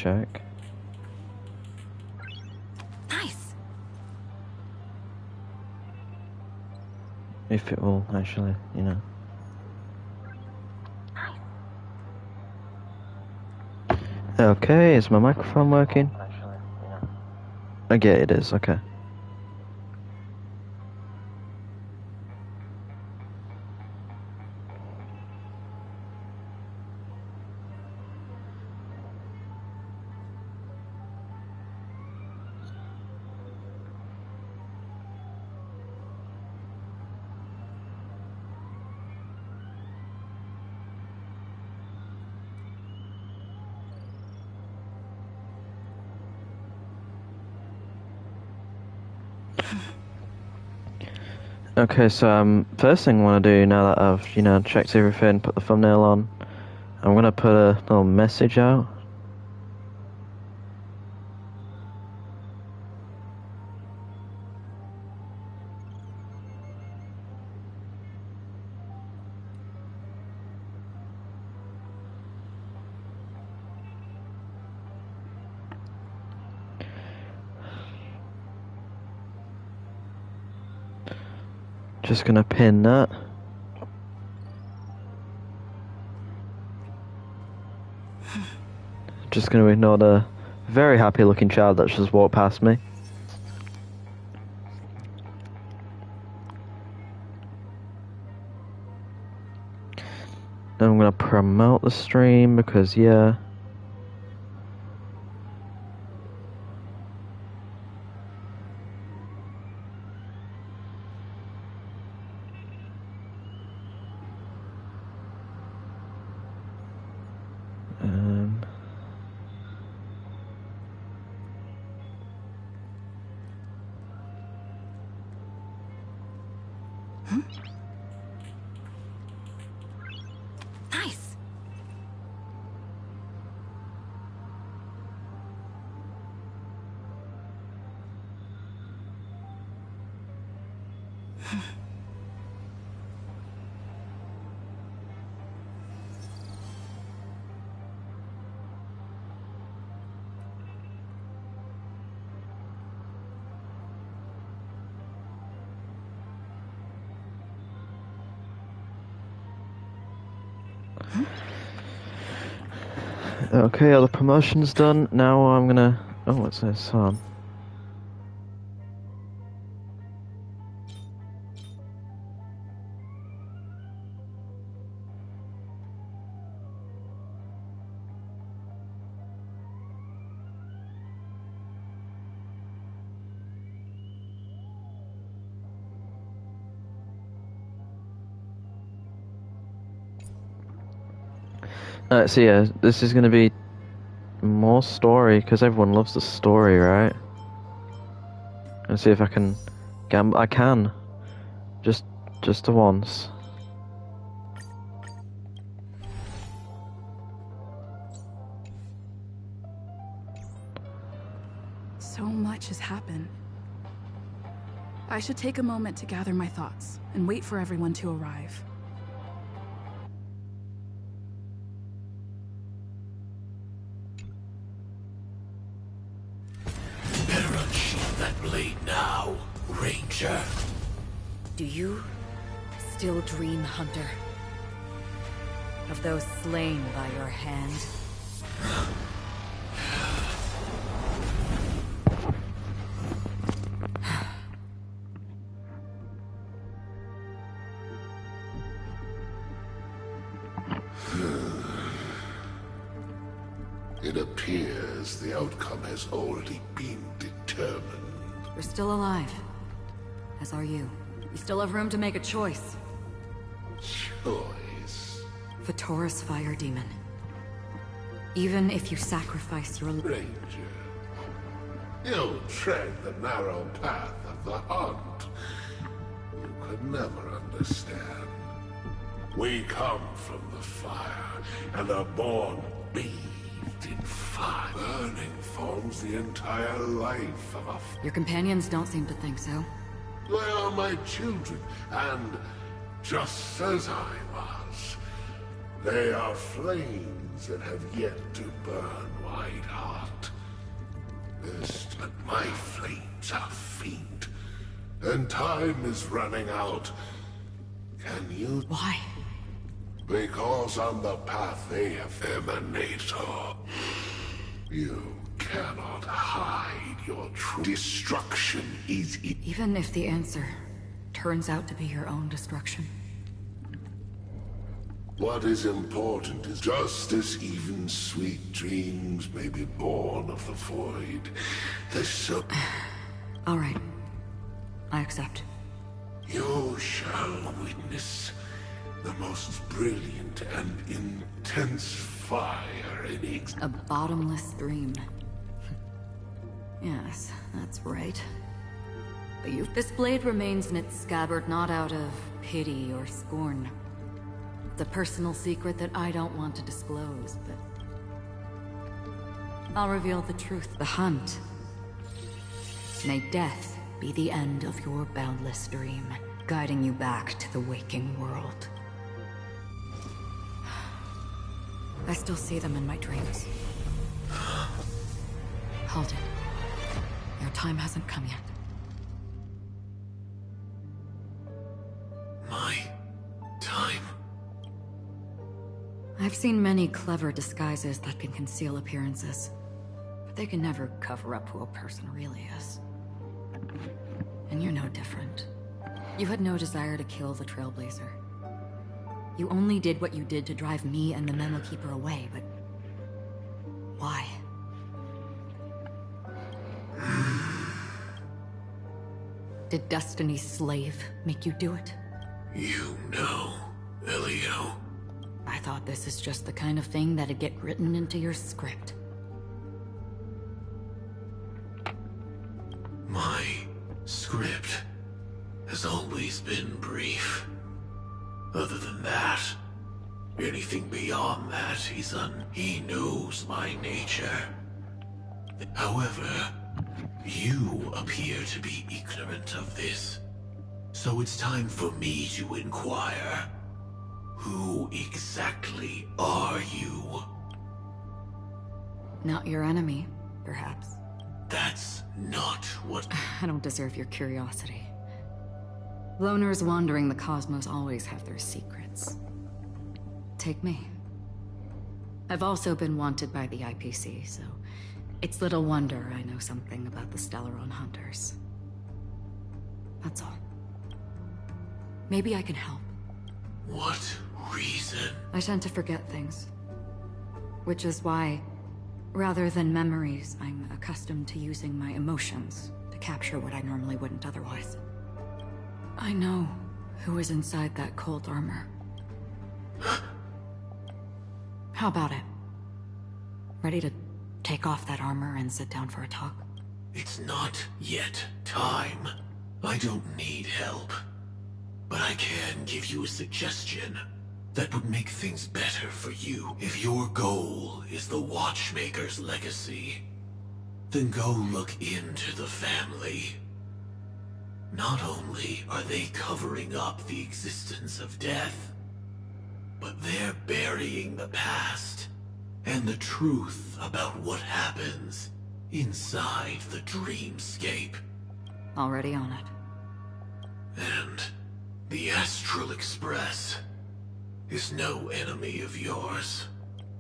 check. Nice. If it will actually, you know. Okay, is my microphone working? Okay, it is, okay. Okay, so first thing I want to do now that I've, you know, checked everything, put the thumbnail on, I'm gonna put a little message out. Just gonna pin that. Just gonna ignore the very happy looking child that just walked past me. Then I'm gonna promote the stream because, yeah. Nice. Okay, all the promotion's done. Now I'm gonna... Oh, what's this? So yeah, this is gonna be more story, because everyone loves the story, right? Let's see if I can gamble. I can. Just the once. So much has happened. I should take a moment to gather my thoughts and wait for everyone to arrive. Better unsheath that blade now, Ranger. Do you still dream, Hunter? Of those slain by your hand? It appears the outcome has already been determined. You're still alive. As are you. You still have room to make a choice. Choice? Vatora's fire demon. Even if you sacrifice your... Ranger, you tread the narrow path of the hunt. You could never understand. We come from the fire, and are born bathed in fire. Burning forms the entire life of a... Your companions don't seem to think so. They are my children, and just as I was, they are flames that have yet to burn white hot. but my flames are faint, and time is running out. Can you? Why? Because on the path they have emanator. You cannot hide your true destruction is Even if the answer turns out to be your own destruction. What is important is just as even sweet dreams may be born of the void. The so All right. I accept. you shall witness the most brilliant and intense fire in existence. A bottomless dream. Yes, that's right. But this blade remains in its scabbard not out of pity or scorn. It's a personal secret that I don't want to disclose, but I'll reveal the truth. The hunt. May death be the end of your boundless dream, guiding you back to the waking world. I still see them in my dreams. Hold it. Your time hasn't come yet. My time. I've seen many clever disguises that can conceal appearances, but they can never cover up who a person really is. And you're no different. You had no desire to kill the Trailblazer. You only did what you did to drive me and the Memo Keeper away, but why? Did Destiny's slave make you do it? You know, Elio. I thought this is just the kind of thing that'd get written into your script. My script has always been brief. Other than that, anything beyond that, he knows my nature. However, you appear to be ignorant of this. So it's time for me to inquire. Who exactly are you? Not your enemy, perhaps. That's not what... I don't deserve your curiosity. Loners wandering the cosmos always have their secrets. Take me. I've also been wanted by the IPC, so it's little wonder I know something about the Stellaron Hunters. That's all. Maybe I can help. What reason? I tend to forget things. Which is why, rather than memories, I'm accustomed to using my emotions to capture what I normally wouldn't otherwise. I know who is inside that cold armor. How about it? Ready to take off that armor and sit down for a talk? It's not yet time. I don't need help. But I can give you a suggestion that would make things better for you. If your goal is the Watchmaker's legacy, then go look into the family. Not only are they covering up the existence of death, but they're burying the past and the truth about what happens inside the dreamscape. Already on it. And the Astral Express is no enemy of yours.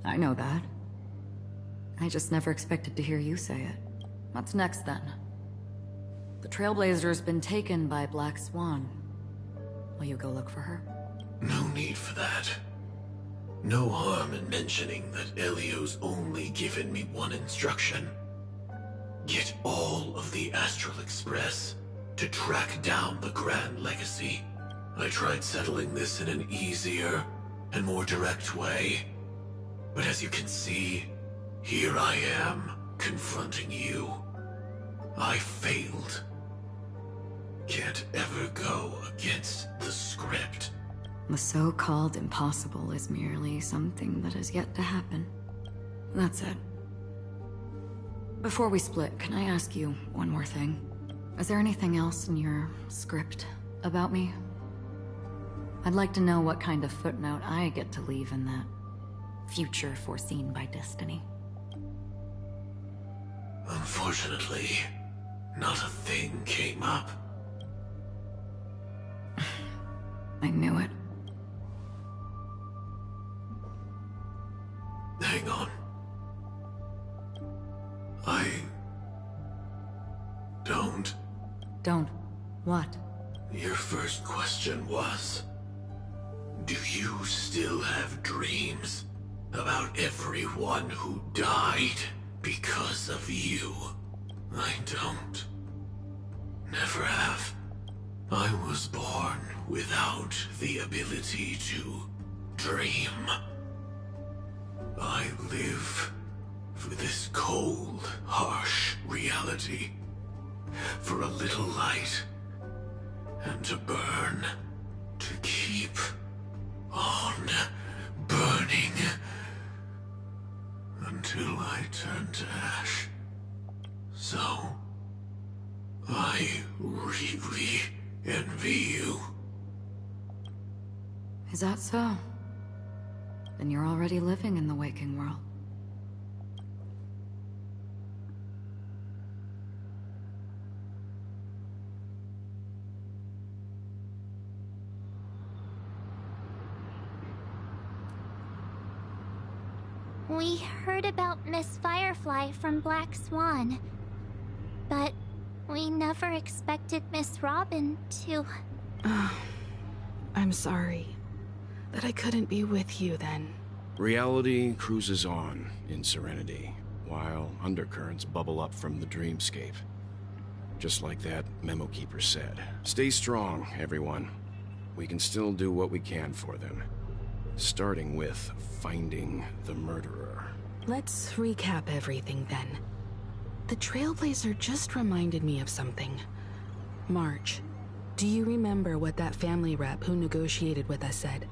I know that. I just never expected to hear you say it. What's next, then? The Trailblazer's been taken by Black Swan. Will you go look for her? No need for that. No harm in mentioning that Elio's only given me one instruction. Get all of the Astral Express to track down the Grand Legacy. I tried settling this in an easier and more direct way. But as you can see, here I am, confronting you. I failed. Can't ever go against the script. The so-called impossible is merely something that has yet to happen. That's it. Before we split, can I ask you one more thing? Is there anything else in your script about me? I'd like to know what kind of footnote I get to leave in that future foreseen by destiny. Unfortunately, Not a thing came up. I knew it. Hang on. I don't. Don't. What? Your first question was, do you still have dreams about everyone who died because of you? I don't. Never have. I was born without the ability to dream. I live for this cold, harsh reality. For a little light. And to burn. To keep on burning. Until I turn to ash. So, I really envy you. Is that so? Then you're already living in the waking world. We heard about Miss Firefly from Black Swan, but we never expected Miss Robin to... I'm sorry that I couldn't be with you then. Reality cruises on in serenity, while undercurrents bubble up from the dreamscape. Just like that memo keeper said. Stay strong, everyone. We can still do what we can for them. Starting with finding the murderer. Let's recap everything then. The Trailblazer just reminded me of something. March, do you remember what that family rep who negotiated with us said?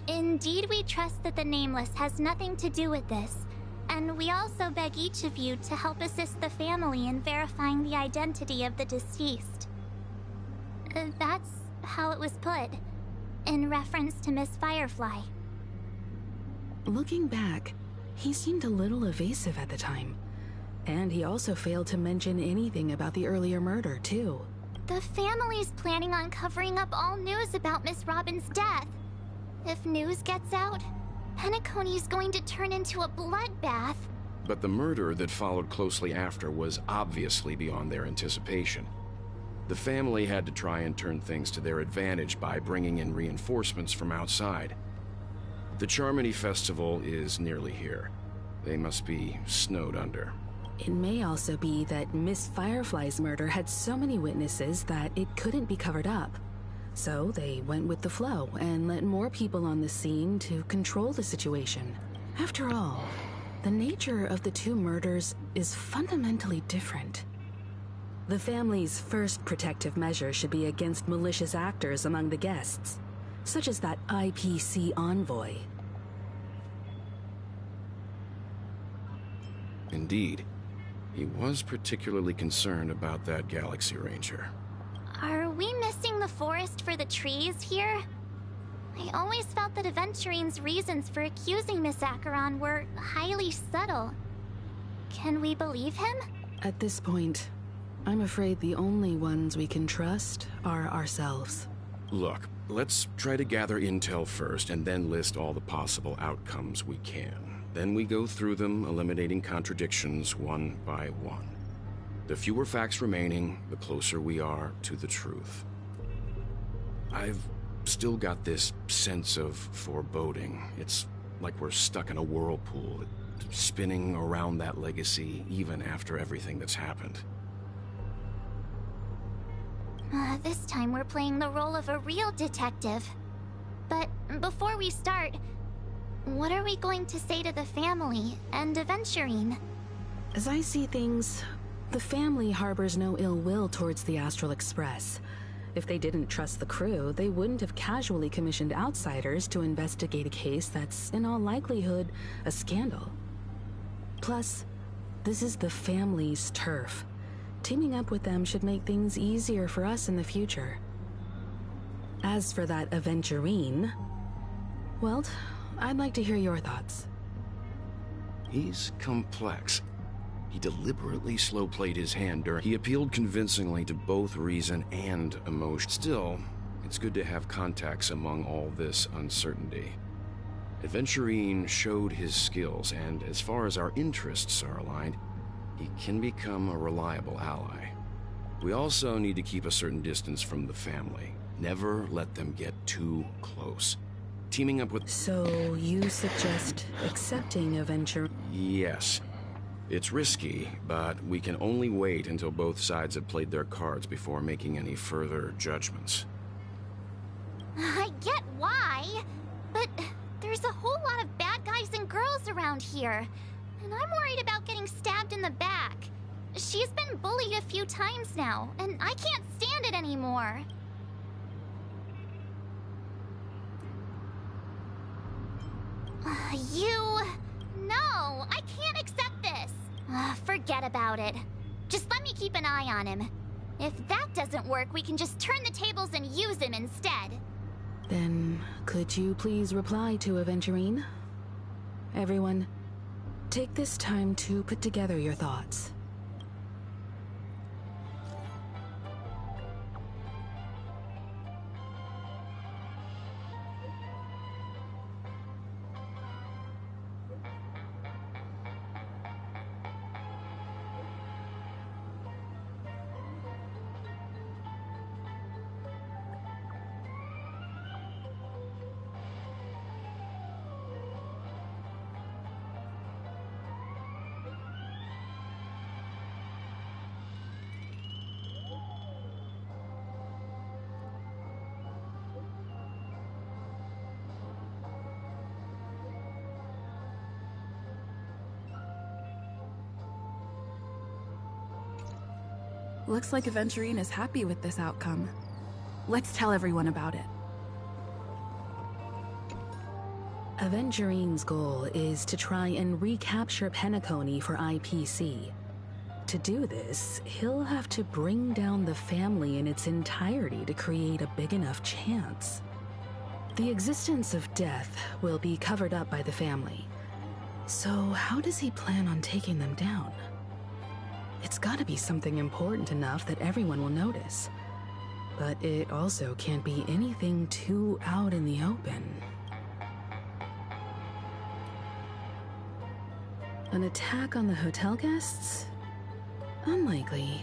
Indeed, we trust that the Nameless has nothing to do with this, and we also beg each of you to help assist the family in verifying the identity of the deceased. That's how it was put, in reference to Miss Firefly. Looking back, he seemed a little evasive at the time. And he also failed to mention anything about the earlier murder, too. The family's planning on covering up all news about Miss Robin's death. If news gets out, Penacony's going to turn into a bloodbath. But the murder that followed closely after was obviously beyond their anticipation. The family had to try and turn things to their advantage by bringing in reinforcements from outside. The Charmony Festival is nearly here. They must be snowed under. It may also be that Miss Firefly's murder had so many witnesses that it couldn't be covered up. So they went with the flow and let more people on the scene to control the situation. After all, the nature of the two murders is fundamentally different. The family's first protective measure should be against malicious actors among the guests, such as that IPC envoy. Indeed. He was particularly concerned about that Galaxy Ranger. Are we missing the forest for the trees here? I always felt that Aventurine's reasons for accusing Miss Acheron were highly subtle. Can we believe him? At this point, I'm afraid the only ones we can trust are ourselves. Look, let's try to gather intel first and then list all the possible outcomes we can. Then we go through them, eliminating contradictions one by one. The fewer facts remaining, the closer we are to the truth. I've still got this sense of foreboding. It's like we're stuck in a whirlpool, spinning around that legacy even after everything that's happened. This time we're playing the role of a real detective. But before we start, what are we going to say to the family and Aventurine? As I see things, the family harbors no ill will towards the Astral Express. If they didn't trust the crew, they wouldn't have casually commissioned outsiders to investigate a case that's, in all likelihood, a scandal. Plus, this is the family's turf. Teaming up with them should make things easier for us in the future. As for that Aventurine, well, I'd like to hear your thoughts. He's complex. He deliberately slow-played his hand during. He appealed convincingly to both reason and emotion. Still, it's good to have contacts among all this uncertainty. Aventurine showed his skills, and as far as our interests are aligned, he can become a reliable ally. We also need to keep a certain distance from the family. Never let them get too close. Teaming up with... So you suggest accepting Aventurine? Yes. It's risky, but we can only wait until both sides have played their cards before making any further judgments. I get why, but there's a whole lot of bad guys and girls around here, and I'm worried about getting stabbed in the back. She's been bullied a few times now, and I can't stand it anymore. No, I can't accept this. Forget about it. Just let me keep an eye on him. If that doesn't work, we can just turn the tables and use him instead. Then, could you please reply to Aventurine? Everyone, take this time to put together your thoughts. Looks like Aventurine is happy with this outcome. Let's tell everyone about it. Aventurine's goal is to try and recapture Penacony for IPC. To do this, he'll have to bring down the family in its entirety to create a big enough chance. The existence of death will be covered up by the family. So how does he plan on taking them down? It's gotta be something important enough that everyone will notice. But it also can't be anything too out in the open. An attack on the hotel guests? Unlikely.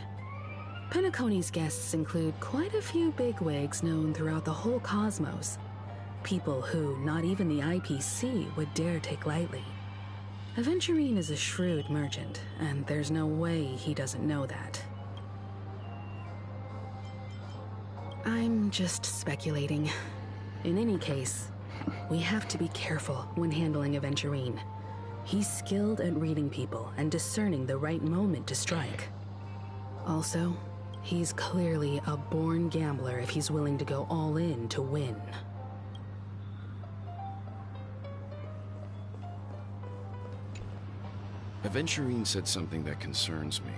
Penacony's guests include quite a few bigwigs known throughout the whole cosmos. People who not even the IPC would dare take lightly. Aventurine is a shrewd merchant, and there's no way he doesn't know that. I'm just speculating. In any case, we have to be careful when handling Aventurine. He's skilled at reading people and discerning the right moment to strike. Also, he's clearly a born gambler if he's willing to go all in to win. Aventurine said something that concerns me.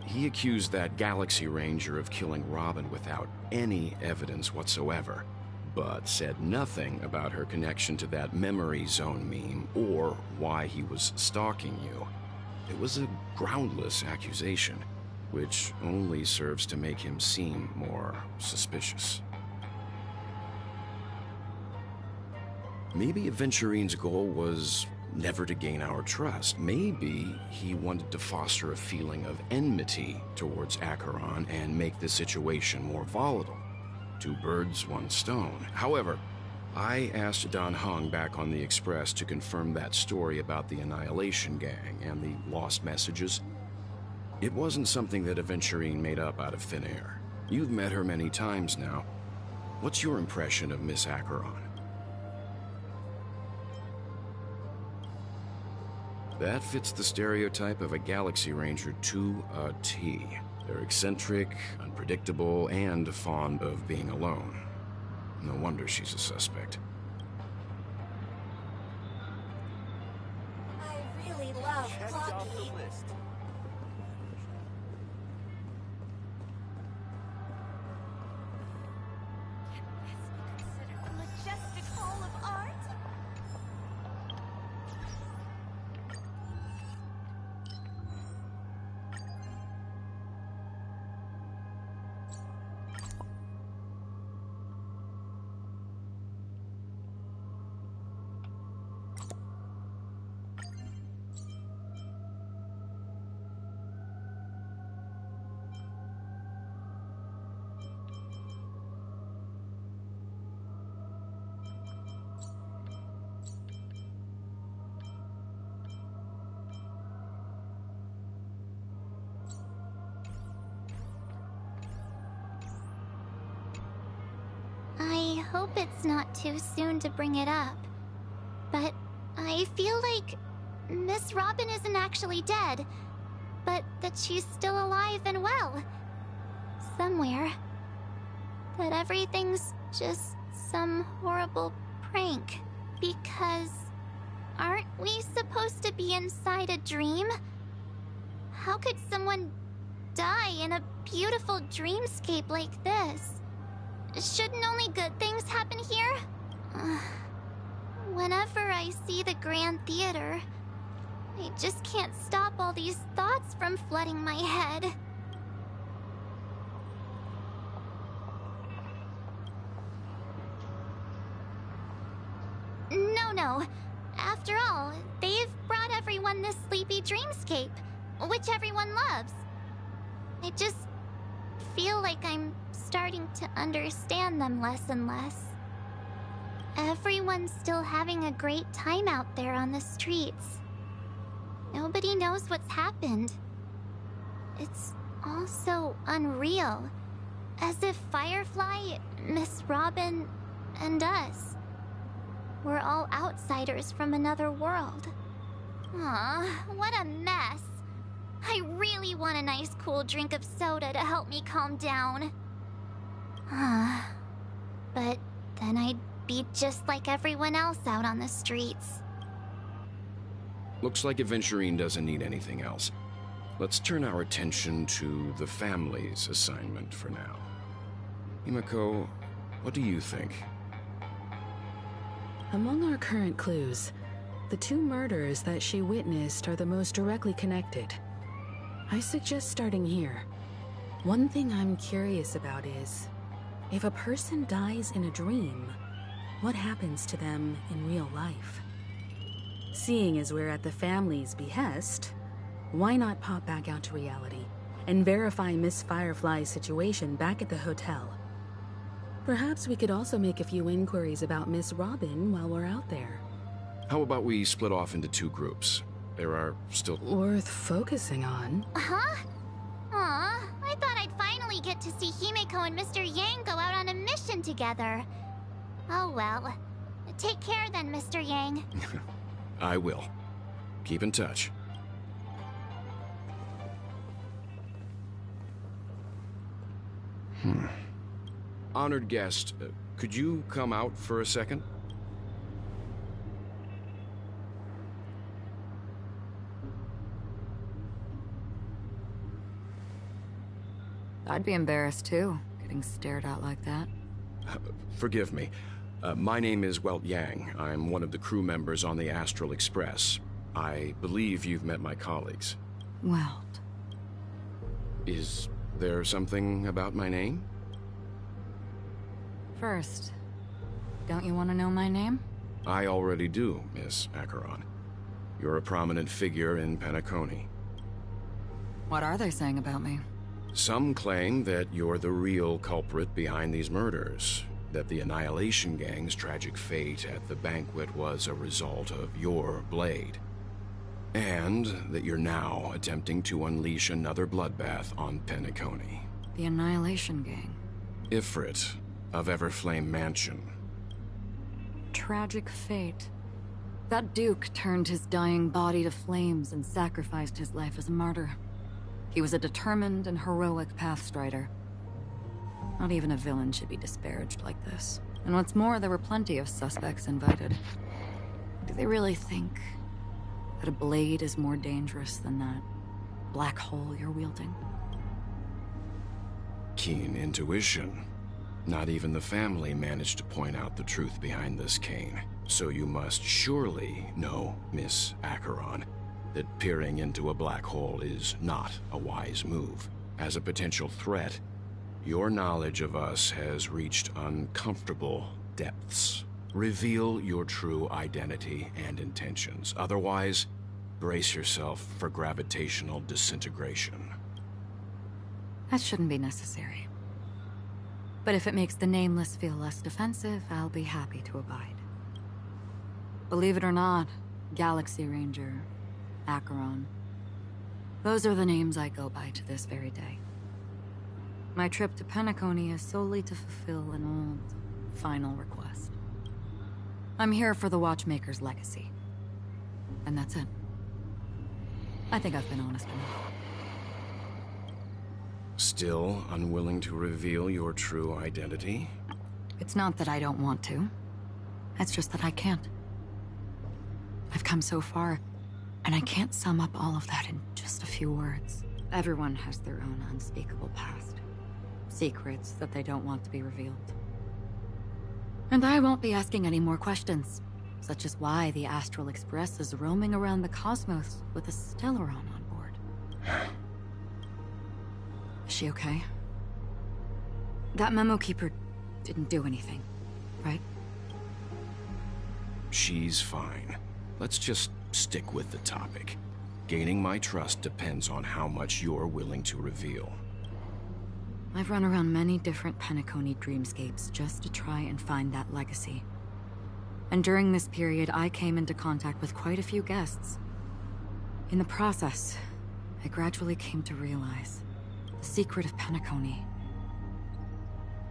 He accused that Galaxy Ranger of killing Robin without any evidence whatsoever, but said nothing about her connection to that memory zone meme or why he was stalking you. It was a groundless accusation, which only serves to make him seem more suspicious. Maybe Aventurine's goal was never to gain our trust. Maybe he wanted to foster a feeling of enmity towards Acheron and make the situation more volatile. Two birds, one stone. However, I asked Don Hung back on the Express to confirm that story about the Annihilation Gang and the lost messages. It wasn't something that Aventurine made up out of thin air. You've met her many times now. What's your impression of Miss Acheron? That fits the stereotype of a Galaxy Ranger to a T. They're eccentric, unpredictable, and fond of being alone. No wonder she's a suspect. I really love Plucky. Majestic hall of art? hope it's not too soon to bring it up, but I feel like Miss Robin isn't actually dead, but that she's still alive and well. Somewhere. That everything's just some horrible prank. Because aren't we supposed to be inside a dream? How could someone die in a beautiful dreamscape like this? Shouldn't only good things happen here? Whenever I see the Grand Theater, I just can't stop all these thoughts from flooding my head. No. After all, they've brought everyone this sleepy dreamscape, which everyone loves. I just feel like I'm starting to understand them less and less. Everyone's still having a great time out there on the streets. Nobody knows what's happened. It's all so unreal. As if Firefly, Miss Robin, and us we're all outsiders from another world. Aw, what a mess. I really want a nice cool drink of soda to help me calm down. But then I'd be just like everyone else out on the streets. Looks like Aventurine doesn't need anything else. Let's turn our attention to the family's assignment for now. Himeko, what do you think? Among our current clues, the two murders that she witnessed are the most directly connected. I suggest starting here. One thing I'm curious about is, if a person dies in a dream, what happens to them in real life? Seeing as we're at the family's behest, why not pop back out to reality and verify Miss Firefly's situation back at the hotel? Perhaps we could also make a few inquiries about Miss Robin while we're out there. How about we split off into two groups? There are still... Worth focusing on. Huh? Aw, I thought I'd finally get to see Himeko and Mr. Yang go out on a mission together. Oh well. Take care then, Mr. Yang. I will. Keep in touch. Honored guest, could you come out for a second? I'd be embarrassed too, getting stared at like that. Forgive me. My name is Welt Yang. I'm one of the crew members on the Astral Express. I believe you've met my colleagues. Welt. Is there something about my name? First, don't you want to know my name? I already do, Miss Acheron. You're a prominent figure in Penacony. What are they saying about me? Some claim that you're the real culprit behind these murders, that the Annihilation Gang's tragic fate at the banquet was a result of your blade, and that you're now attempting to unleash another bloodbath on Penacony. The Annihilation Gang. Ifrit of Everflame Mansion. Tragic fate. That Duke turned his dying body to flames and sacrificed his life as a martyr. He was a determined and heroic pathstrider. Not even a villain should be disparaged like this. And what's more, there were plenty of suspects invited. Do they really think that a blade is more dangerous than that black hole you're wielding? Keen intuition. Not even the family managed to point out the truth behind this cane. So you must surely know, Miss Acheron, that peering into a black hole is not a wise move. As a potential threat, your knowledge of us has reached uncomfortable depths. Reveal your true identity and intentions. Otherwise, brace yourself for gravitational disintegration. That shouldn't be necessary. But if it makes the Nameless feel less defensive, I'll be happy to abide. Believe it or not, Galaxy Ranger, Acheron, those are the names I go by to this very day. My trip to Penacony is solely to fulfill an old final request. I'm here for the Watchmaker's legacy. And that's it. I think I've been honest enough. Still unwilling to reveal your true identity? It's not that I don't want to. It's just that I can't. I've come so far, and I can't sum up all of that in just a few words. Everyone has their own unspeakable past. Secrets that they don't want to be revealed. And I won't be asking any more questions, such as why the Astral Express is roaming around the cosmos with a Stellaron on board. Is she okay? That memo keeper didn't do anything, right? She's fine. Let's just stick with the topic. Gaining my trust depends on how much you're willing to reveal. I've run around many different Penacony dreamscapes just to try and find that legacy. And during this period, I came into contact with quite a few guests. In the process, I gradually came to realize the secret of Penacony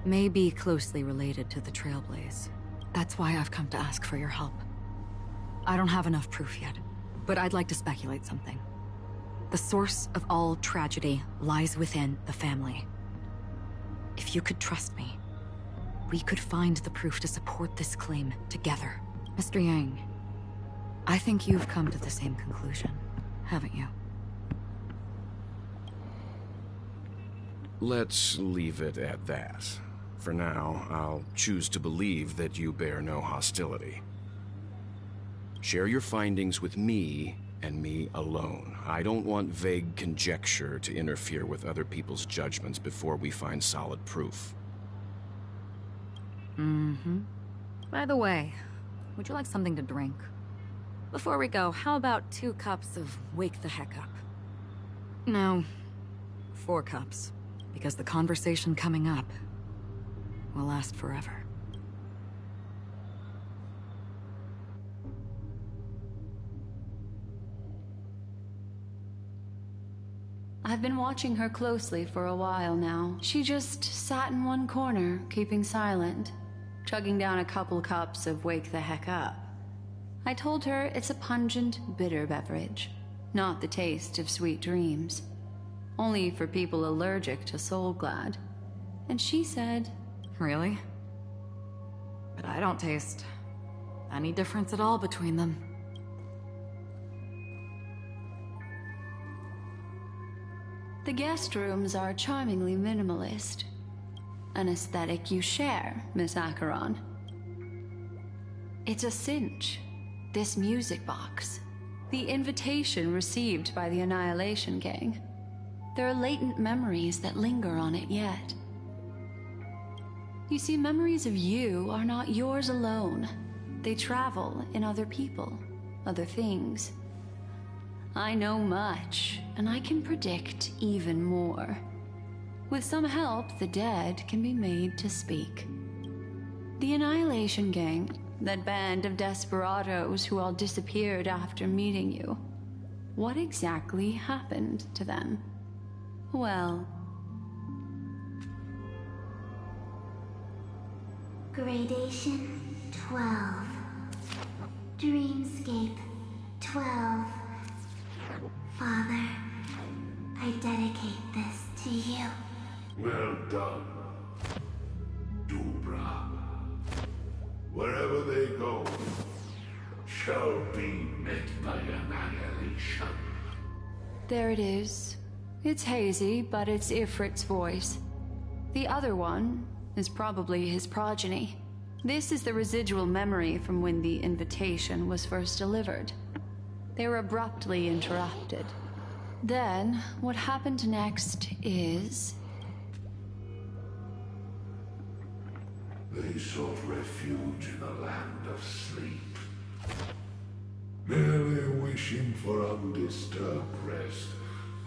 may be closely related to the Trailblaze. That's why I've come to ask for your help. I don't have enough proof yet, but I'd like to speculate something. The source of all tragedy lies within the family. If you could trust me, we could find the proof to support this claim together. Mr. Yang, I think you've come to the same conclusion, haven't you? Let's leave it at that. For now, I'll choose to believe that you bear no hostility. Share your findings with me, and me alone. I don't want vague conjecture to interfere with other people's judgments before we find solid proof. By the way, would you like something to drink? Before we go, how about 2 cups of Wake the Heck Up? No, 4 cups, because the conversation coming up will last forever. I've been watching her closely for a while now. She just sat in one corner, keeping silent, chugging down a couple cups of Wake the Heck Up. I told her it's a pungent, bitter beverage, not the taste of sweet dreams. Only for people allergic to Soul Glad. And she said, Really? But I don't taste any difference at all between them. the guest rooms are charmingly minimalist. An aesthetic you share, Miss Acheron. It's a cinch. This music box. The invitation received by the Annihilation Gang. There are latent memories that linger on it yet. You see, memories of you are not yours alone. They travel in other people, other things. I know much, and I can predict even more. With some help, the dead can be made to speak. The Annihilation Gang, that band of desperados who all disappeared after meeting you. What exactly happened to them? Well... Gradation 12. Dreamscape 12. Father, I dedicate this to you. Well done, Dubra. Wherever they go, shall be met by annihilation. There it is. It's hazy, but it's Ifrit's voice. The other one is probably his progeny. This is the residual memory from when the invitation was first delivered. They were abruptly interrupted. Then, what happened next is... They sought refuge in a land of sleep, merely wishing for undisturbed rest,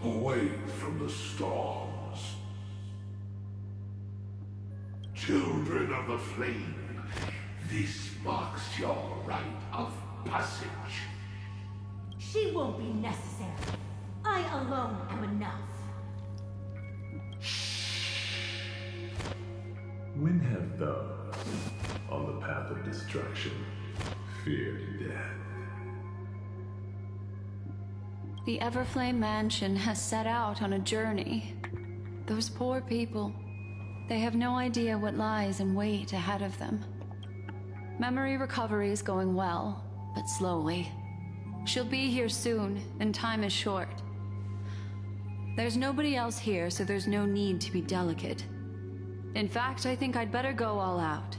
away from the storms. Children of the Flame, this marks your rite of passage. She won't be necessary. I alone am enough. When have those distraction. Fear death. The Everflame Mansion has set out on a journey. Those poor people, they have no idea what lies in wait ahead of them. Memory recovery is going well, but slowly. She'll be here soon, and time is short. There's nobody else here, so there's no need to be delicate. In fact, I think I'd better go all out.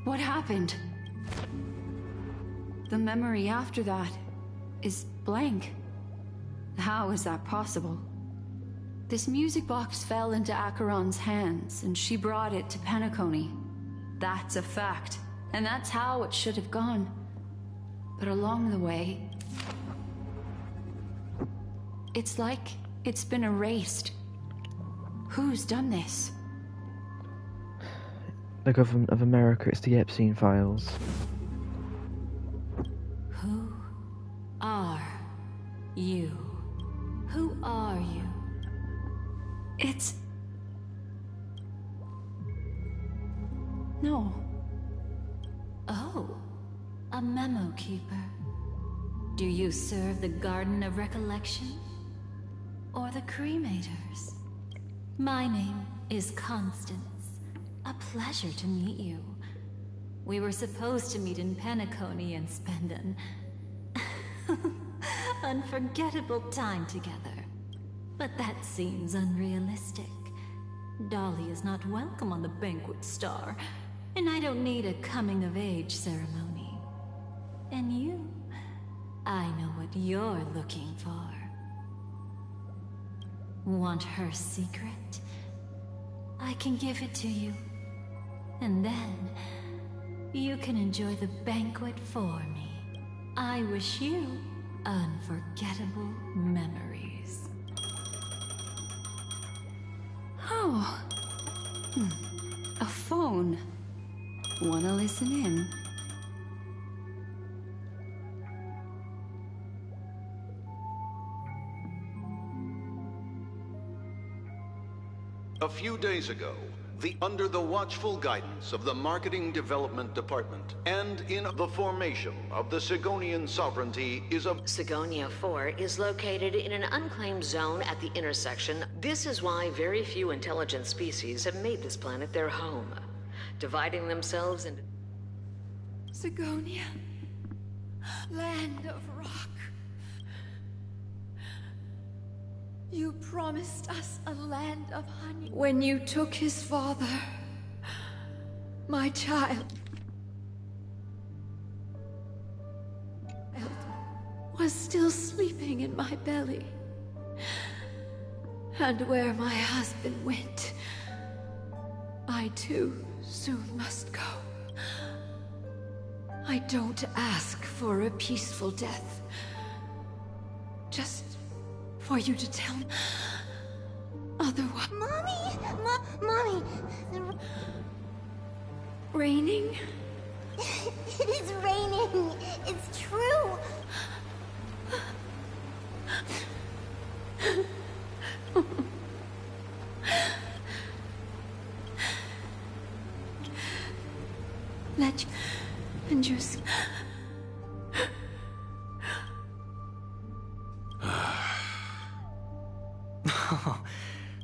What happened? The memory after that is blank. How is that possible? This music box fell into Acheron's hands, and she brought it to Penacony. That's a fact, and that's how it should have gone. But along the way, it's like it's been erased. Who's done this? The government of America, it's the Epstein files. Who are you? Who are you? It's... No. Oh, a memo keeper. Do you serve the Garden of Recollection? Or the Cremators? My name is Constance. A pleasure to meet you. We were supposed to meet in Penacony and spend an unforgettable time together. But that seems unrealistic. Dolly is not welcome on the Banquet Star, and I don't need a coming-of-age ceremony. And you, I know what you're looking for. Want her secret? I can give it to you. And then, you can enjoy the banquet for me. I wish you unforgettable memories. Oh. A phone. Wanna listen in? A few days ago, under the watchful guidance of the Marketing Development Department and in the formation of the Sigonian sovereignty is a... Sigonia 4 is located in an unclaimed zone at the intersection. This is why very few intelligent species have made this planet their home, dividing themselves into... Sigonia, land of rock. You promised us a land of honey. When you took his father, my child was still sleeping in my belly. And where my husband went, I too soon must go. I don't ask for a peaceful death. Just for you to tell me otherwise. Mommy! Mommy! Raining? It is raining! It's true! Let you... and just...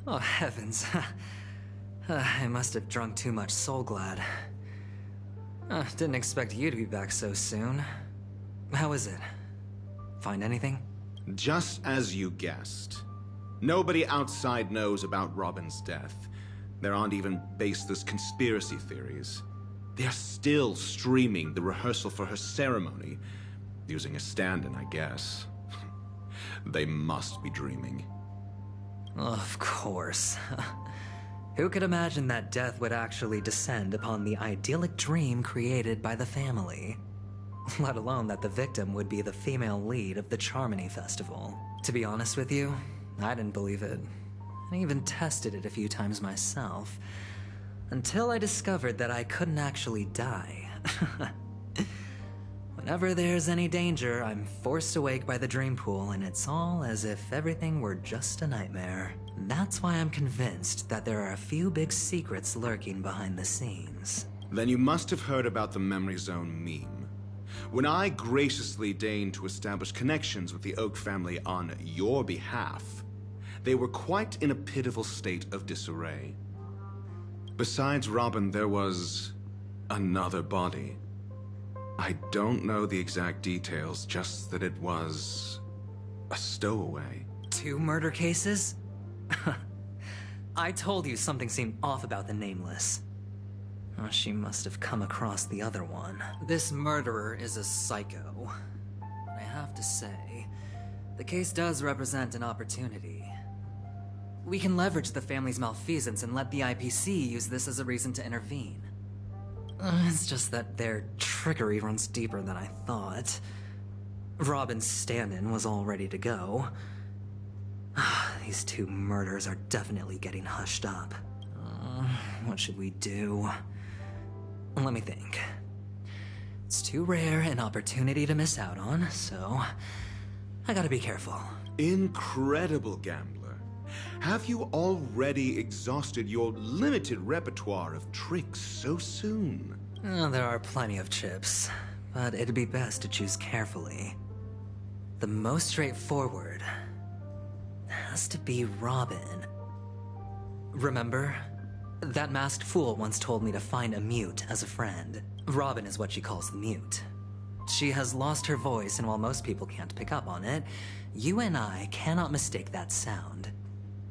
Oh, heavens. I must have drunk too much Soul Glad. Didn't expect you to be back so soon. How is it? Find anything? Just as you guessed. Nobody outside knows about Robin's death. There aren't even baseless conspiracy theories. They're still streaming the rehearsal for her ceremony, using a stand-in, I guess. They must be dreaming. Of course. Who could imagine that death would actually descend upon the idyllic dream created by the family? Let alone that the victim would be the female lead of the Charmony Festival. To be honest with you, I didn't believe it. I even tested it a few times myself, until I discovered that I couldn't actually die. When whenever there's any danger, I'm forced awake by the dream pool, and it's all as if everything were just a nightmare. That's why I'm convinced that there are a few big secrets lurking behind the scenes. Then you must have heard about the Memory Zone meme. When I graciously deigned to establish connections with the Oak family on your behalf, they were quite in a pitiful state of disarray. Besides Robin, there was another body. I don't know the exact details, just that it was a stowaway. 2 murder cases? I told you something seemed off about the Nameless. Oh, she must have come across the other one. This murderer is a psycho. I have to say, the case does represent an opportunity. We can leverage the family's malfeasance and let the IPC use this as a reason to intervene. It's just that their trickery runs deeper than I thought. Robin's stand-in was all ready to go. These 2 murders are definitely getting hushed up. What should we do? Let me think. It's too rare an opportunity to miss out on, so I gotta be careful. Incredible gambler. Have you already exhausted your limited repertoire of tricks so soon? There are plenty of chips, but it'd be best to choose carefully. The most straightforward has to be Robin. Remember? That masked fool once told me to find a mute as a friend. Robin is what she calls the mute. She has lost her voice, and while most people can't pick up on it, you and I cannot mistake that sound.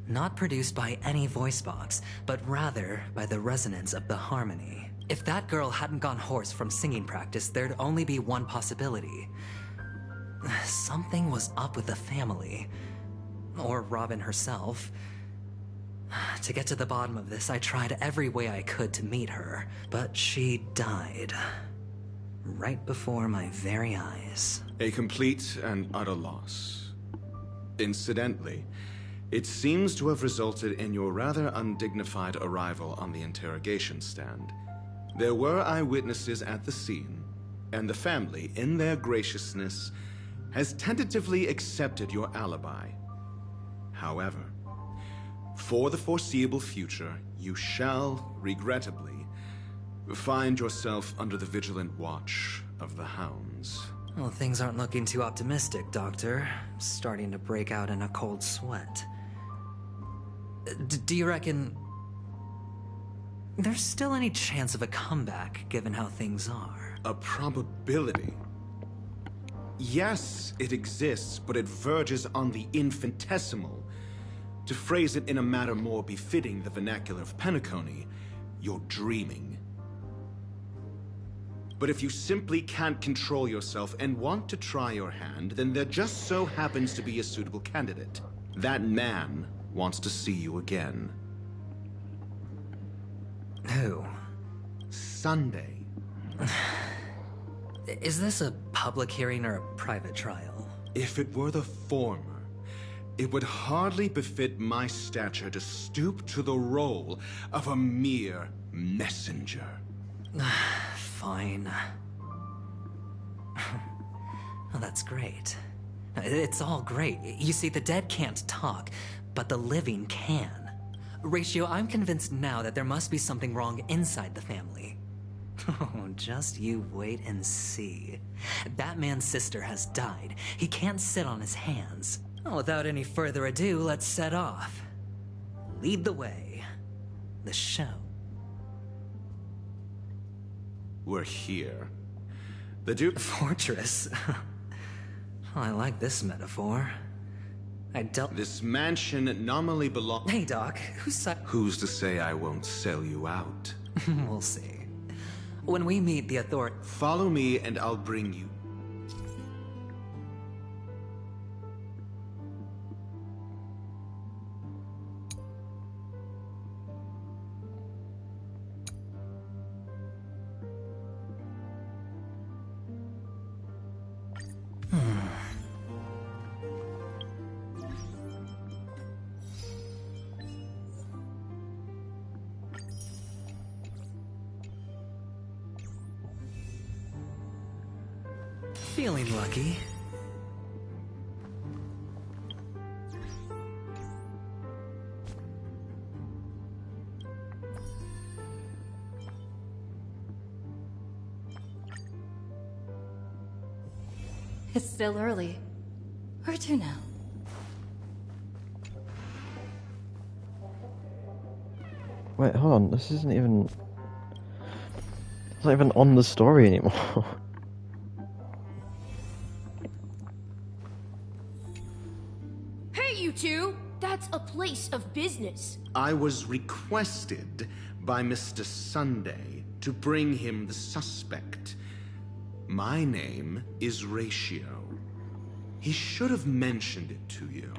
Not produced by any voice box, but rather by the resonance of the harmony. If that girl hadn't gone hoarse from singing practice, there'd only be one possibility. Something was up with the family. Or Robin herself. To get to the bottom of this, I tried every way I could to meet her, but she died. Right before my very eyes. A complete and utter loss. Incidentally, it seems to have resulted in your rather undignified arrival on the interrogation stand. There were eyewitnesses at the scene, and the family, in their graciousness, has tentatively accepted your alibi. However, for the foreseeable future, you shall, regrettably, find yourself under the vigilant watch of the hounds. Well, things aren't looking too optimistic, Doctor. I'm starting to break out in a cold sweat. Do you reckon there's still any chance of a comeback, given how things are? A probability? Yes, it exists, but it verges on the infinitesimal. To phrase it in a manner more befitting the vernacular of Penacony, you're dreaming. But if you simply can't control yourself and want to try your hand, then there just so happens to be a suitable candidate. That man wants to see you again. Who? Sunday. Is this a public hearing or a private trial? If it were the former, it would hardly befit my stature to stoop to the role of a mere messenger. Fine. Oh, that's great. It's all great. You see, the dead can't talk, but the living can. Ratio, I'm convinced now that there must be something wrong inside the family. Oh, just you wait and see. That man's sister has died. He can't sit on his hands. Well, without any further ado, let's set off. Lead the way. The show. We're here. The Duke... Fortress? I like this metaphor. This mansion nominally belongs... Hey, Doc, Who's to say I won't sell you out? We'll see. When we meet the authority... Follow me and I'll bring you... Feeling lucky. It's still early. Where to now? Wait, hold on. This isn't even... It's not even on the story anymore. Hey, you two! That's a place of business. I was requested by Mr. Sunday to bring him the suspect. My name is Ratio. He should have mentioned it to you.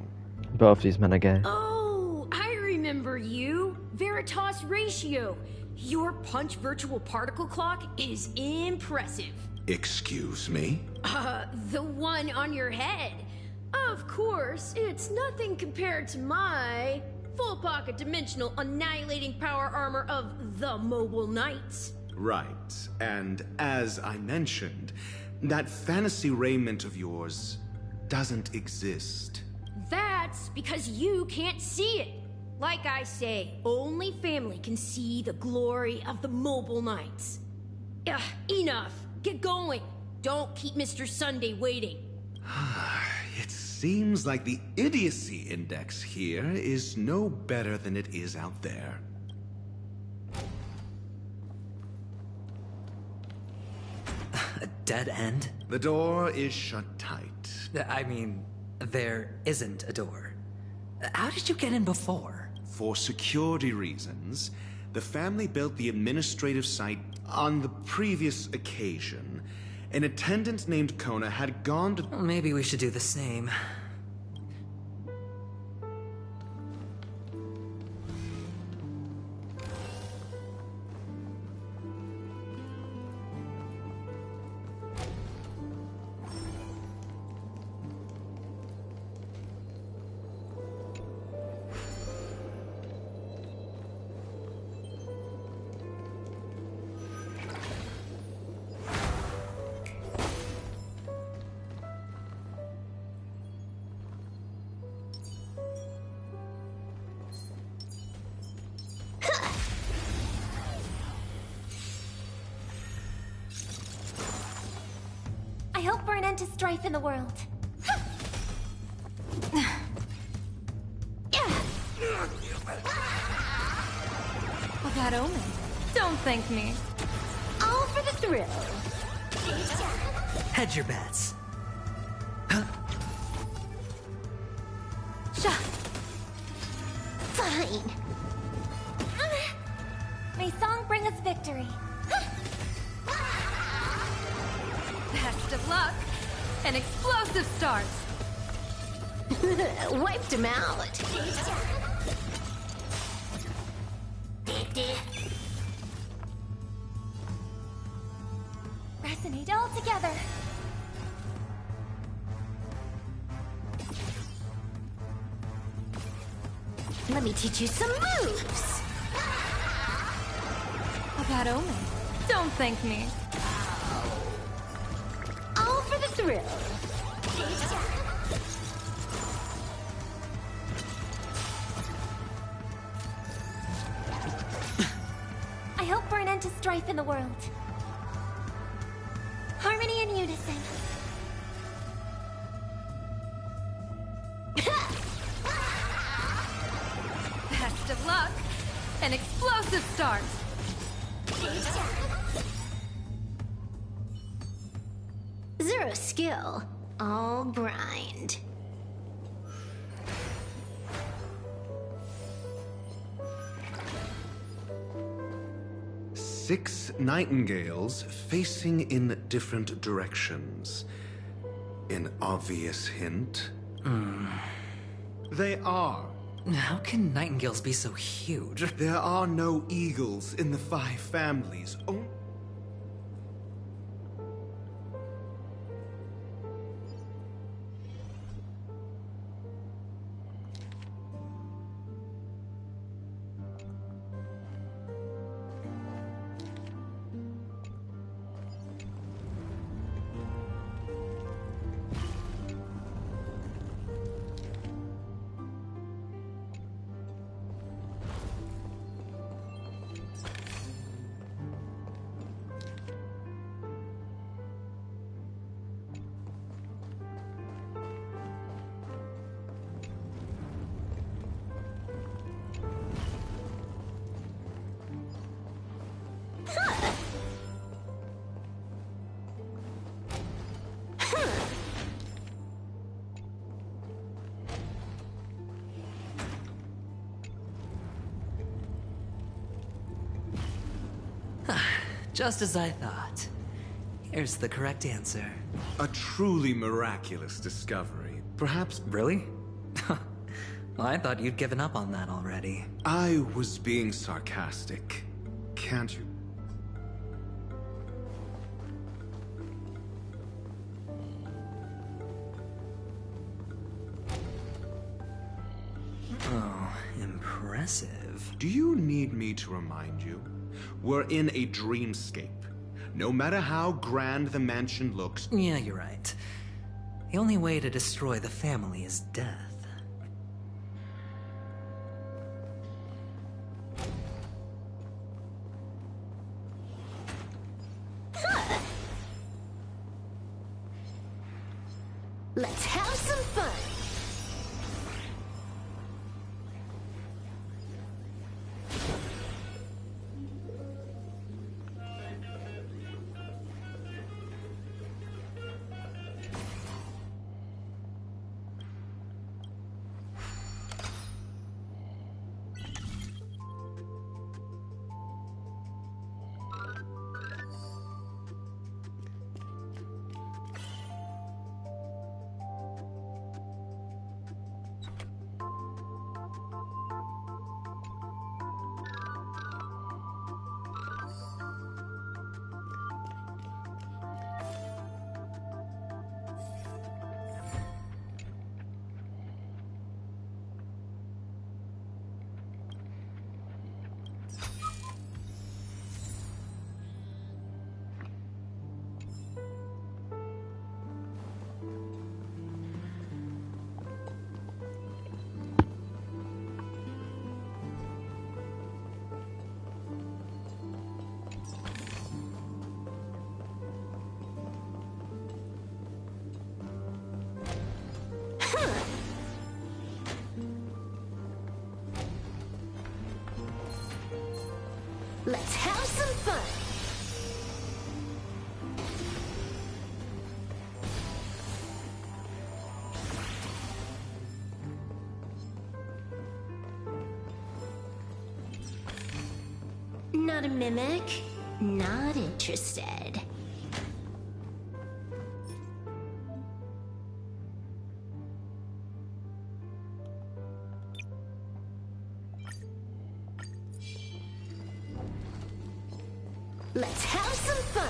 Both these men are gay. Oh, I remember you. Veritas Ratio. Your punch virtual particle clock is impressive. Excuse me? The one on your head. Of course, it's nothing compared to my full pocket dimensional annihilating power armor of the Mobile Knights. Right, and as I mentioned, that fantasy raiment of yours doesn't exist. That's because you can't see it. Like I say, only family can see the glory of the Mobile Knights. Ugh, enough. Get going. Don't keep Mr. Sunday waiting. It seems like the idiocy index here is no better than it is out there. A dead end? The door is shut tight. I mean, there isn't a door. How did you get in before? For security reasons, the family built the administrative site on the previous occasion. An attendant named Kona had gone to... Well, maybe we should do the same. I hope for an end to strife in the world. Well, that omen. Don't thank me. All for the thrill. Hedge your bets. Shut. Fine. May song bring us victory. Best of luck. An explosive start. Wiped him out. Resonate all together. Let me teach you some moves. Well, that omen. Don't thank me. All for the thrill. I hope for an end to strife in the world. Harmony and unison. Best of luck. An explosive start. Zero skill, all grind. Six nightingales facing in different directions. An obvious hint. They are. How can nightingales be so huge? There are no eagles in the 5 families. Just as I thought. Here's the correct answer. A truly miraculous discovery. Perhaps... Really? Well, I thought you'd given up on that already. I was being sarcastic. Can't you? Oh, impressive. Do you need me to remind you? We're in a dreamscape. No matter how grand the mansion looks... Yeah, you're right. The only way to destroy the family is death. Let's have some fun! Let's have some fun! Not a mimic? Not interested. Let's have some fun!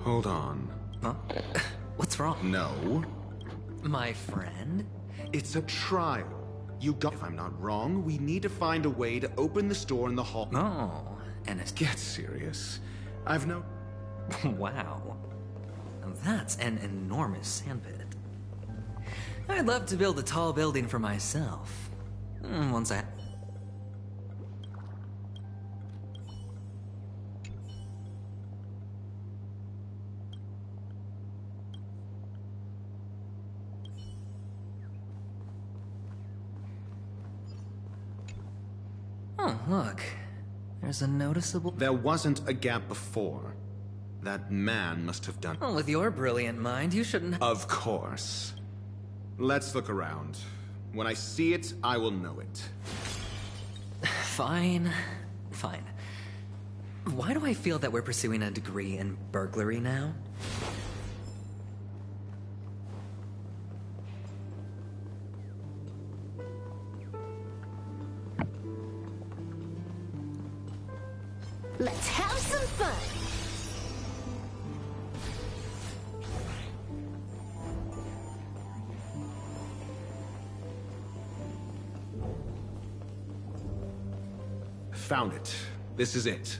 Hold on. Huh? What's wrong? No. My friend? It's a trial. You got... If I'm not wrong, we need to find a way to open the store in the hall. Oh, and it's... Get serious. I've no... Wow. That's an enormous sandpit. I'd love to build a tall building for myself. Once I... Oh, look. There's a noticeable... There wasn't a gap before. That man must have done... Well, with your brilliant mind, you shouldn't... Of course. Let's look around. When I see it, I will know it. Fine. Fine. Why do I feel that we're pursuing a degree in burglary now? Let's have some fun! Found it. This is it.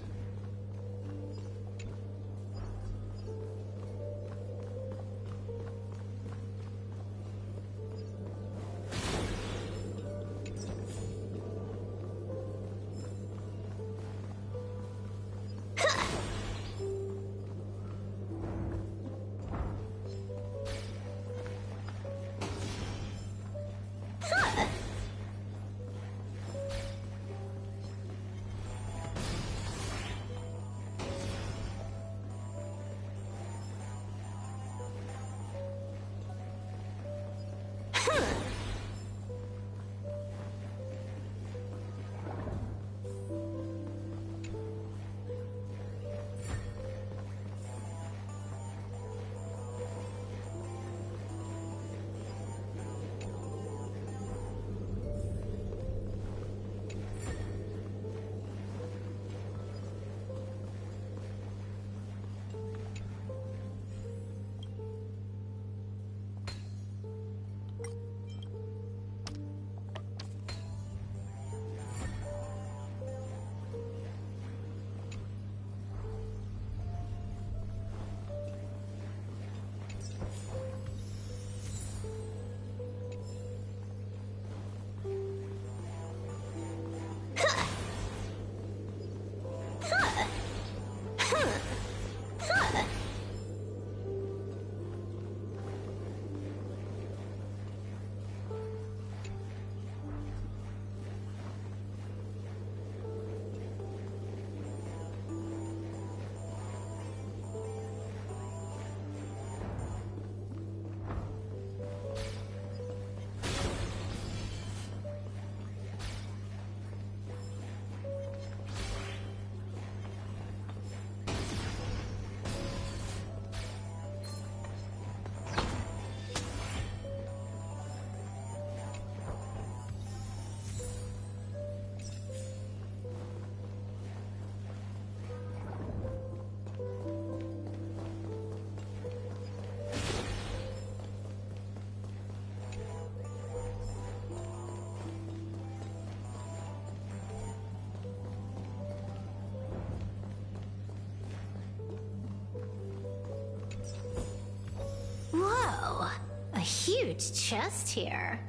huge chest here.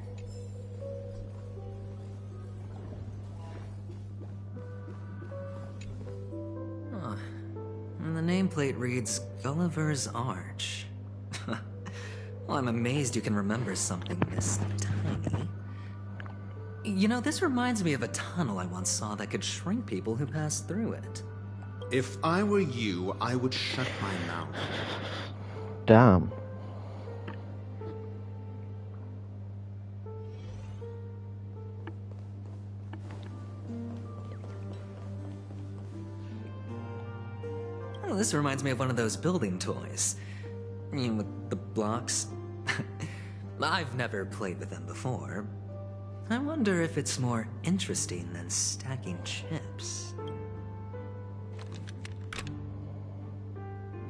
Huh. And the nameplate reads Gulliver's Arch. Well, I'm amazed you can remember something this tiny. You know, this reminds me of a tunnel I once saw that could shrink people who passed through it. If I were you, I would shut my mouth. Damn. Oh, this reminds me of one of those building toys. You know, with the blocks. I've never played with them before. I wonder if it's more interesting than stacking chips.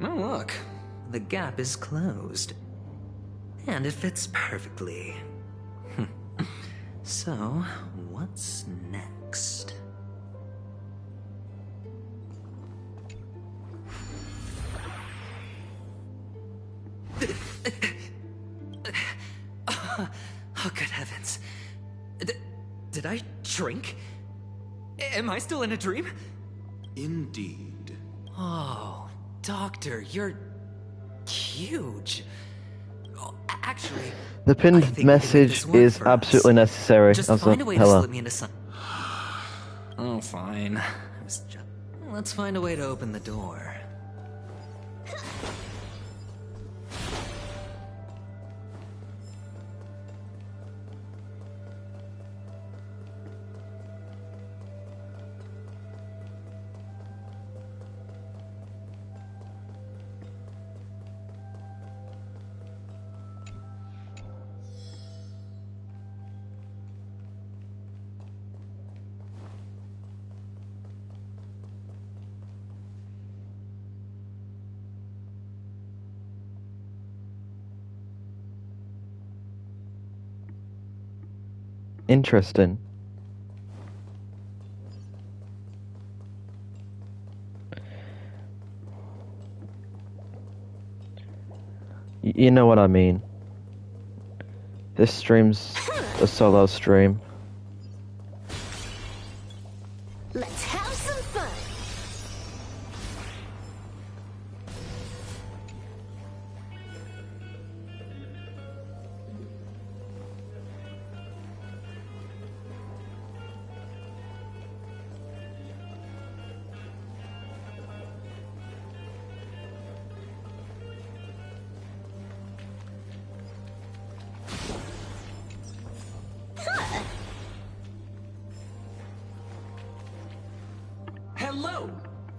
Oh, look. The gap is closed. And it fits perfectly. So, what's next? Oh, good heavens. Did I shrink? Am I still in a dream? Indeed. Oh, Doctor, you're huge. Oh, actually, The pinned message is absolutely necessary. just As a find a way to hello. slip me into some. Oh, fine. Let's find a way to open the door. Interesting. You know what I mean. This stream's a solo stream. Let's have some fun. Hello!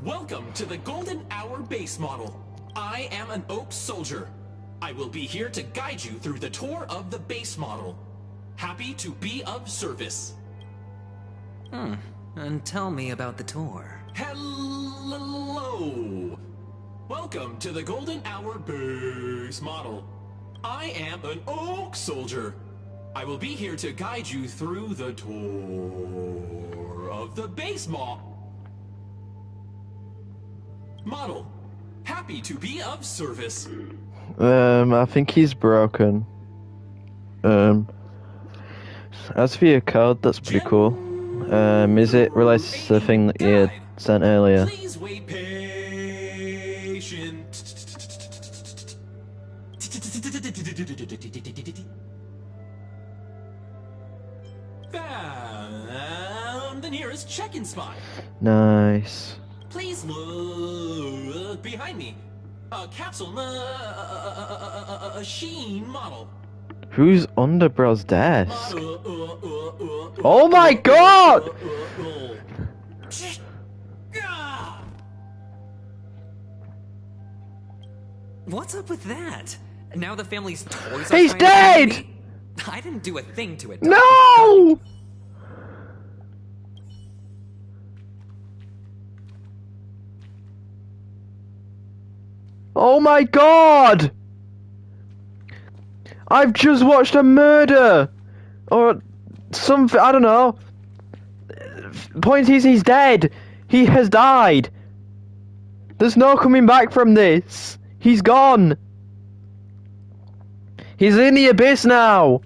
Welcome to the Golden Hour base model. I am an Oak Soldier. I will be here to guide you through the tour of the base model. Happy to be of service. And tell me about the tour. Hello! Welcome to the Golden Hour base model. I am an Oak Soldier. I will be here to guide you through the tour of the base model. Happy to be of service. I think he's broken. As for your code, that's pretty cool. Is it related to the thing that you sent earlier? Please wait patient. Found the nearest check-in spot. Nice. Please look behind me. A capsule machine model. Who's under bro's desk? Oh my god! What's up with that? Now the family's toys He's are dead! me? I didn't do a thing to it. No! Oh my god! I've just watched a murder! Or something, I don't know. Point is, he's dead! He has died! There's no coming back from this! He's gone! He's in the abyss now!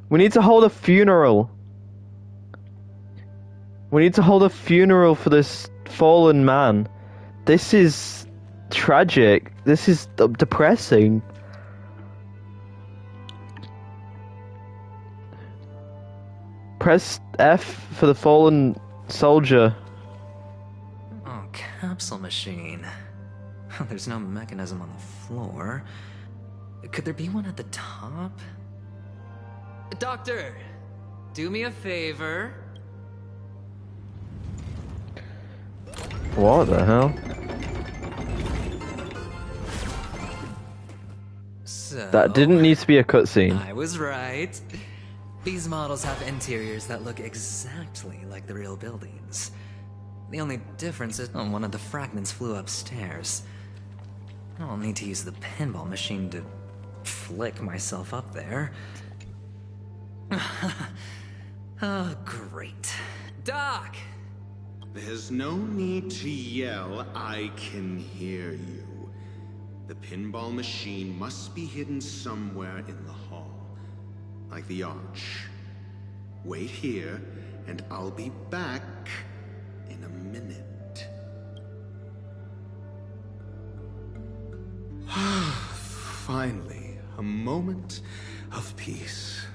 We need to hold a funeral. We need to hold a funeral for this fallen man. This is tragic. This is depressing. Press F for the fallen soldier. Oh, capsule machine. There's no mechanism on the floor. Could there be one at the top? Doctor, do me a favor. What the hell? So, That didn't need to be a cutscene. I was right. These models have interiors that look exactly like the real buildings. The only difference is one of the fragments flew upstairs. I'll need to use the pinball machine to flick myself up there. Oh, great. Doc! There's no need to yell, I can hear you. The pinball machine must be hidden somewhere in the hall. Like the arch. Wait here, and I'll be back in a minute. Finally, a moment of peace.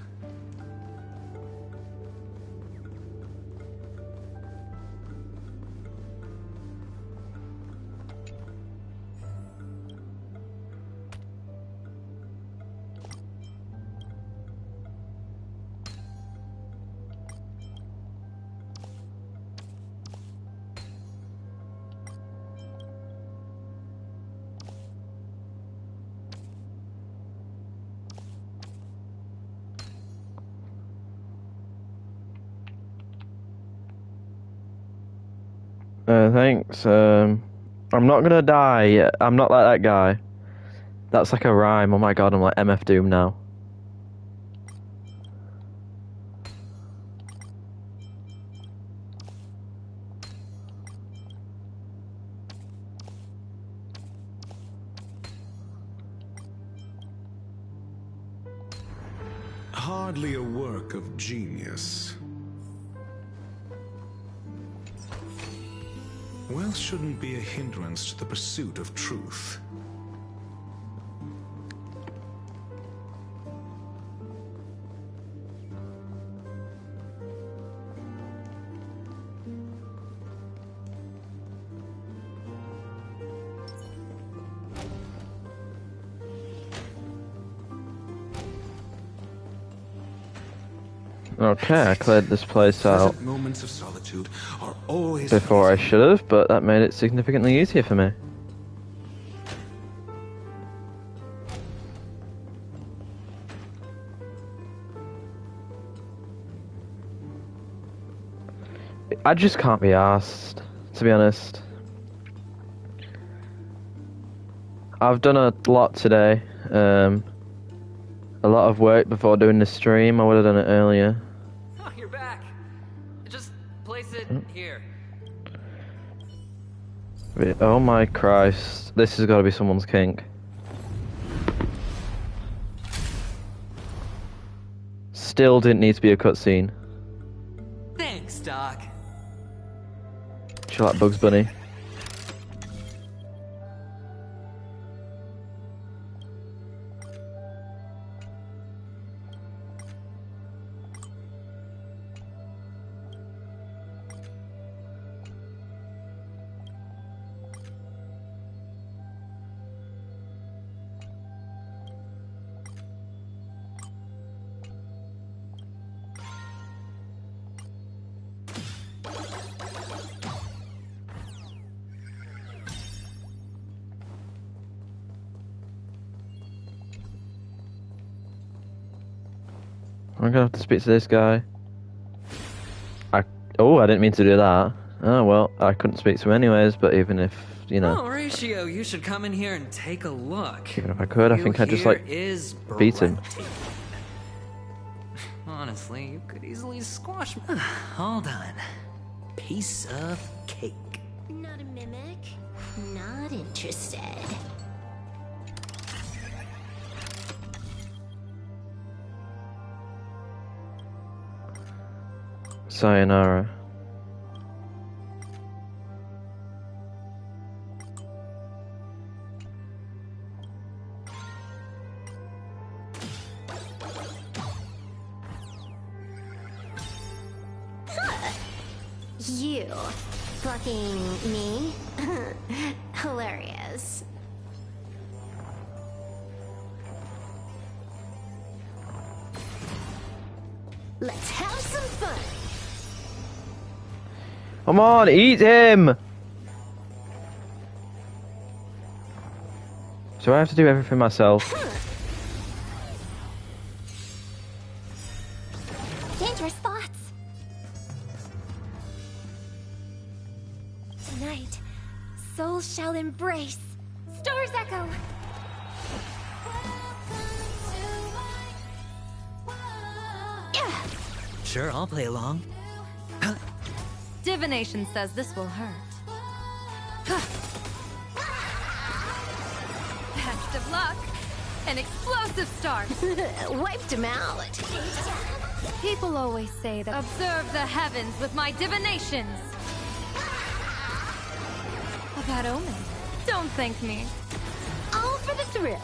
Thanks. I'm not gonna die yet. I'm not like that guy. That's like a rhyme. Oh my god, I'm like MF Doom now. Hardly a work of genius. Wealth shouldn't be a hindrance to the pursuit of truth. Okay, I cleared this place out Moments of solitude are always before I should have, but that made it significantly easier for me. I just can't be arsed, to be honest. I've done a lot today. A lot of work before doing the stream. I would have done it earlier. Oh, you're back. Just place it here. Oh my Christ. This has got to be someone's kink. Still didn't need to be a cutscene. Thanks, Doc. Chill out, Bugs Bunny. I'm gonna have to speak to this guy. Oh, I didn't mean to do that. Oh well, I couldn't speak to him anyways, but even if, you know. Oh, Ratio, you should come in here and take a look. Even if I could, I think I'd just like beat him. Honestly, you could easily squash me. Hold on. Piece of cake. Not a mimic. Not interested. Sayonara. You fucking me? Hilarious. Let's have some fun. Come on, eat him! So I have to do everything myself. Dangerous thoughts. Tonight, souls shall embrace. Stars echo. Sure, I'll play along. Divination says this will hurt. Best of luck. An explosive start. Wiped him out. People always say that observe the heavens with my divinations. A bad omen. Don't thank me. All for the thrill.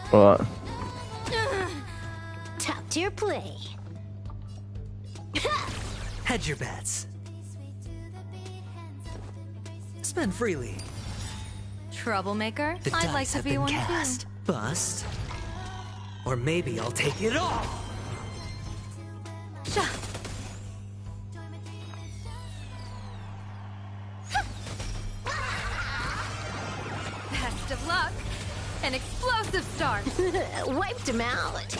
What? Top tier play. Hedge your bets. Spend freely. Troublemaker? The I'd dice like to have be been one cast. too. Bust. Or maybe I'll take it all. Best of luck. An explosive start. Wiped him out.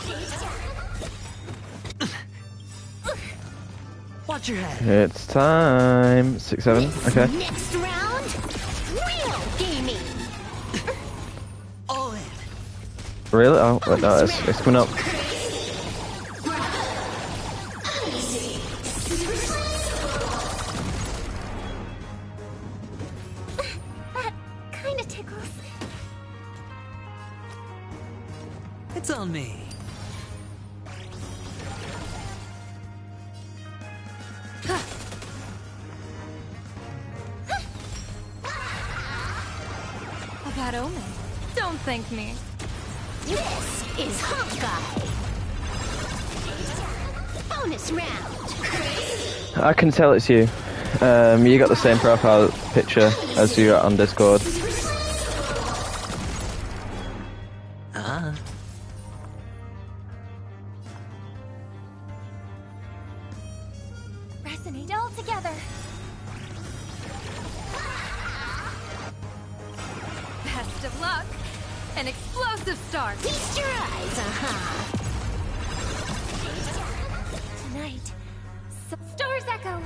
Watch your head. It's time. 6-7. Okay. Next round, real gaming. All in. Really? Oh, wait, no, it's coming up. That kind of tickles. It's on me. A bad omen. Don't thank me. This is Hawkeye. Bonus round. I can tell it's you. You got the same profile picture as you got on Discord. Resonate all together. Best of luck. An explosive start. Feast your eyes, Tonight, stars echo.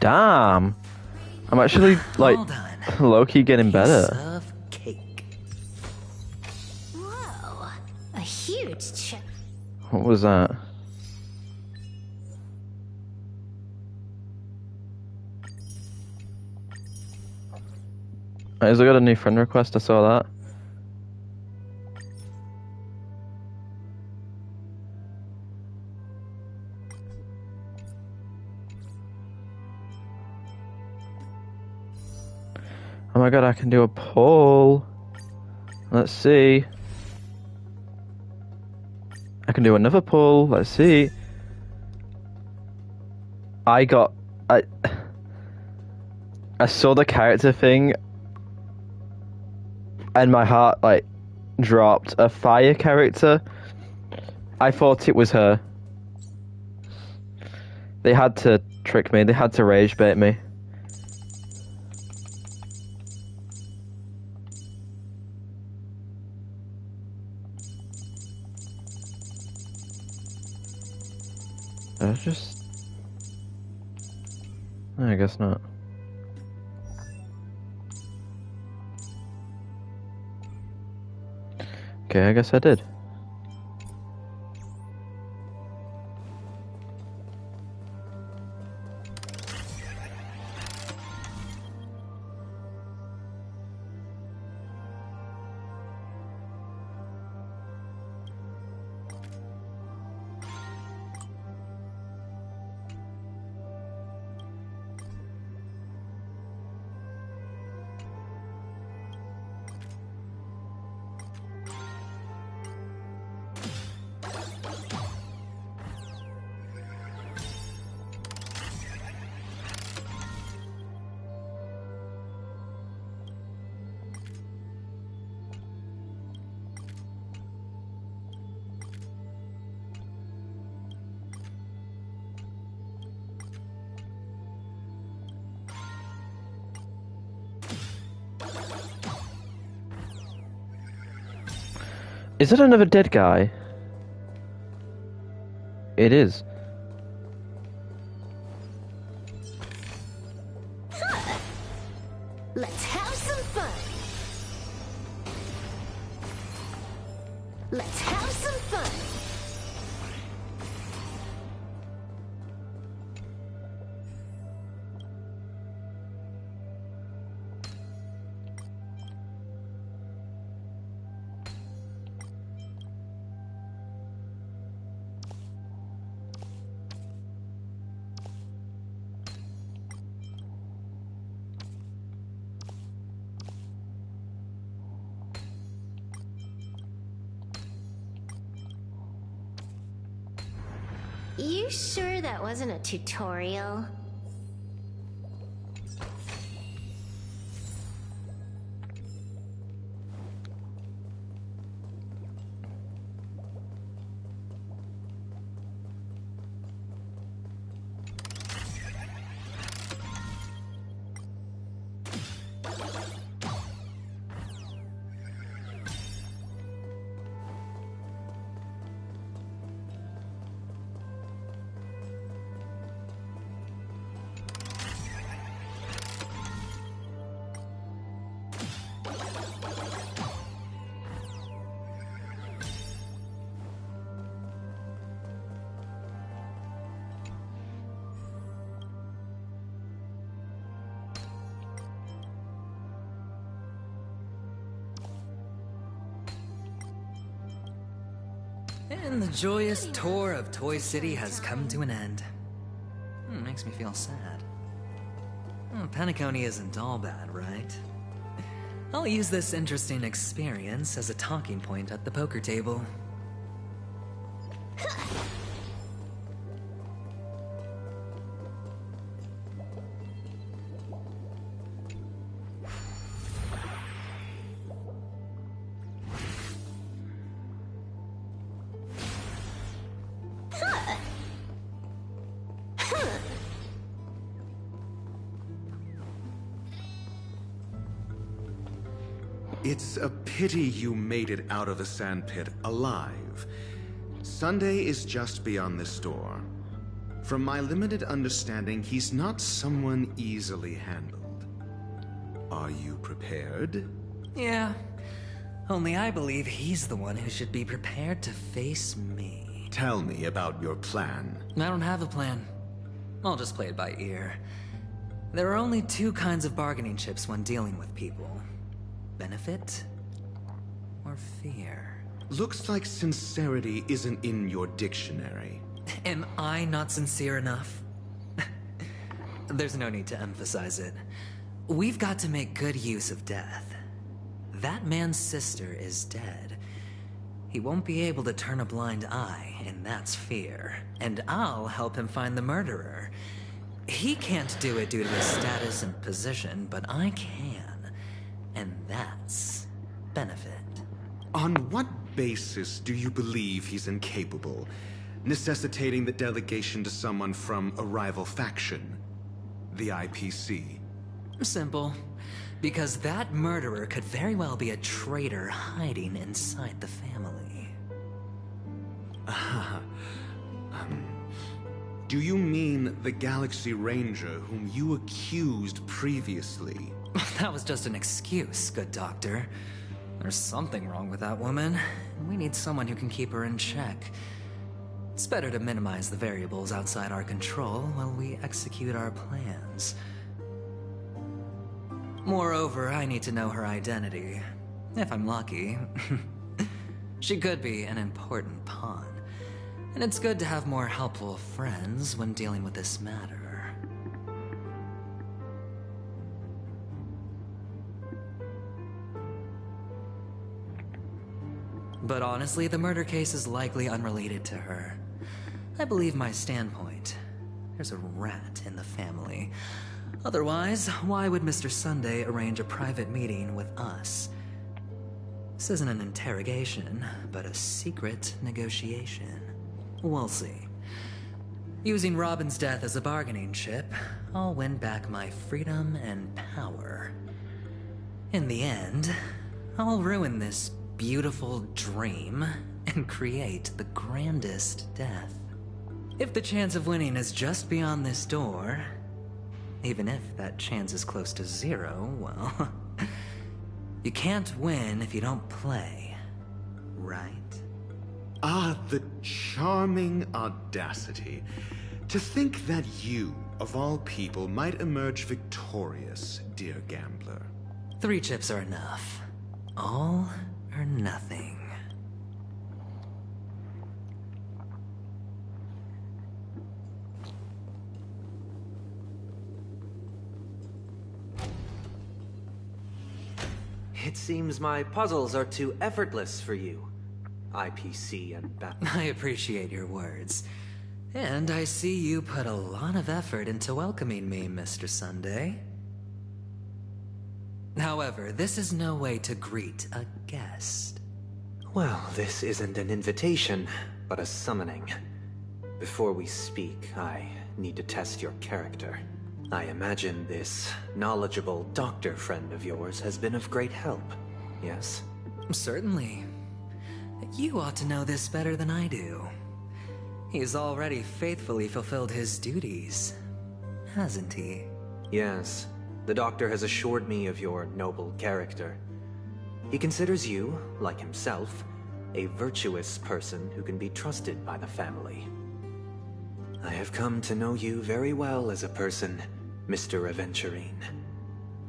Damn. I'm actually, like, low-key getting better. Of cake. Whoa, a huge chip. What was that? Has I got a new friend request? I saw that. Oh my god, I can do a poll. Let's see. I can do another poll. Let's see. I saw the character thing and my heart, like, dropped. A fire character. I thought it was her. They had to trick me. They had to rage bait me. I just... I guess not. Okay, I guess I did. Is that another dead guy? It is. Let's have some fun. Let's have some fun. You sure that wasn't a tutorial? And the joyous tour of Toy City has come to an end. Makes me feel sad. Penacony isn't all bad, right? I'll use this interesting experience as a talking point at the poker table. It's a pity you made it out of the sandpit alive. Sunday is just beyond this door. From my limited understanding, he's not someone easily handled. Are you prepared? Yeah. Only I believe he's the one who should be prepared to face me. Tell me about your plan. I don't have a plan. I'll just play it by ear. There are only two kinds of bargaining chips when dealing with people. Benefit or fear? Looks like sincerity isn't in your dictionary. Am I not sincere enough? There's no need to emphasize it. We've got to make good use of death. That man's sister is dead. He won't be able to turn a blind eye, and that's fear. And I'll help him find the murderer. He can't do it due to his status and position, but I can. And that's benefit. On what basis do you believe he's incapable, necessitating the delegation to someone from a rival faction? The IPC? Simple. Because that murderer could very well be a traitor hiding inside the family. Do you mean the Galaxy Ranger whom you accused previously? That was just an excuse, good doctor. There's something wrong with that woman. We need someone who can keep her in check. It's better to minimize the variables outside our control while we execute our plans. Moreover, I need to know her identity. If I'm lucky. She could be an important pawn. And it's good to have more helpful friends when dealing with this matter. But honestly, the murder case is likely unrelated to her. I believe my standpoint. There's a rat in the family. Otherwise, why would Mr. Sunday arrange a private meeting with us? This isn't an interrogation, but a secret negotiation. We'll see. Using Robin's death as a bargaining chip, I'll win back my freedom and power. In the end, I'll ruin this beautiful dream and create the grandest death. If the chance of winning is just beyond this door, even if that chance is close to zero, well, you can't win if you don't play, right? Ah, the charming audacity. To think that you, of all people, might emerge victorious, dear gambler. 3 chips are enough. All or nothing. It seems my puzzles are too effortless for you, IPC and Batman. I appreciate your words. And I see you put a lot of effort into welcoming me, Mr. Sunday. However, this is no way to greet a guest. Well, this isn't an invitation, but a summoning. Before we speak, I need to test your character. I imagine this knowledgeable doctor friend of yours has been of great help, yes? Certainly. You ought to know this better than I do. He's already faithfully fulfilled his duties, hasn't he? Yes. The doctor has assured me of your noble character. He considers you, like himself, a virtuous person who can be trusted by the family. I have come to know you very well as a person, Mr. Aventurine.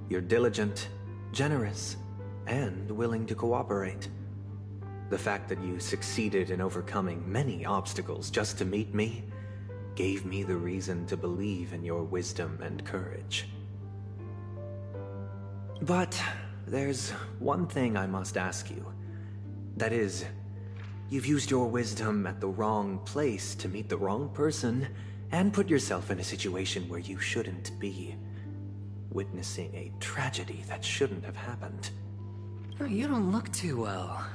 You're diligent, generous, and willing to cooperate. The fact that you succeeded in overcoming many obstacles just to meet me gave me the reason to believe in your wisdom and courage. But there's one thing I must ask you. That is, you've used your wisdom at the wrong place to meet the wrong person and put yourself in a situation where you shouldn't be, witnessing a tragedy that shouldn't have happened. You don't look too well.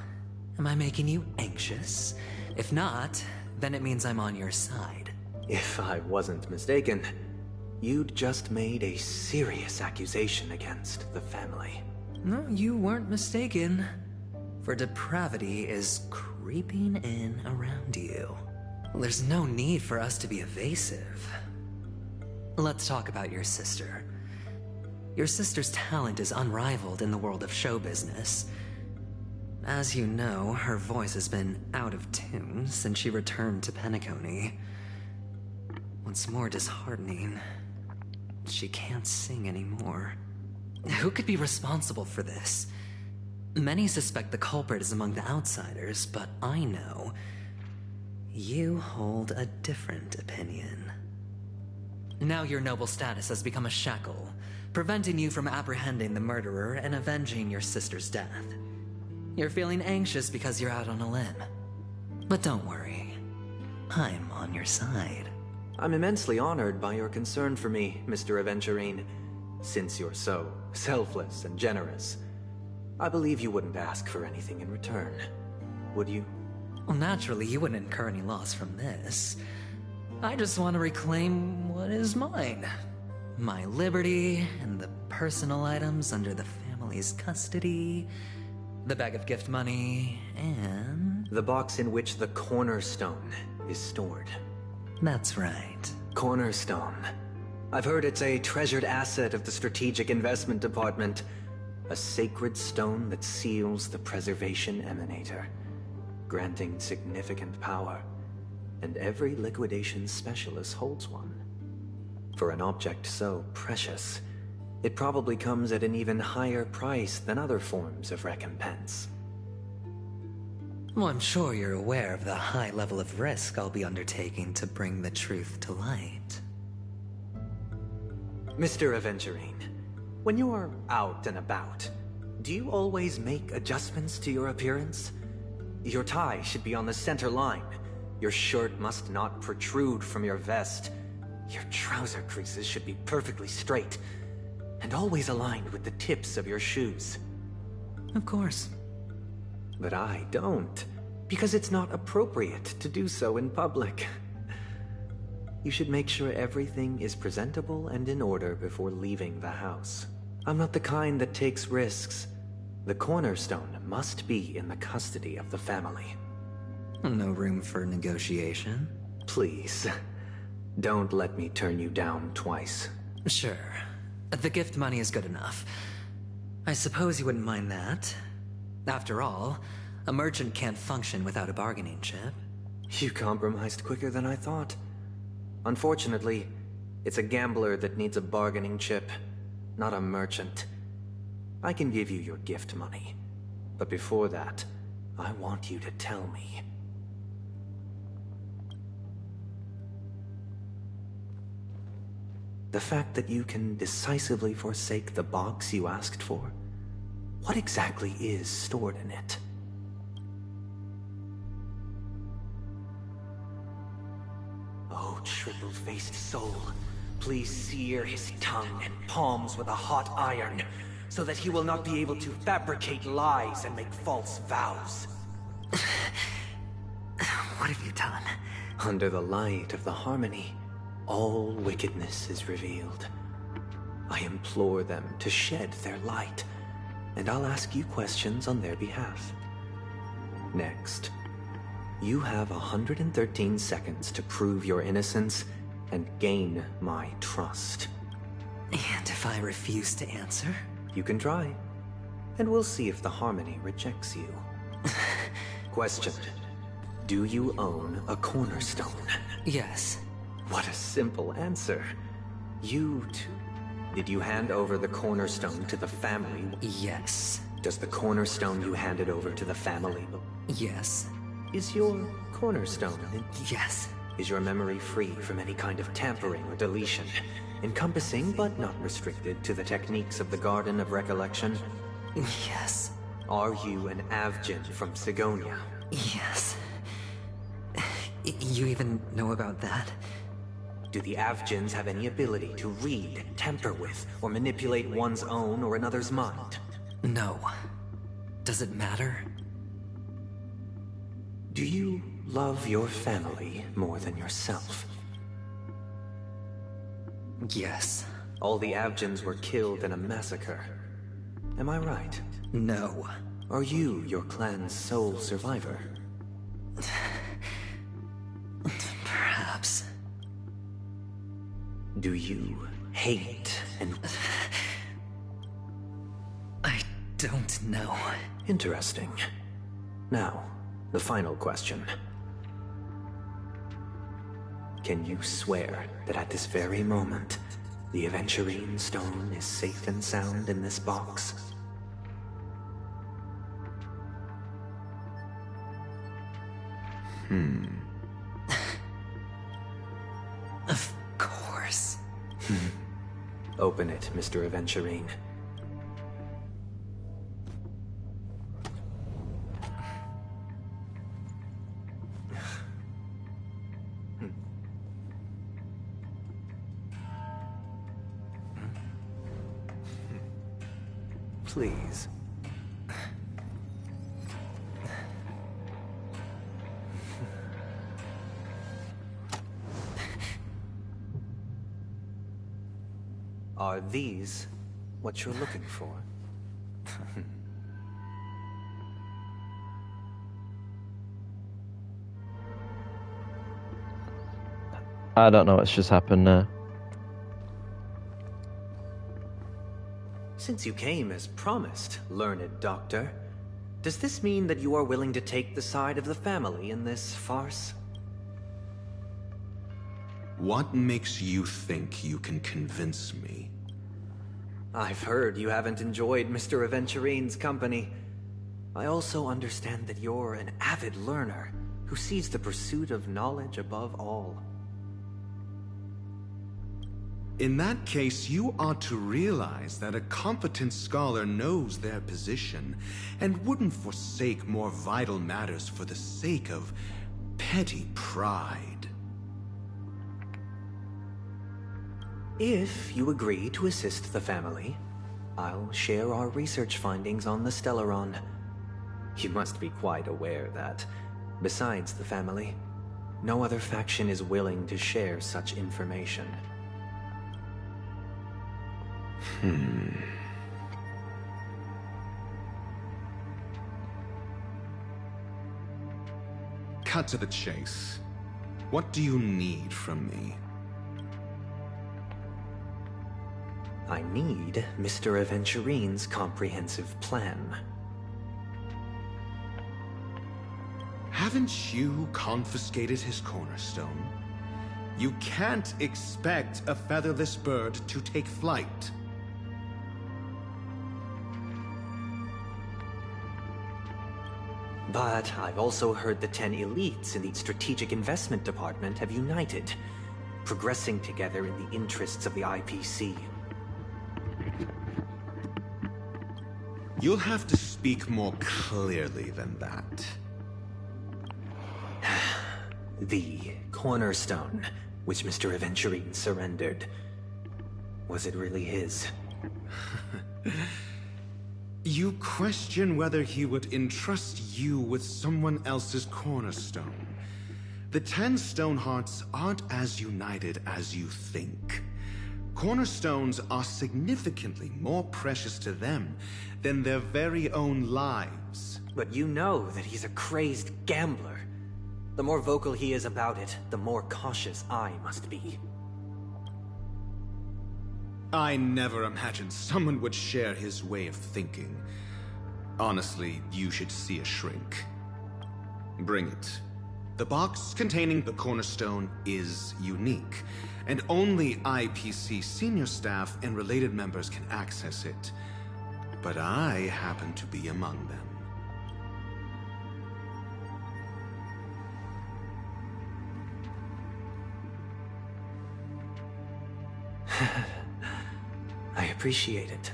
Am I making you anxious? If not, then it means I'm on your side. If I wasn't mistaken, you'd just made a serious accusation against the family. No, you weren't mistaken. For depravity is creeping in around you. There's no need for us to be evasive. Let's talk about your sister. Your sister's talent is unrivaled in the world of show business. As you know, her voice has been out of tune since she returned to Penacony. What's more disheartening, she can't sing anymore. Who could be responsible for this? Many suspect the culprit is among the outsiders, but I know you hold a different opinion. Now your noble status has become a shackle, preventing you from apprehending the murderer and avenging your sister's death. You're feeling anxious because you're out on a limb. But don't worry, I'm on your side. I'm immensely honored by your concern for me, Mr. Aventurine. Since you're so selfless and generous, I believe you wouldn't ask for anything in return, would you? Well, naturally, you wouldn't incur any loss from this. I just want to reclaim what is mine. My liberty and the personal items under the family's custody, the bag of gift money, and... the box in which the cornerstone is stored. That's right. Cornerstone. I've heard it's a treasured asset of the Strategic Investment Department. A sacred stone that seals the Preservation Emanator, granting significant power. And every liquidation specialist holds one. For an object so precious, it probably comes at an even higher price than other forms of recompense. Well, I'm sure you're aware of the high level of risk I'll be undertaking to bring the truth to light. Mr. Aventurine, when you're out and about, do you always make adjustments to your appearance? Your tie should be on the center line. Your shirt must not protrude from your vest. Your trouser creases should be perfectly straight, and always aligned with the tips of your shoes. Of course. But I don't, because it's not appropriate to do so in public. You should make sure everything is presentable and in order before leaving the house. I'm not the kind that takes risks, The cornerstone must be in the custody of the family. No room for negotiation? Please, don't let me turn you down twice. Sure. The gift money is good enough. I suppose you wouldn't mind that. After all, a merchant can't function without a bargaining chip. You compromised quicker than I thought. Unfortunately, it's a gambler that needs a bargaining chip, not a merchant. I can give you your gift money, but before that, I want you to tell me. The fact that you can decisively forsake the box you asked for, what exactly is stored in it? Oh, triple-faced soul, please sear his tongue and palms with a hot iron, so that he will not be able to fabricate lies and make false vows. What have you done? Under the light of the harmony, all wickedness is revealed. I implore them to shed their light, and I'll ask you questions on their behalf. Next, you have 113 seconds to prove your innocence and gain my trust. And if I refuse to answer? You can try, and we'll see if the harmony rejects you. Question: do you own a cornerstone? Yes. What a simple answer. You too. Did you hand over the cornerstone to the family? Yes. Does the cornerstone you handed over to the family? Yes. Is your cornerstone? Yes. Is your memory free from any kind of tampering or deletion, encompassing but not restricted to the techniques of the Garden of Recollection? Yes. Are you an Avgin from Sigonia? Yes. You even know about that? Do the Avgins have any ability to read, tamper with, or manipulate one's own or another's mind? No. Does it matter? Do you love your family more than yourself? Yes. All the Avgins were killed in a massacre. Am I right? No. Are you your clan's sole survivor? Perhaps. Do you hate and... I don't know. Interesting. Now, the final question. Can you swear that at this very moment, the Aventurine stone is safe and sound in this box? Of course. Open it, Mr. Aventurine. Please. Are these what you're looking for? I don't know what's just happened now. Since you came as promised, learned doctor, does this mean that you are willing to take the side of the family in this farce? What makes you think you can convince me? I've heard you haven't enjoyed Mr. Aventurine's company. I also understand that you're an avid learner who sees the pursuit of knowledge above all. In that case, you ought to realize that a competent scholar knows their position and wouldn't forsake more vital matters for the sake of petty pride. If you agree to assist the family, I'll share our research findings on the Stellaron. You must be quite aware that, besides the family, no other faction is willing to share such information. cut to the chase. What do you need from me? I need Mr. Aventurine's comprehensive plan. Haven't you confiscated his cornerstone? You can't expect a featherless bird to take flight. But I've also heard the 10 elites in the Strategic Investment Department have united, progressing together in the interests of the IPC. You'll have to speak more clearly than that. The cornerstone, which Mr. Aventurine surrendered, was it really his? You question whether he would entrust you with someone else's cornerstone. The 10 Stonehearts aren't as united as you think. Cornerstones are significantly more precious to them than their very own lives. But you know that he's a crazed gambler. The more vocal he is about it, the more cautious I must be. I never imagined someone would share his way of thinking. Honestly, you should see a shrink. Bring it. The box containing the cornerstone is unique, and only IPC senior staff and related members can access it. But I happen to be among them. I appreciate it.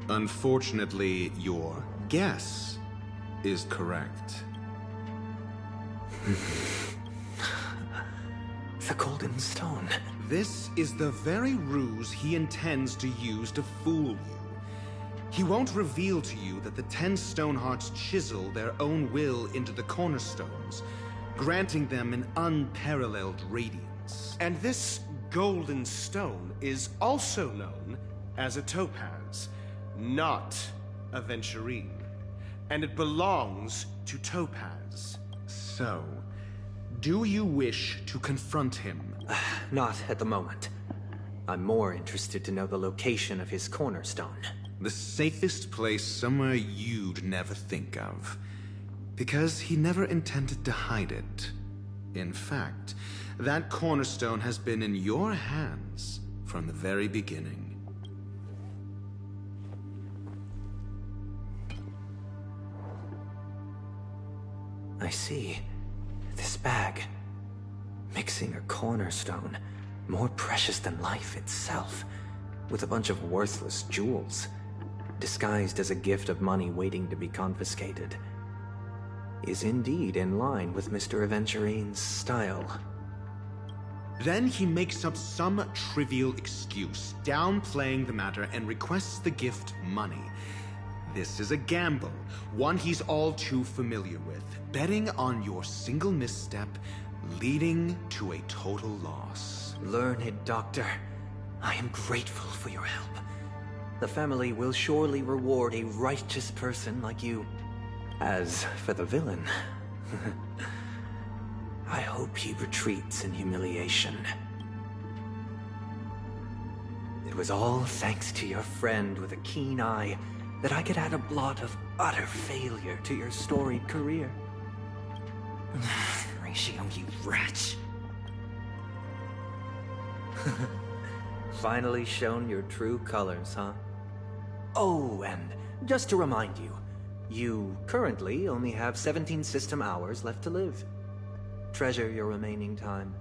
Unfortunately, your guess is correct. The Golden Stone. This is the very ruse he intends to use to fool you. He won't reveal to you that the 10 Stonehearts chisel their own will into the cornerstones, granting them an unparalleled radiance. And this golden stone is also known as a topaz, not a venturine. And it belongs to Topaz. So, do you wish to confront him? Not at the moment. I'm more interested to know the location of his cornerstone. The safest place somewhere you'd never think of. Because he never intended to hide it. In fact, that cornerstone has been in your hands from the very beginning. I see. This bag. Mixing a cornerstone, more precious than life itself, with a bunch of worthless jewels, disguised as a gift of money waiting to be confiscated, is indeed in line with Mr. Aventurine's style. Then he makes up some trivial excuse, downplaying the matter, and requests the gift money. This is a gamble, one he's all too familiar with, betting on your single misstep, leading to a total loss. Learned doctor, I am grateful for your help. The family will surely reward a righteous person like you. As for the villain, I hope he retreats in humiliation. It was all thanks to your friend with a keen eye that I could add a blot of utter failure to your storied career. Ratio, you wretch. Finally shown your true colors, huh? Oh, and just to remind you, you currently only have 17 system hours left to live. Treasure your remaining time,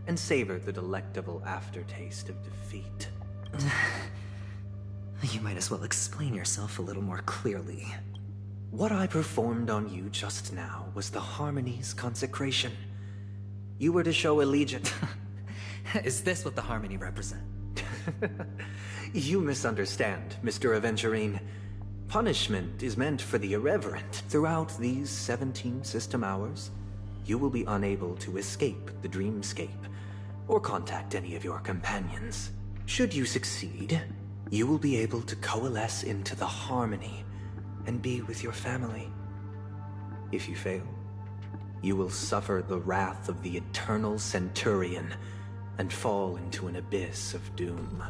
and savor the delectable aftertaste of defeat. You might as well explain yourself a little more clearly. What I performed on you just now was the Harmony's consecration. You were to show allegiance. Is this what the Harmony represent? You misunderstand, Mr. Aventurine. Punishment is meant for the irreverent. Throughout these 17 system hours, you will be unable to escape the dreamscape, or contact any of your companions. Should you succeed, you will be able to coalesce into the harmony and be with your family. If you fail, you will suffer the wrath of the eternal Centurion and fall into an abyss of doom.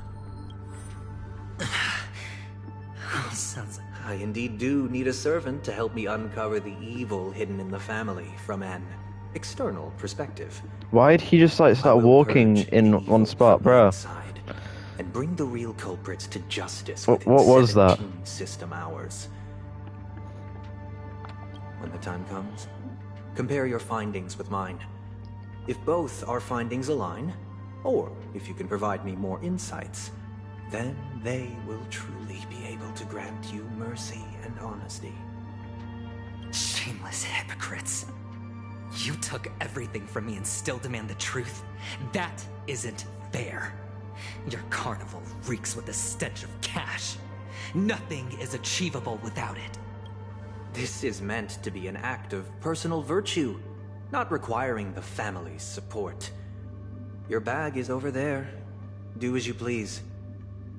Sounds... I indeed do need a servant to help me uncover the evil hidden in the family from an external perspective. Why did he just like start walking in one spot, bro? And bring the real culprits to justice What within was that? 17 system hours. When the time comes, compare your findings with mine. If both our findings align, or if you can provide me more insights, then they will truly be able to grant you mercy and honesty. Shameless hypocrites. You took everything from me and still demand the truth? That isn't fair. Your carnival reeks with the stench of cash. Nothing is achievable without it. This is meant to be an act of personal virtue, not requiring the family's support. Your bag is over there. Do as you please.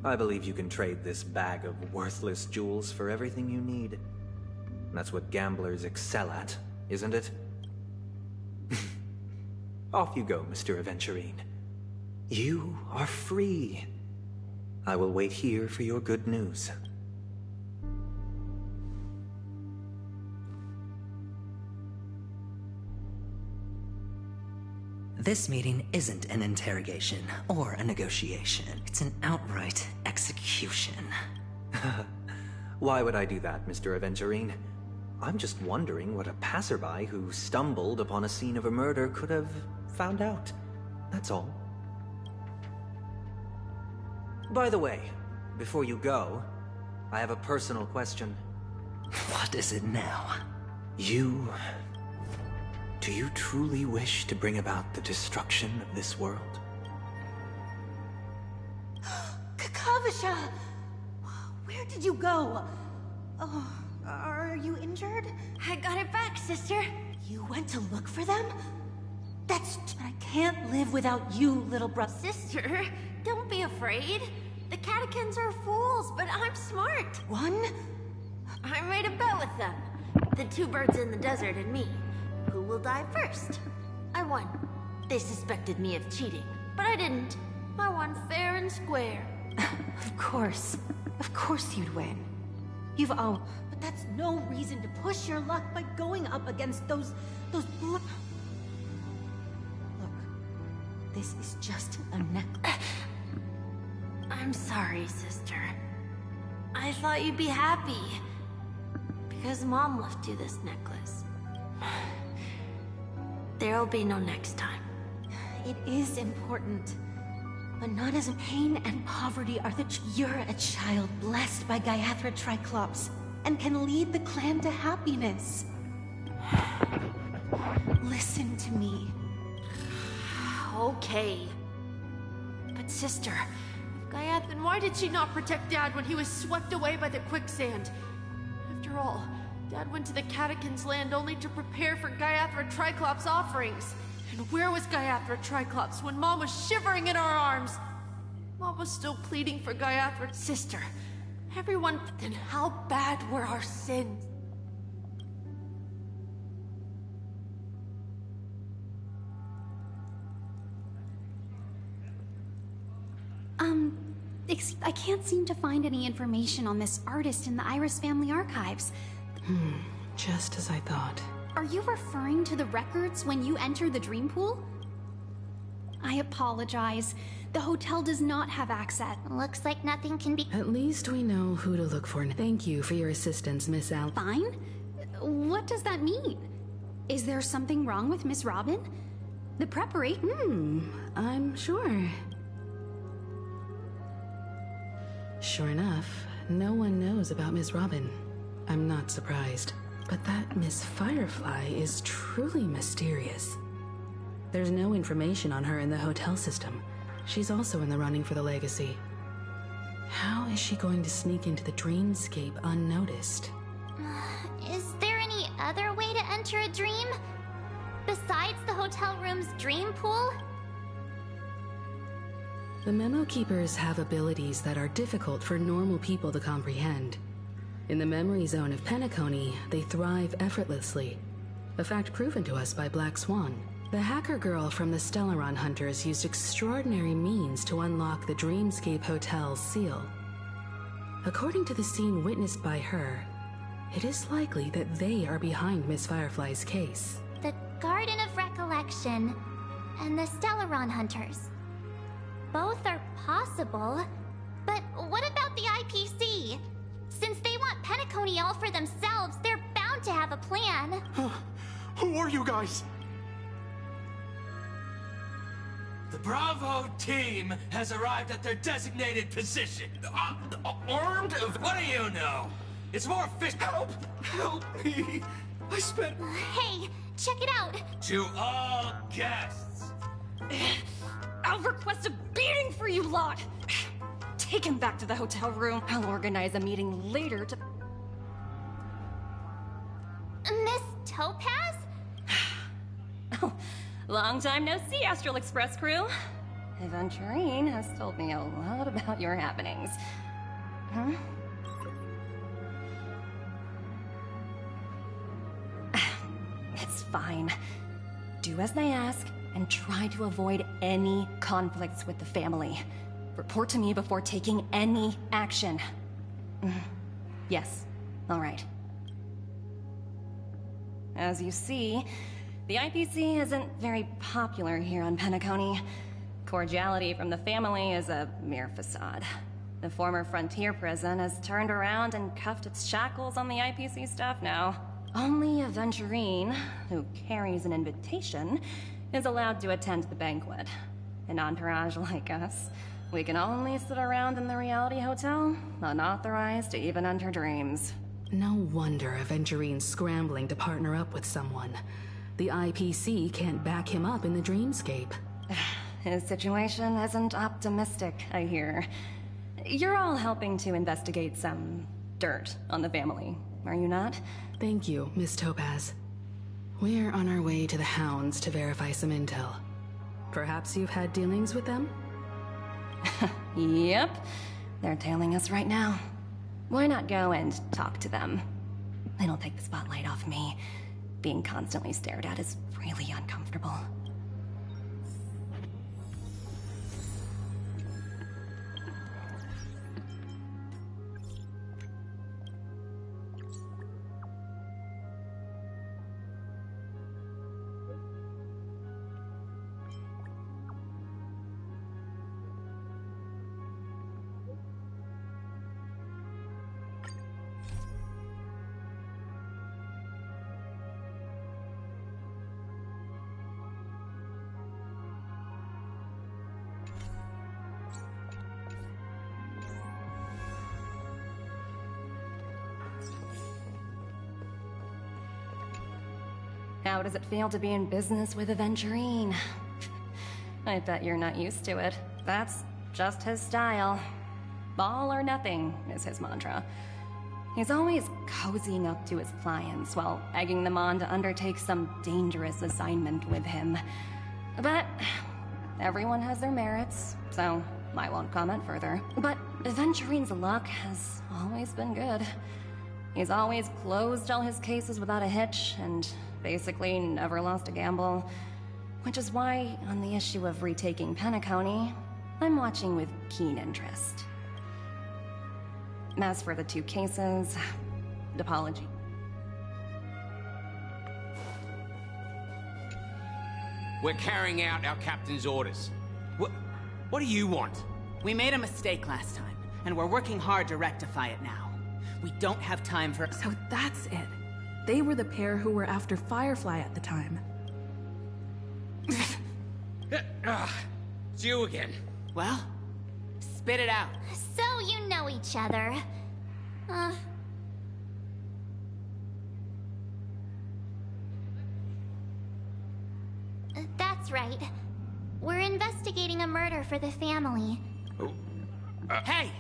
I believe you can trade this bag of worthless jewels for everything you need. That's what gamblers excel at, isn't it? Off you go, Mr. Aventurine. You are free. I will wait here for your good news. This meeting isn't an interrogation or a negotiation. It's an outright execution. Why would I do that, Mr. Aventurine? I'm just wondering what a passerby who stumbled upon a scene of a murder could have found out. That's all. By the way, before you go, I have a personal question. What is it now? Do you truly wish to bring about the destruction of this world? Kakavasha! Where did you go? Oh, are you injured? I got it back, sister. You went to look for them? I can't live without you, little brother. Sister, don't be afraid. The catechins are fools, but I'm smart. One? I made a bet with them. The two birds in the desert and me. Who will die first? I won. They suspected me of cheating, but I didn't. I won fair and square. Of course. Of course you'd win. You've all... But that's no reason to push your luck by going up against those Look, this is just a necklace. I'm sorry, sister. I thought you'd be happy. Because Mom left you this necklace. There'll be no next time. It is important. But not as pain and poverty are You're a child blessed by Gaiathra Triclops, and can lead the clan to happiness. Listen to me. Okay. But sister, Gaiathra, why did she not protect Dad when he was swept away by the quicksand? After all, Dad went to the Catechins' land only to prepare for Gaiathra Triclops' offerings. And where was Gaiathra Triclops when Mom was shivering in our arms? Mom was still pleading for Gaiathra. Sister, everyone... Then how bad were our sins? I can't seem to find any information on this artist in the Iris family archives. Just as I thought. Are you referring to the records when you entered the dream pool? I apologize. The hotel does not have access. Looks like nothing can be... At least we know who to look for. Thank you for your assistance, Miss Al. Fine? What does that mean? Is there something wrong with Miss Robin? The preparation... I'm sure. Sure enough, no one knows about Miss Robin. I'm not surprised. But that Miss Firefly is truly mysterious. There's no information on her in the hotel system. She's also in the running for the legacy. How is she going to sneak into the dreamscape unnoticed? Is there any other way to enter a dream? Besides the hotel room's dream pool? The Memo Keepers have abilities that are difficult for normal people to comprehend. In the memory zone of Penacony, they thrive effortlessly, a fact proven to us by Black Swan. The hacker girl from the Stellaron Hunters used extraordinary means to unlock the Dreamscape Hotel's seal. According to the scene witnessed by her, it is likely that they are behind Miss Firefly's case. The Garden of Recollection and the Stellaron Hunters. Both are possible, but what about the IPC? Since they want Penacony all for themselves, they're bound to have a plan. Who are you guys? The Bravo team has arrived at their designated position. Armed? What do you know? It's more fish. Help! Help me! I spent... Hey, check it out! To all guests. I'll request a beating for you lot! Take him back to the hotel room. I'll organize a meeting later to... Miss Topaz? Oh, long time no see, Astral Express crew. Aventurine has told me a lot about your happenings. Huh? It's fine. Do as they ask, and try to avoid any conflicts with the family. Report to me before taking any action. Yes, all right. As you see, the IPC isn't very popular here on Penacony. Cordiality from the family is a mere facade. The former frontier prison has turned around and cuffed its shackles on the IPC staff now. Only Aventurine, who carries an invitation, is allowed to attend the banquet. An entourage like us, we can only sit around in the reality hotel, unauthorized to even enter dreams. No wonder Aventurine's scrambling to partner up with someone. The IPC can't back him up in the dreamscape. His situation isn't optimistic, I hear. You're all helping to investigate some dirt on the family, are you not? Thank you, Miss Topaz. We're on our way to the Hounds to verify some intel. Perhaps you've had dealings with them? Yep. They're tailing us right now. Why not go and talk to them? It'll take the spotlight off me. Being constantly stared at is really uncomfortable. How does it feel to be in business with Aventurine? I bet you're not used to it. That's just his style. All or nothing is his mantra. He's always cozying up to his clients while egging them on to undertake some dangerous assignment with him. But everyone has their merits, so I won't comment further. But Aventurine's luck has always been good. He's always closed all his cases without a hitch, and basically never lost a gamble. Which is why, on the issue of retaking Penacony, I'm watching with keen interest. As for the two cases, apology. We're carrying out our captain's orders. What do you want? We made a mistake last time, and we're working hard to rectify it now. We don't have time for... So that's it. They were the pair who were after Firefly at the time. It's you again. Well, spit it out. So you know each other. That's right. We're investigating a murder for the family. Hey!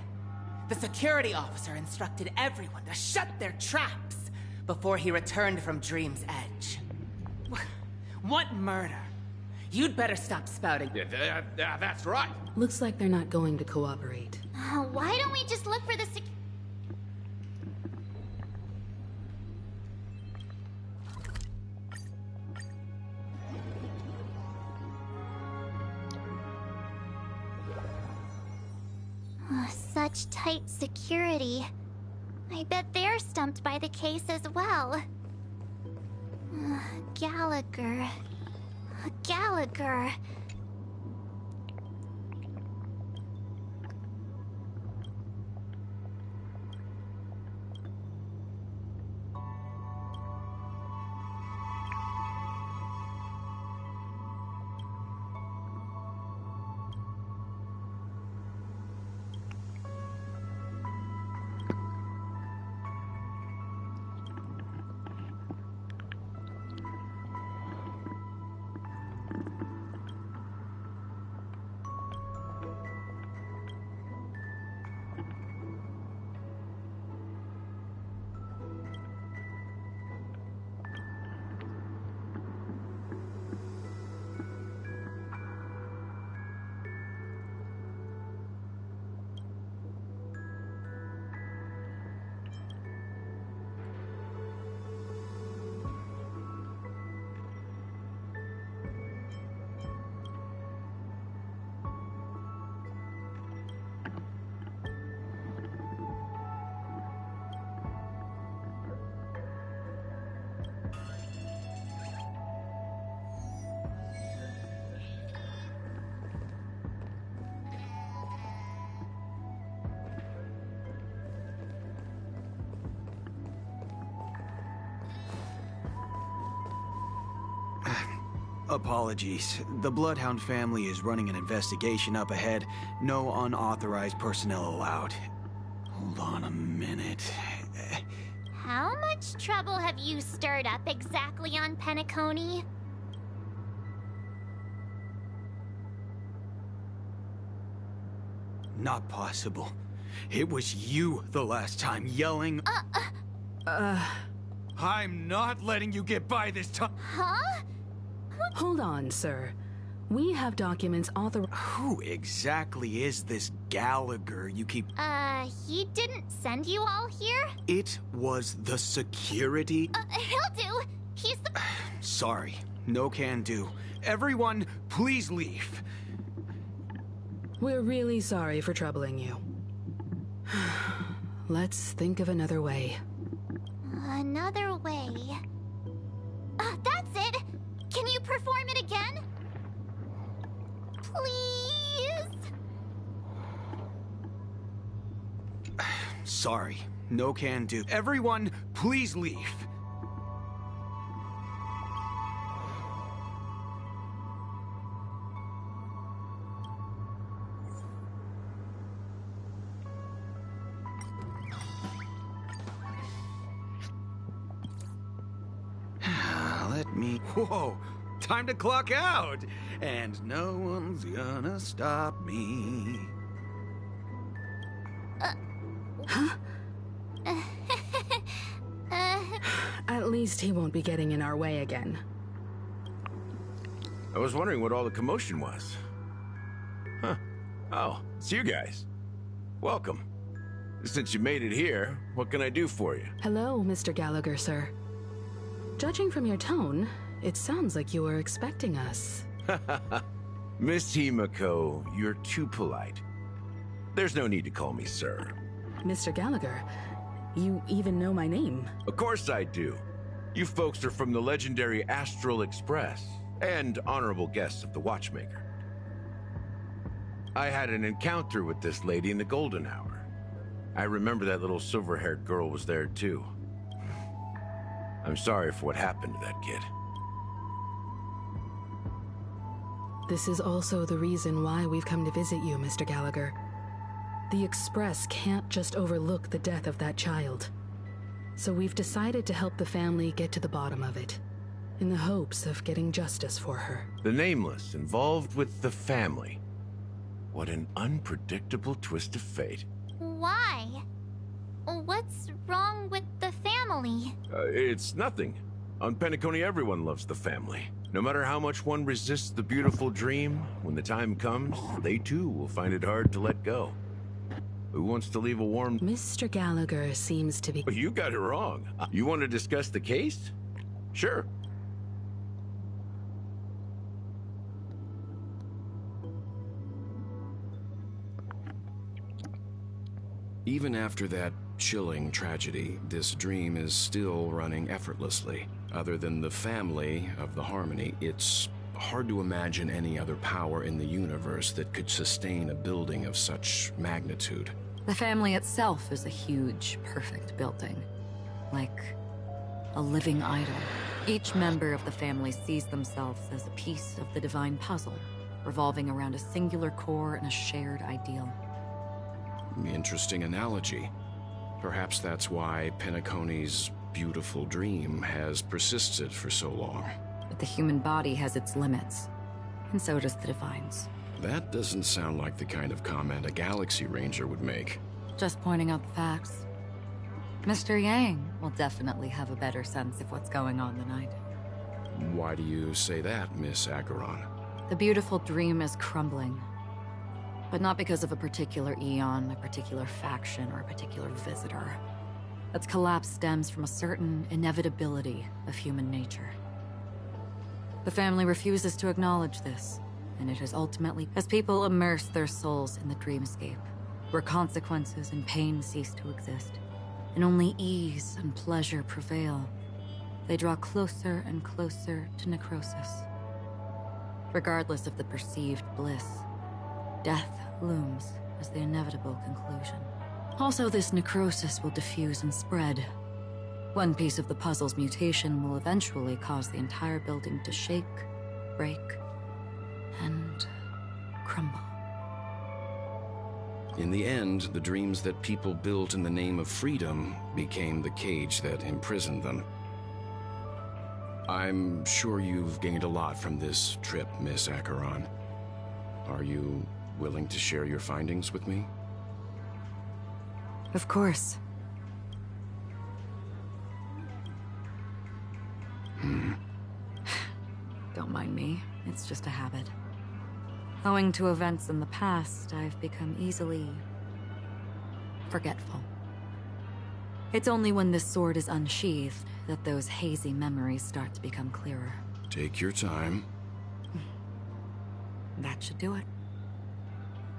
The security officer instructed everyone to shut their traps before he returned from Dream's Edge. What murder? You'd better stop spouting. Yeah, that's right. Looks like they're not going to cooperate. Why don't we just look for the such tight security. I bet they're stumped by the case as well. Gallagher. Gallagher. Apologies. The Bloodhound family is running an investigation up ahead. No unauthorized personnel allowed. Hold on a minute. How much trouble have you stirred up exactly on Penacony? Not possible. It was you the last time yelling. I'm not letting you get by this time. Huh? Hold on, sir. We have documents Who exactly is this Gallagher you keep... He didn't send you all here? It was the security... He'll do. He's the... Sorry. No can do. Everyone, please leave. We're really sorry for troubling you. Let's think of another way. Another way. That's it! Can you perform it again? Please? Sorry. No can do. Everyone, please leave. Let me... Whoa! Time to clock out! And no one's gonna stop me. Huh? At least he won't be getting in our way again. I was wondering what all the commotion was. Huh. Oh, it's you guys. Welcome. Since you made it here, what can I do for you? Hello, Mr. Gallagher, sir. Judging from your tone, it sounds like you were expecting us. Miss Himiko, you're too polite. There's no need to call me sir. Mr. Gallagher, you even know my name. Of course I do. You folks are from the legendary Astral Express, and honorable guests of the Watchmaker. I had an encounter with this lady in the Golden Hour. I remember that little silver-haired girl was there too. I'm sorry for what happened to that kid. This is also the reason why we've come to visit you, Mr. Gallagher. The Express can't just overlook the death of that child. So we've decided to help the family get to the bottom of it, in the hopes of getting justice for her. The Nameless involved with the family. What an unpredictable twist of fate. Why? What's wrong with the family? It's nothing. On Penacony, everyone loves the family. No matter how much one resists the beautiful dream, when the time comes, they too will find it hard to let go. Who wants to leave a warm... Mr. Gallagher seems to be... Oh, you got it wrong. You want to discuss the case? Sure. Even after that chilling tragedy, this dream is still running effortlessly. Other than the family of the Harmony, it's hard to imagine any other power in the universe that could sustain a building of such magnitude. The family itself is a huge, perfect building. Like a living idol. Each member of the family sees themselves as a piece of the divine puzzle, revolving around a singular core and a shared ideal. Interesting analogy. Perhaps that's why Penacony's beautiful dream has persisted for so long. But the human body has its limits, and so does the divine's. That doesn't sound like the kind of comment a Galaxy Ranger would make. Just pointing out the facts. Mr. Yang will definitely have a better sense of what's going on than I do. Why do you say that, Miss Acheron? The beautiful dream is crumbling. But not because of a particular eon, a particular faction, or a particular visitor. Its collapse stems from a certain inevitability of human nature. The family refuses to acknowledge this, and it is ultimately as people immerse their souls in the dreamscape, where consequences and pain cease to exist, and only ease and pleasure prevail. They draw closer and closer to necrosis. Regardless of the perceived bliss, death looms as the inevitable conclusion. Also, this necrosis will diffuse and spread. One piece of the puzzle's mutation will eventually cause the entire building to shake, break, and crumble. In the end, the dreams that people built in the name of freedom became the cage that imprisoned them. I'm sure you've gained a lot from this trip, Miss Acheron. Are you willing to share your findings with me? Of course. Don't mind me. It's just a habit. Owing to events in the past, I've become easily forgetful. It's only when this sword is unsheathed that those hazy memories start to become clearer. Take your time. That should do it.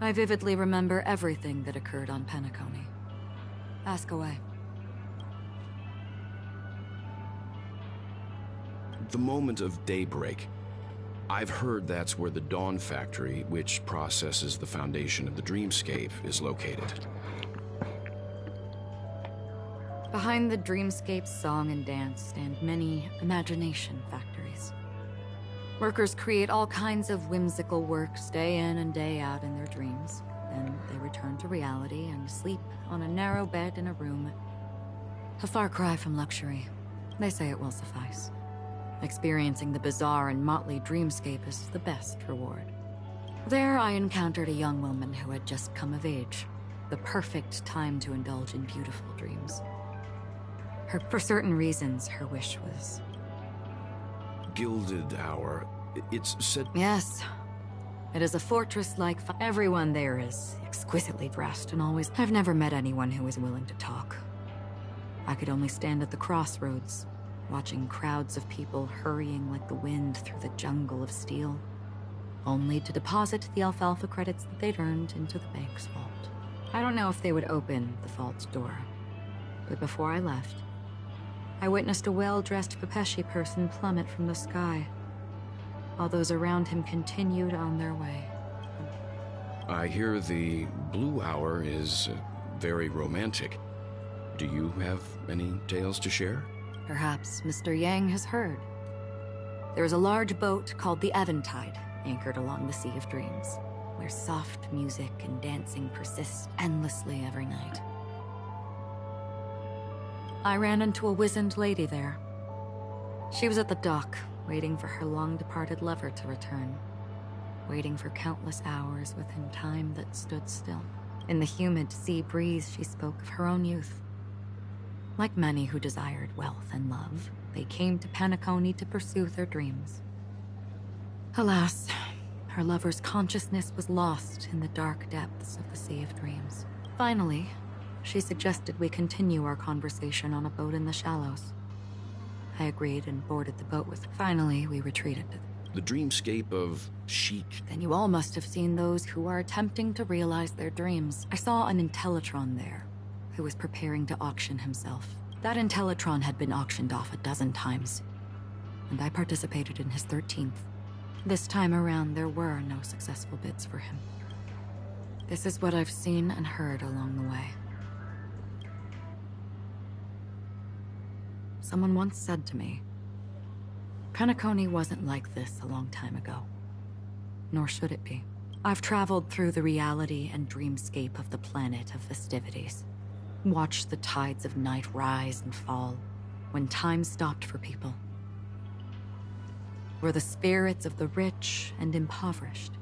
I vividly remember everything that occurred on Penacony. Ask away. The moment of daybreak. I've heard that's where the Dawn Factory, which processes the foundation of the dreamscape, is located. Behind the dreamscape's song and dance stand many imagination factories. Workers create all kinds of whimsical works day in and day out in their dreams. Then they return to reality and sleep on a narrow bed in a room. A far cry from luxury. They say it will suffice. Experiencing the bizarre and motley dreamscape is the best reward. There I encountered a young woman who had just come of age. The perfect time to indulge in beautiful dreams. For certain reasons, her wish was... Gilded Hour. It's said... Yes. It is a fortress-like... Everyone there is exquisitely dressed and always... I've never met anyone who is willing to talk. I could only stand at the crossroads, watching crowds of people hurrying like the wind through the jungle of steel, only to deposit the alfalfa credits that they'd earned into the bank's vault. I don't know if they would open the vault's door, but before I left, I witnessed a well-dressed Pepeshi person plummet from the sky, while those around him continued on their way. I hear the Blue Hour is very romantic. Do you have any tales to share? Perhaps Mr. Yang has heard. There is a large boat called the Eventide, anchored along the Sea of Dreams, where soft music and dancing persist endlessly every night. I ran into a wizened lady there. She was at the dock, waiting for her long-departed lover to return, waiting for countless hours within time that stood still. In the humid sea breeze, she spoke of her own youth. Like many who desired wealth and love, they came to Penacony to pursue their dreams. Alas, her lover's consciousness was lost in the dark depths of the Sea of Dreams. Finally, she suggested we continue our conversation on a boat in the shallows. I agreed and boarded the boat with her. Finally, we retreated. The dreamscape of chic. Then you all must have seen those who are attempting to realize their dreams. I saw an Intellitron there, who was preparing to auction himself. That Intellitron had been auctioned off a dozen times, and I participated in his 13th. This time around, there were no successful bids for him. This is what I've seen and heard along the way. Someone once said to me, Penacony wasn't like this a long time ago. Nor should it be. I've traveled through the reality and dreamscape of the planet of festivities. Watched the tides of night rise and fall when time stopped for people. Where the spirits of the rich and impoverished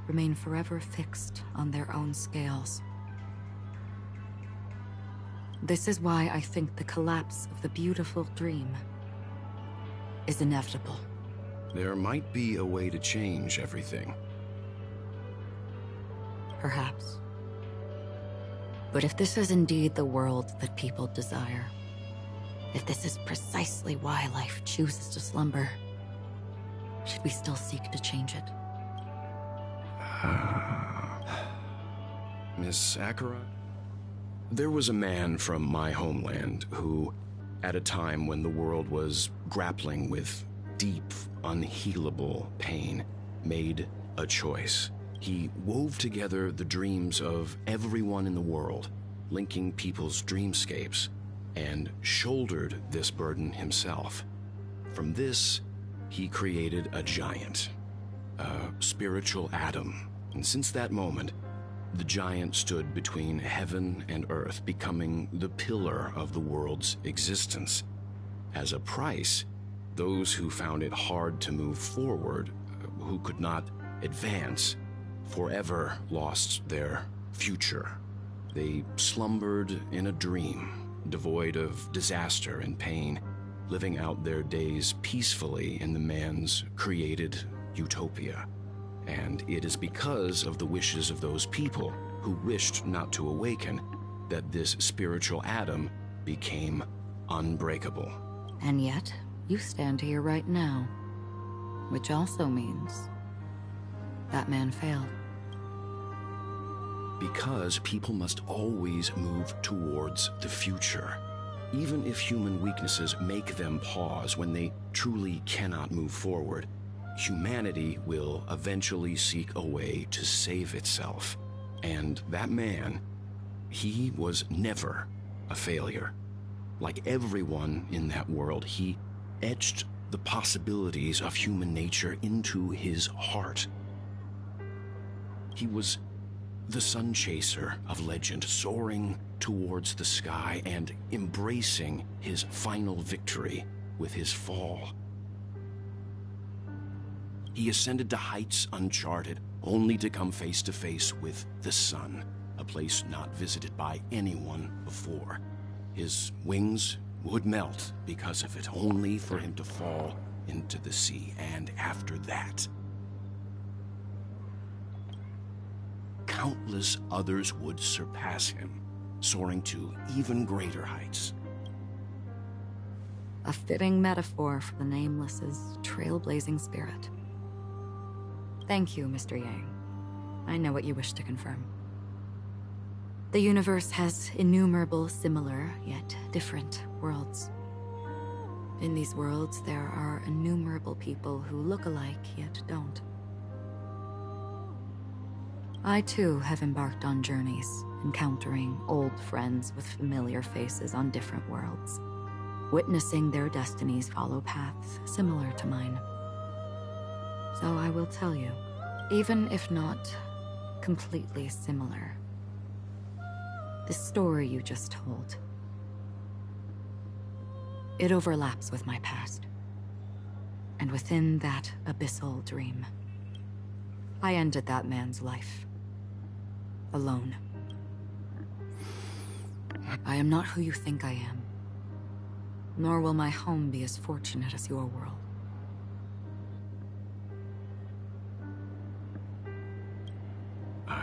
remain forever fixed on their own scales. This is why I think the collapse of the beautiful dream is inevitable. There might be a way to change everything. Perhaps. But if this is indeed the world that people desire, if this is precisely why life chooses to slumber, should we still seek to change it? Miss Ackroyd? There was a man from my homeland who, at a time when the world was grappling with deep, unhealable pain, made a choice. He wove together the dreams of everyone in the world, linking people's dreamscapes, and shouldered this burden himself. From this, he created a giant, a spiritual Adam. And since that moment, the giant stood between heaven and earth, becoming the pillar of the world's existence. As a price, those who found it hard to move forward, who could not advance, forever lost their future. They slumbered in a dream, devoid of disaster and pain, living out their days peacefully in the man's created utopia. And it is because of the wishes of those people who wished not to awaken that this spiritual Adam became unbreakable. And yet, you stand here right now, which also means that man failed. Because people must always move towards the future. Even if human weaknesses make them pause when they truly cannot move forward, humanity will eventually seek a way to save itself. And that man, he was never a failure. Like everyone in that world, he etched the possibilities of human nature into his heart. He was the sun chaser of legend, soaring towards the sky and embracing his final victory with his fall. He ascended to heights uncharted, only to come face to face with the sun, a place not visited by anyone before. His wings would melt because of it, only for him to fall into the sea. And after that, countless others would surpass him, soaring to even greater heights. A fitting metaphor for the Nameless's trailblazing spirit. Thank you, Mr. Yang. I know what you wish to confirm. The universe has innumerable similar, yet different worlds. In these worlds, there are innumerable people who look alike, yet don't. I too have embarked on journeys, encountering old friends with familiar faces on different worlds, witnessing their destinies follow paths similar to mine. So I will tell you, even if not completely similar, the story you just told, it overlaps with my past. And within that abyssal dream, I ended that man's life. Alone. I am not who you think I am, nor will my home be as fortunate as your world.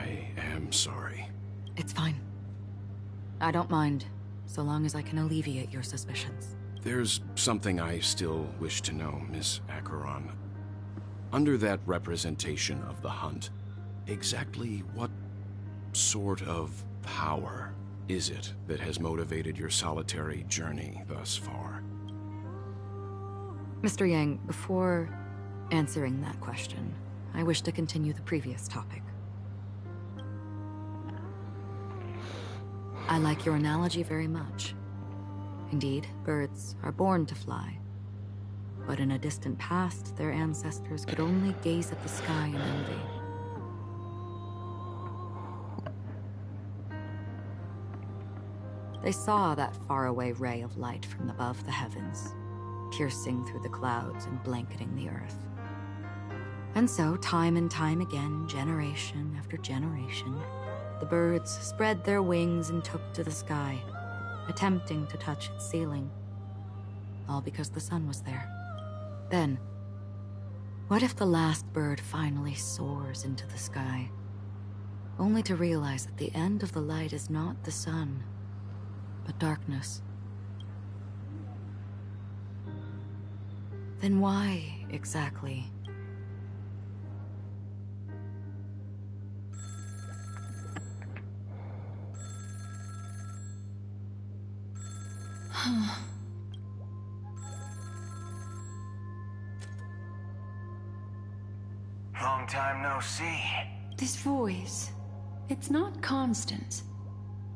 I am sorry. It's fine. I don't mind, so long as I can alleviate your suspicions. There's something I still wish to know, Miss Acheron. Under that representation of the hunt, exactly what sort of power is it that has motivated your solitary journey thus far? Mr. Yang, before answering that question, I wish to continue the previous topic. I like your analogy very much. Indeed, birds are born to fly. But in a distant past, their ancestors could only gaze at the sky in envy. They saw that faraway ray of light from above the heavens, piercing through the clouds and blanketing the earth. And so, time and time again, generation after generation, the birds spread their wings and took to the sky, attempting to touch its ceiling, all because the sun was there. Then, what if the last bird finally soars into the sky, only to realize that the end of the light is not the sun, but darkness? Then why, exactly? Long time no see. This voice, it's not Constance.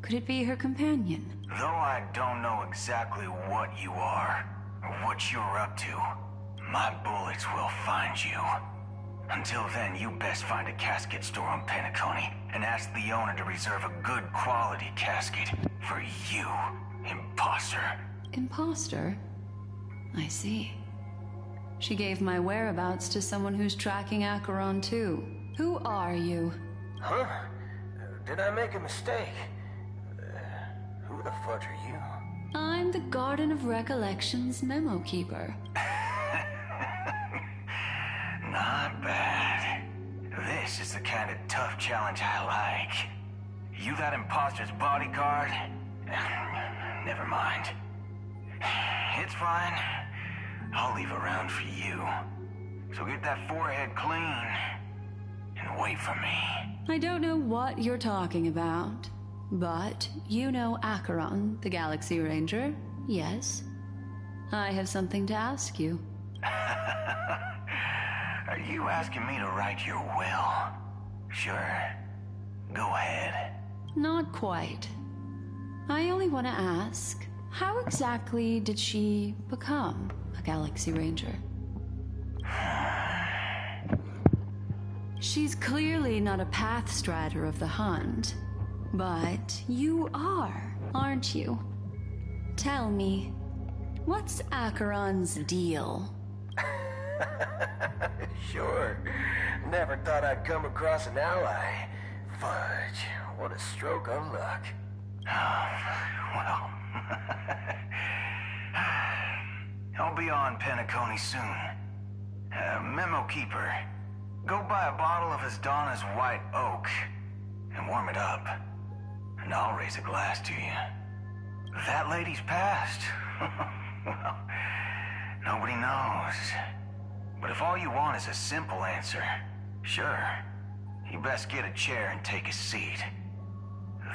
Could it be her companion? Though I don't know exactly what you are, or what you're up to, my bullets will find you. Until then, you best find a casket store on Penacony and ask the owner to reserve a good quality casket for you, imposter. Imposter? I see. She gave my whereabouts to someone who's tracking Acheron too. Who are you? Huh? Did I make a mistake? Who the fudge are you? I'm the Garden of Recollection's memo keeper. Not bad. This is the kind of tough challenge I like. You that imposter's bodyguard? Never mind. It's fine. I'll leave a round for you. So get that forehead clean and wait for me. I don't know what you're talking about, but you know Acheron, the Galaxy Ranger, yes? I have something to ask you. Are you asking me to write your will? Sure. Go ahead. Not quite. I only want to ask, how exactly did she become a Galaxy Ranger? She's clearly not a pathstrider of the hunt, but you are, aren't you? Tell me, what's Acheron's deal? Sure. Never thought I'd come across an ally. Fudge, what a stroke of luck. Well, I'll be on Penacony soon. Memo keeper, go buy a bottle of Donna's white oak and warm it up, and I'll raise a glass to you. That lady's passed. Well, nobody knows. But if all you want is a simple answer, sure, you best get a chair and take a seat.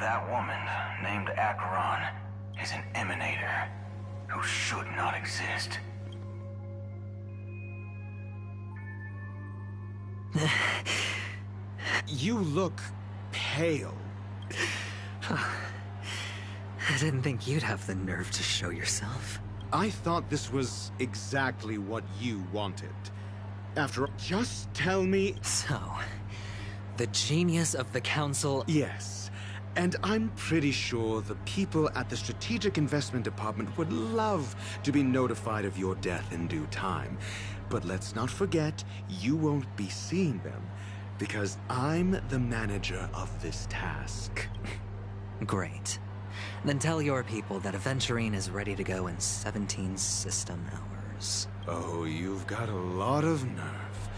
That woman, named Acheron, is an emanator who should not exist. You look pale. I didn't think you'd have the nerve to show yourself. I thought this was exactly what you wanted. After all, just tell me... So, the genius of the Council... Yes, and I'm pretty sure the people at the Strategic Investment Department would love to be notified of your death in due time. But let's not forget, you won't be seeing them, because I'm the manager of this task. Great. Then tell your people that Aventurine is ready to go in 17 system hours. Oh, you've got a lot of nerve.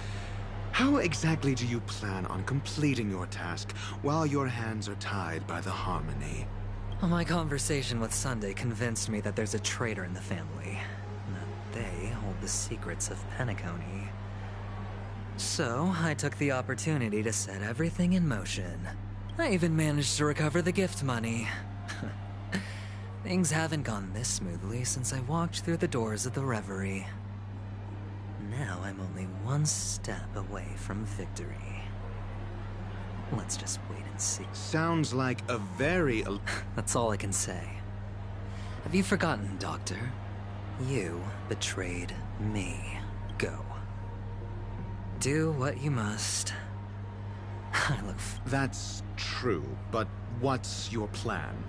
How exactly do you plan on completing your task while your hands are tied by the Harmony? My conversation with Sunday convinced me that there's a traitor in the family, and that they hold the secrets of Penacony. So, I took the opportunity to set everything in motion. I even managed to recover the gift money. Things haven't gone this smoothly since I walked through the doors of the Reverie. Now I'm only one step away from victory. Let's just wait and see. Sounds like a very... That's all I can say. Have you forgotten, Doctor? You betrayed me. Go. Do what you must. I look... That's true, but what's your plan?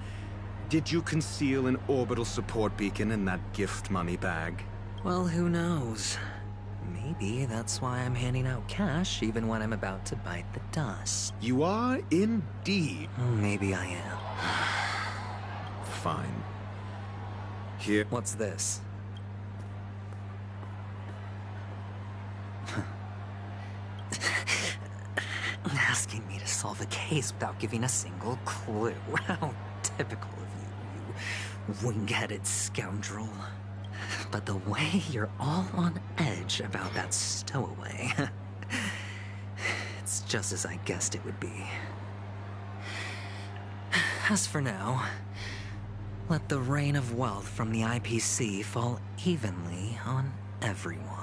Did you conceal an orbital support beacon in that gift money bag? Well, who knows? Maybe that's why I'm handing out cash even when I'm about to bite the dust. You are indeed. Maybe I am. Fine. Here. What's this? Asking me to solve a case without giving a single clue. How typical of you, you wing-headed scoundrel. But the way you're all on edge about that stowaway, it's just as I guessed it would be. As for now, let the rain of wealth from the IPC fall evenly on everyone.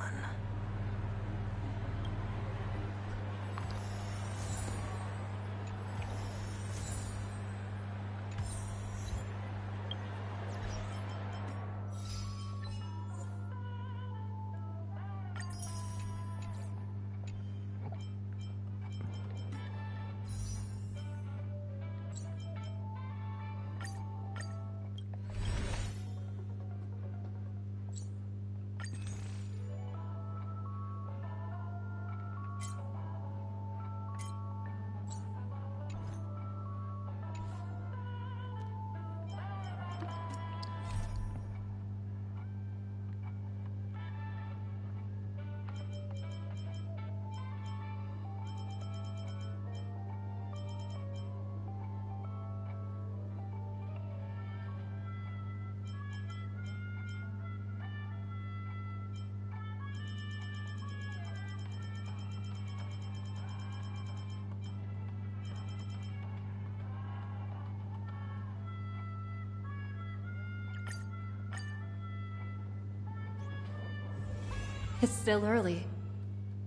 It's still early.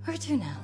Where to now?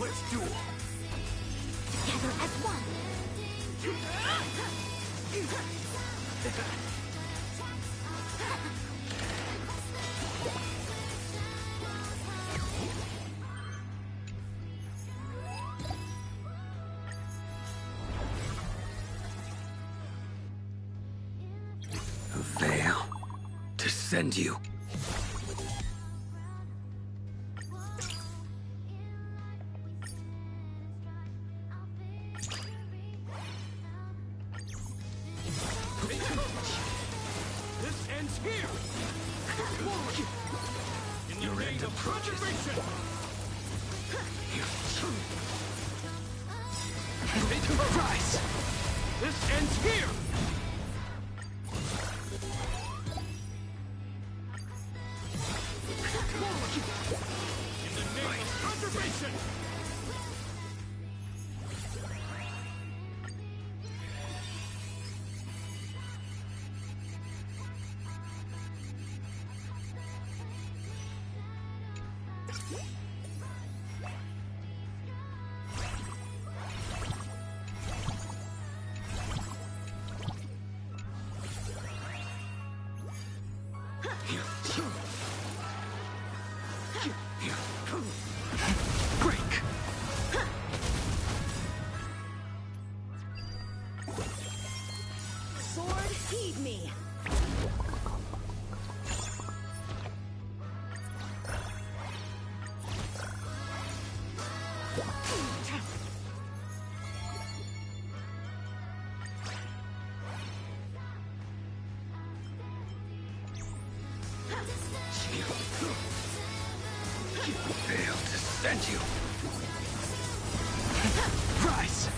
Let's duel. Together as one. A veil to send you. This ends here! Your end approaches. Rise! This ends here! In the name of conservation! Sword, heed me. Failed to send you. Rise!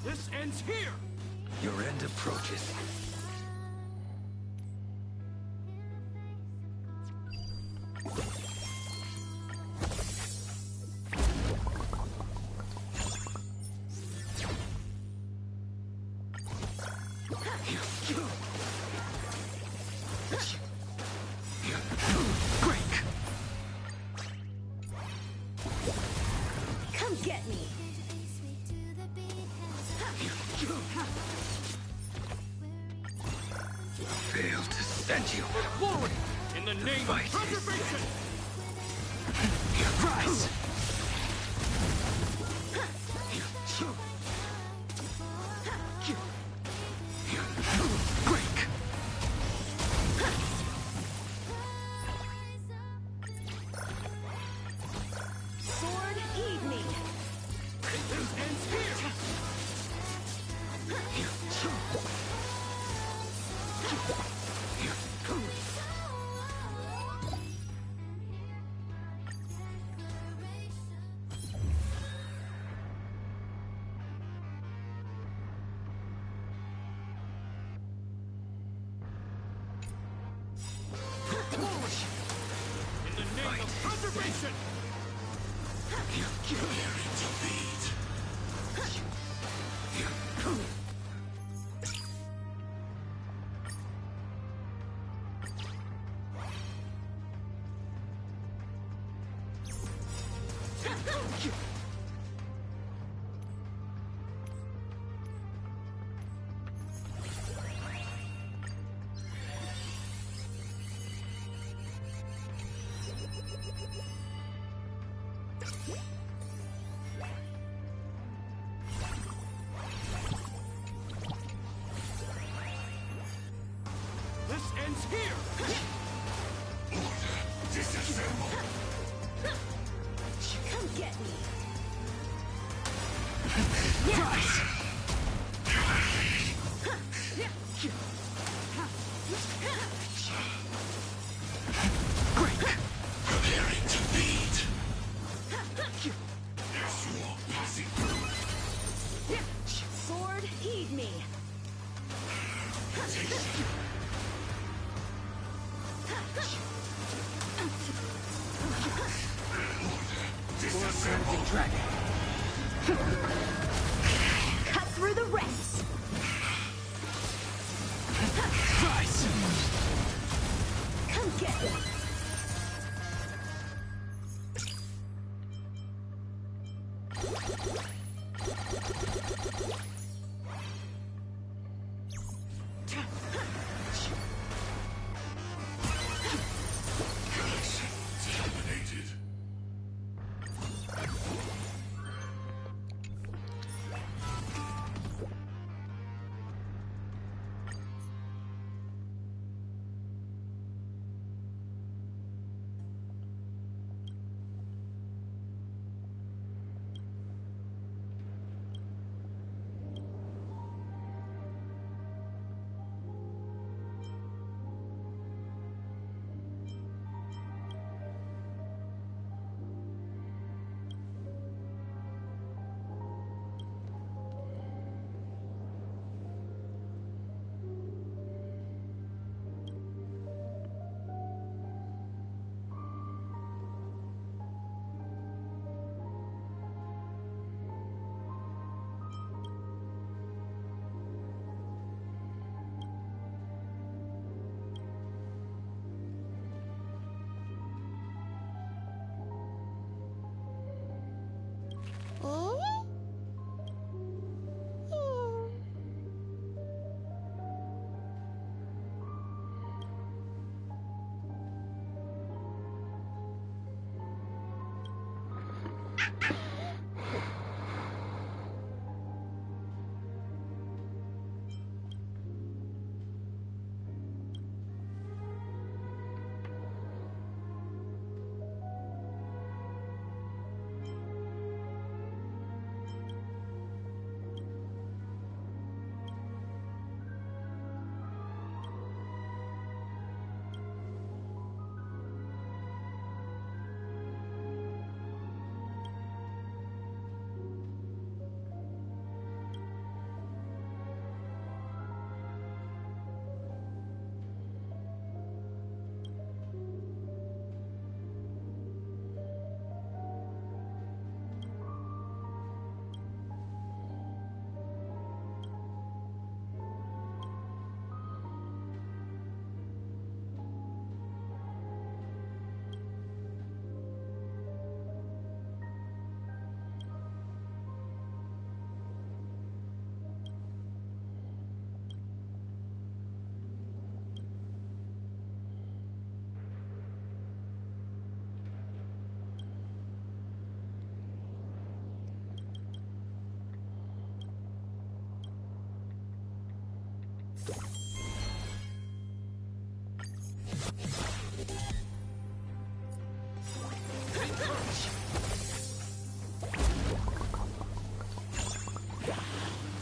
This ends here! Your end approaches. Come get me. Failed to send you. Forward! In the name of conservation! Rise! Break! Sword, heed me. This ends here! In the name of conservation! Preparing to lead. This ends here! Order disassemble! Come get me. Rise! Break! Preparing to lead. As you are passing through. Sword, heed me. Disassemble dragon. Cut through the ranks. Rise! Come get me. Terminated.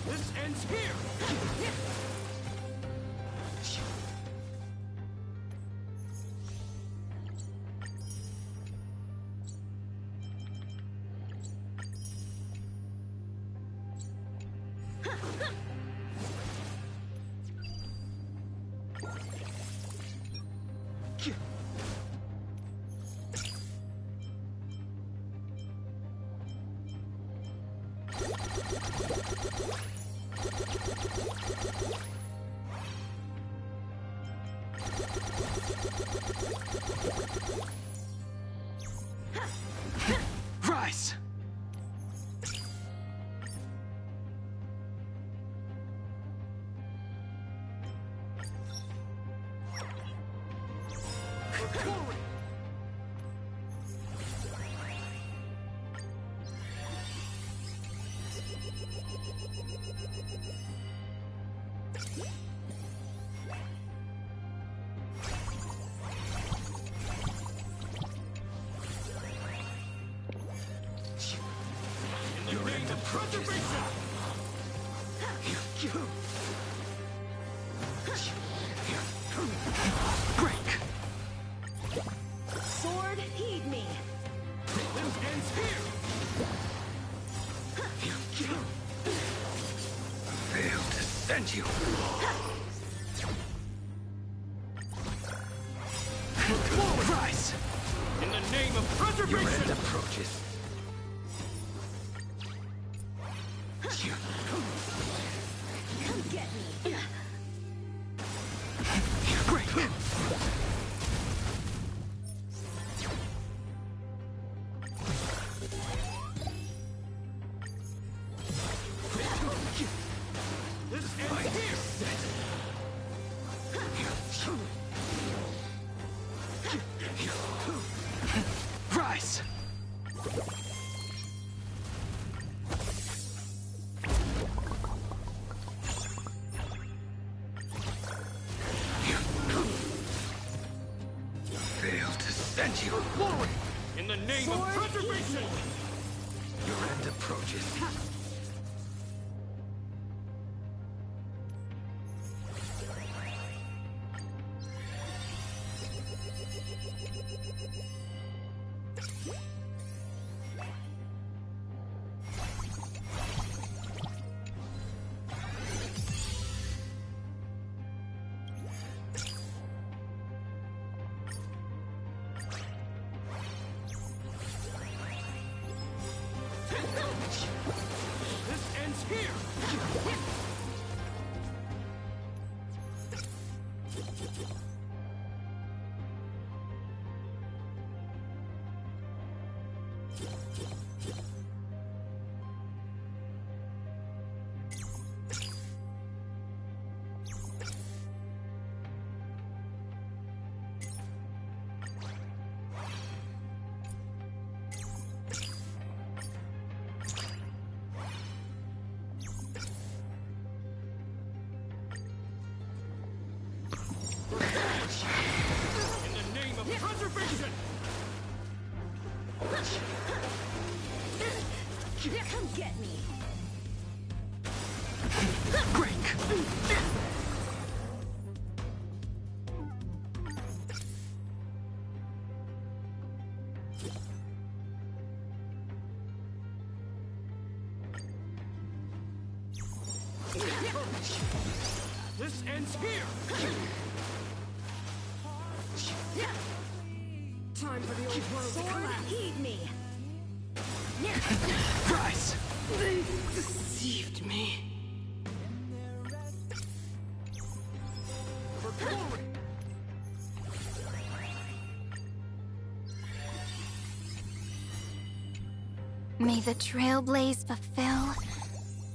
This ends here! Rise! You're in the preservation! Break! Sword, heed me. This ends here! Failed to send you. Rise! In the name of preservation! Your end approaches. Come get me. Break! This ends here! Rise! Failed to send you. Forward! In the name of preservation! Your end approaches. preservation! Come get me. Break! This ends here! Time for the old world to collapse. Heed me. Price! They deceived me. For glory! May the Trailblaze fulfill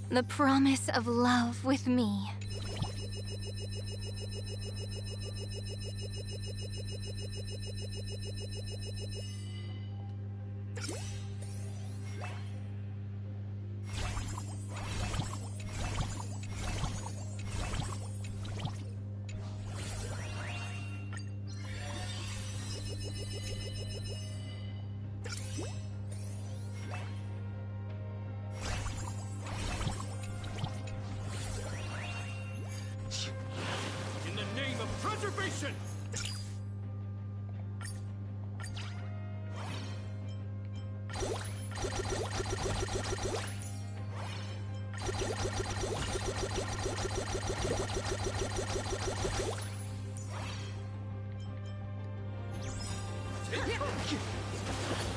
the promise of love with me. In the name of preservation!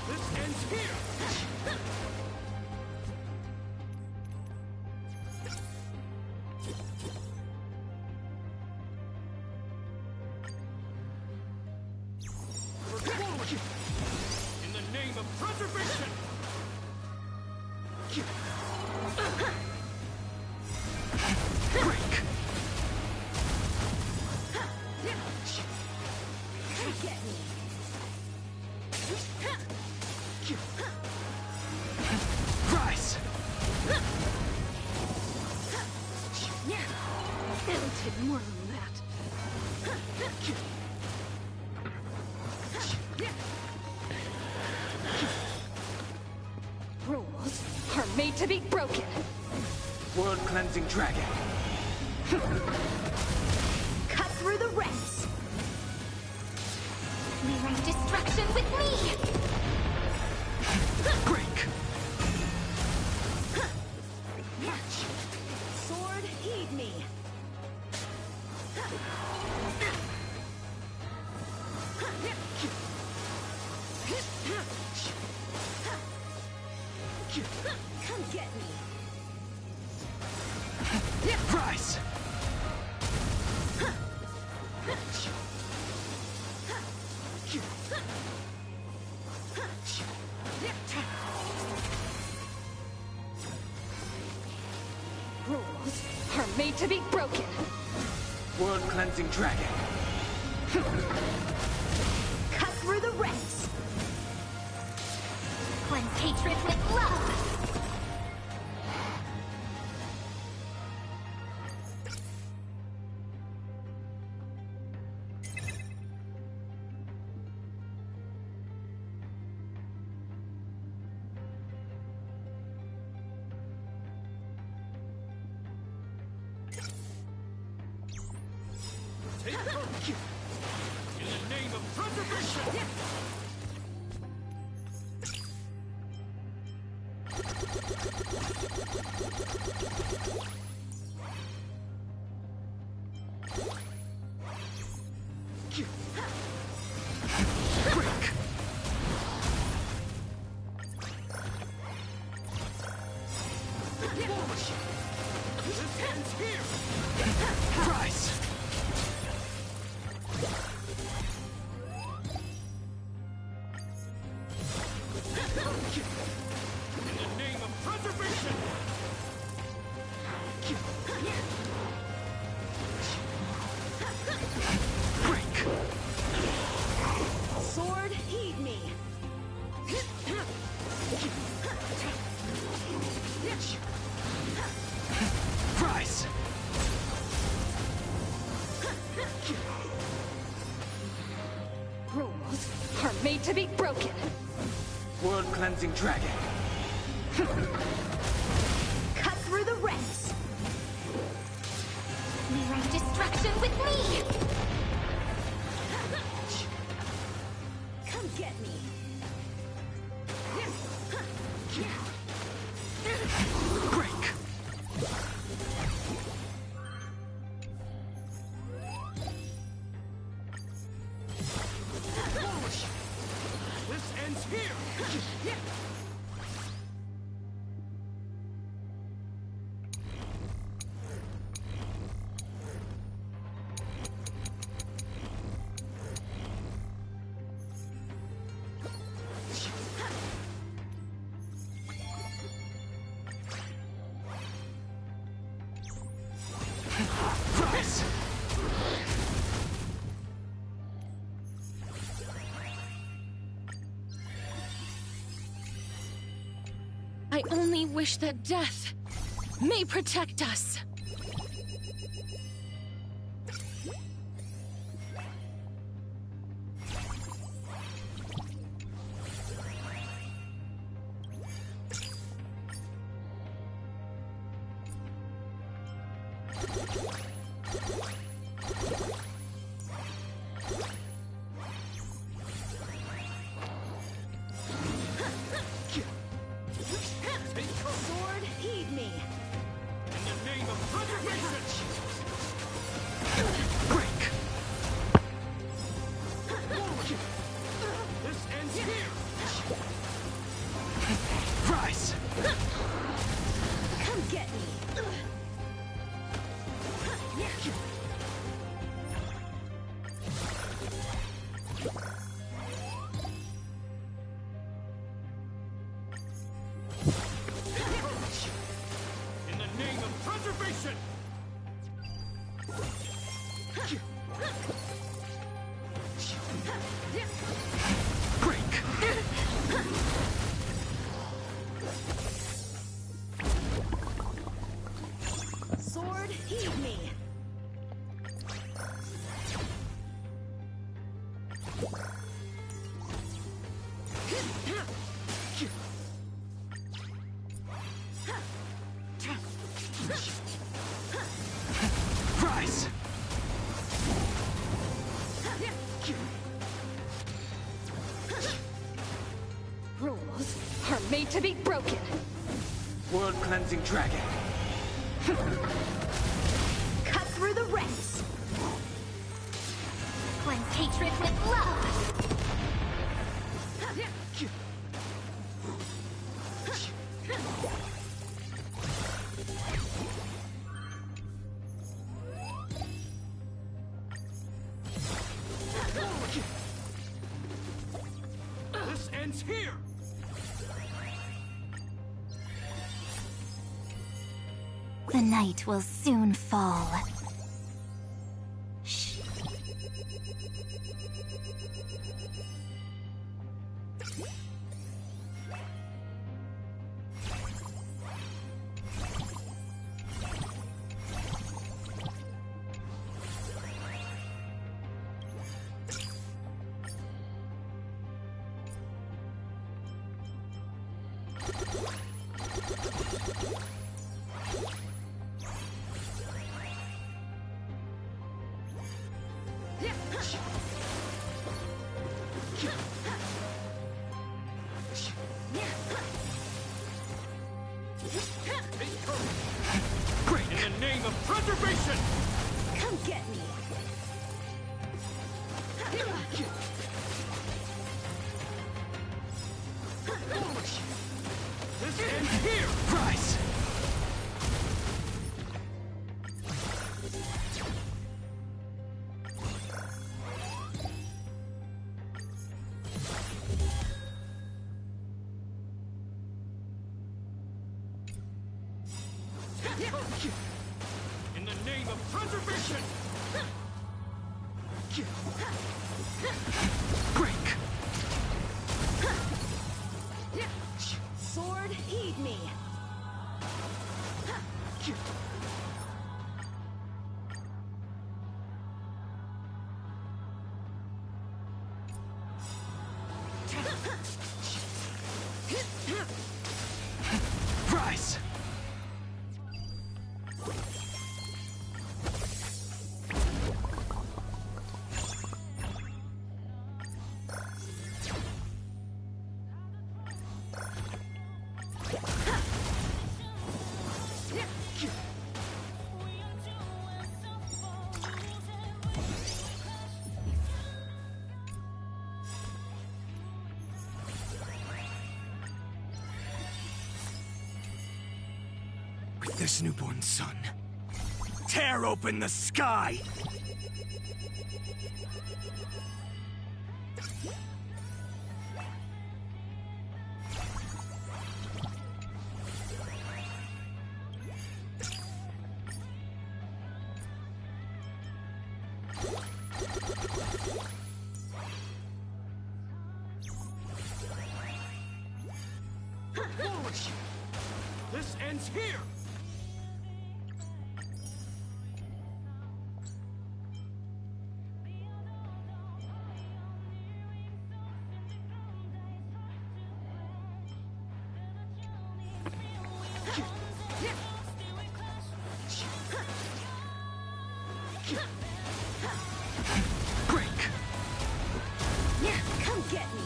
This ends here! For glory! In the name of preservation! Break! Get me. Rise! It'll take more than that. Rules are made to be broken. World cleansing dragon. Cut through the ranks. Mirror destruction with me! Break! Sword, heed me. Come get me. Rise! Rules are made to be broken. World cleansing dragon. Cut through the ranks. Cleanse hatred with love! Take courage! In the name of preservation! Break! This ends here! Rise! In the name of preservation! to be broken. World-cleansing dragon. Cut through the ranks. Mirror destruction with me. Come get me. Break. This ends here! Rise! I only wish that death may protect us. Sword, heed me. In the name of preservation! Break! This ends here! Rise! Come get me. In the name of preservation! Break! Sword, heed me. Rise! Rules are made to be broken. World-cleansing dragon. Cut through the ranks. Cleanse hatred with love. This ends here! The night will soon fall. Shh. In the name of preservation! Come get me. This ends here! Rise! In the name of preservation! Break! Sword, heed me. this newborn son. Tear open the sky! This ends here! Break! Come get me!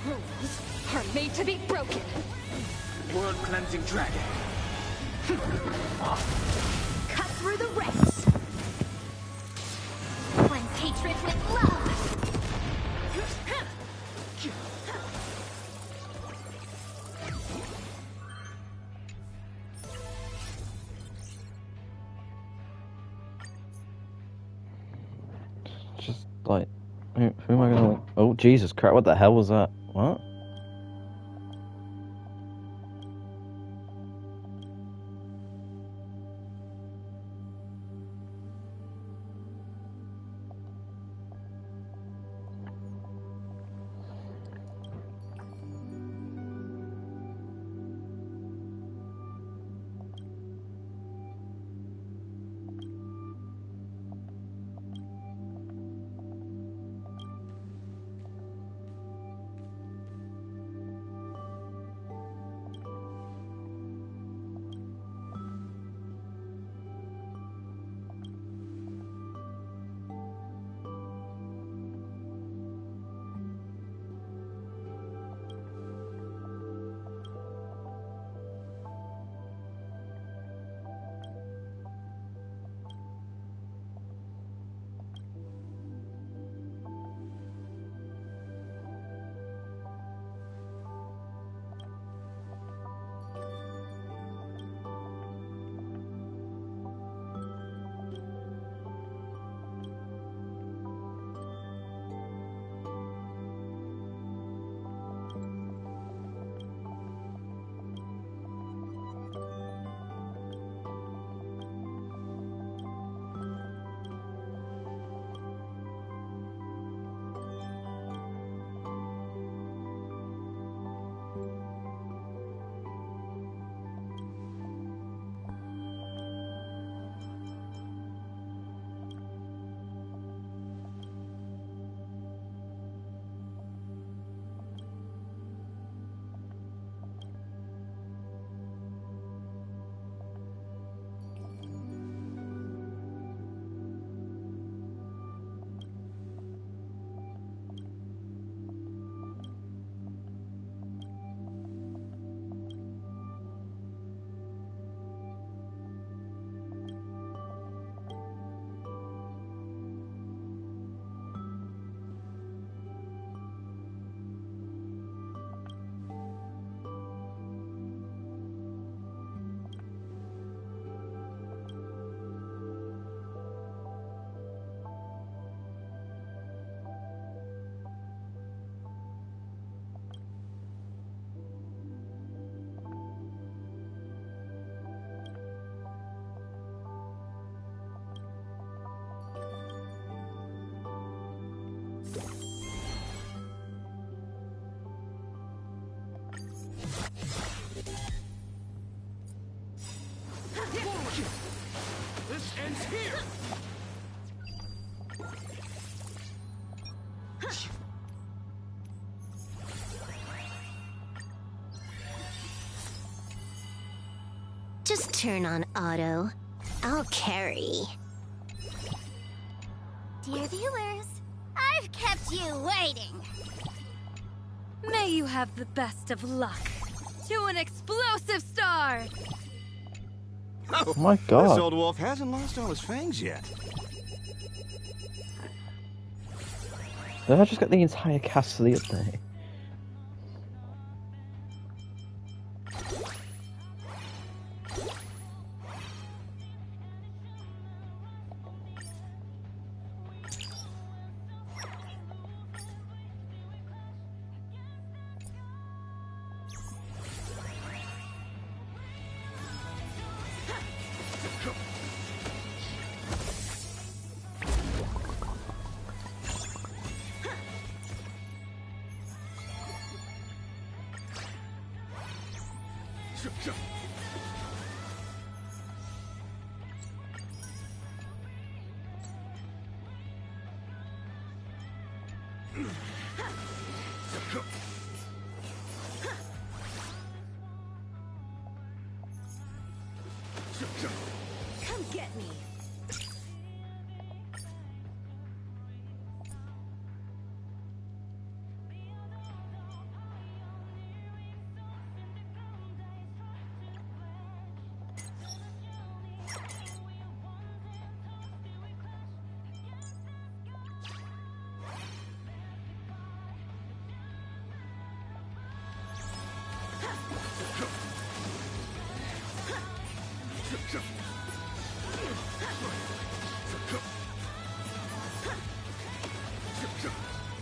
Rules are made to be broken. World-cleansing dragon. Cut through the ranks. Cleanse hatred with love. Just like, who am I gonna? Oh Jesus Christ! What the hell was that? What? This ends here! Just turn on auto. I'll carry. Dear viewers, I've kept you waiting. May you have the best of luck. To an explosive star! Oh my god. This old wolf hasn't lost all his fangs yet. Did I just get the entire cast to the update? Come get me.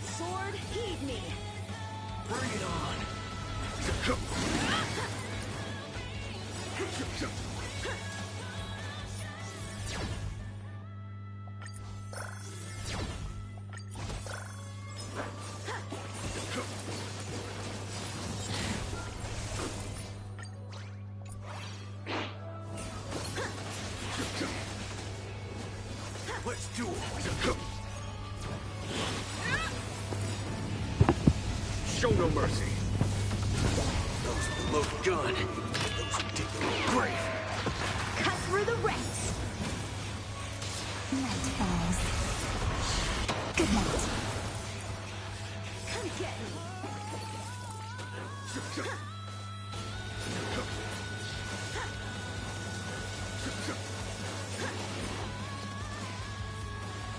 Sword, heed me. Bring it on. Let's do it. Show no mercy. Those who load gun. Those who dig the grave. Cut through the ranks. Night falls. Good night. Come get me.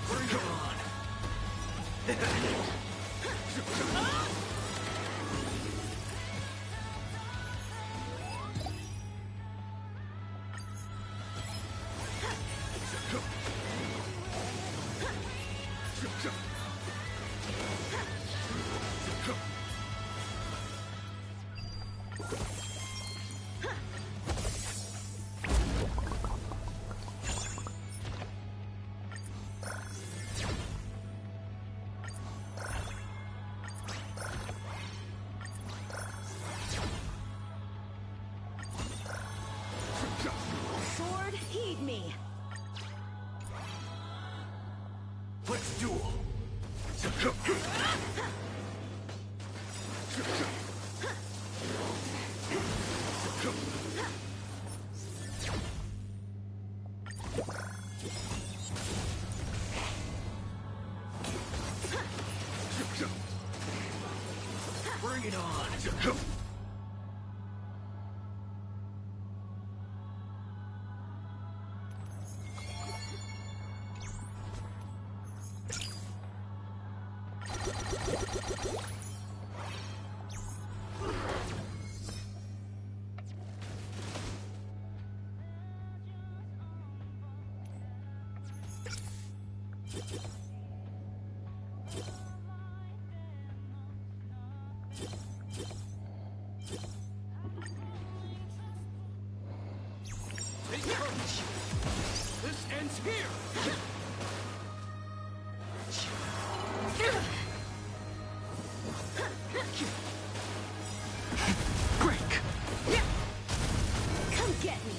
Bring it on. Sword, heed me. Let's duel. Bring it on. This ends here. Break. Come get me.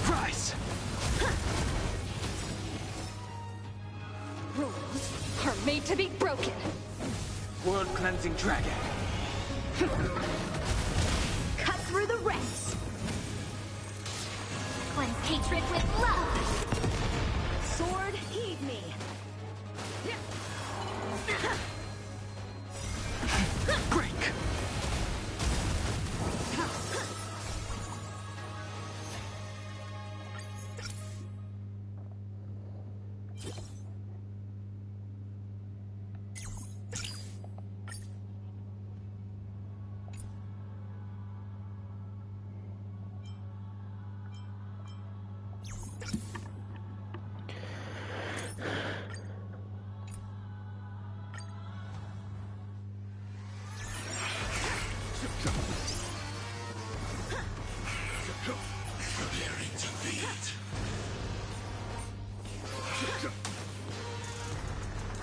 Rise. Rules are made to be broken. World cleansing dragon. Cut through the ranks. cleanse hatred with love. Sword, heed me. Break.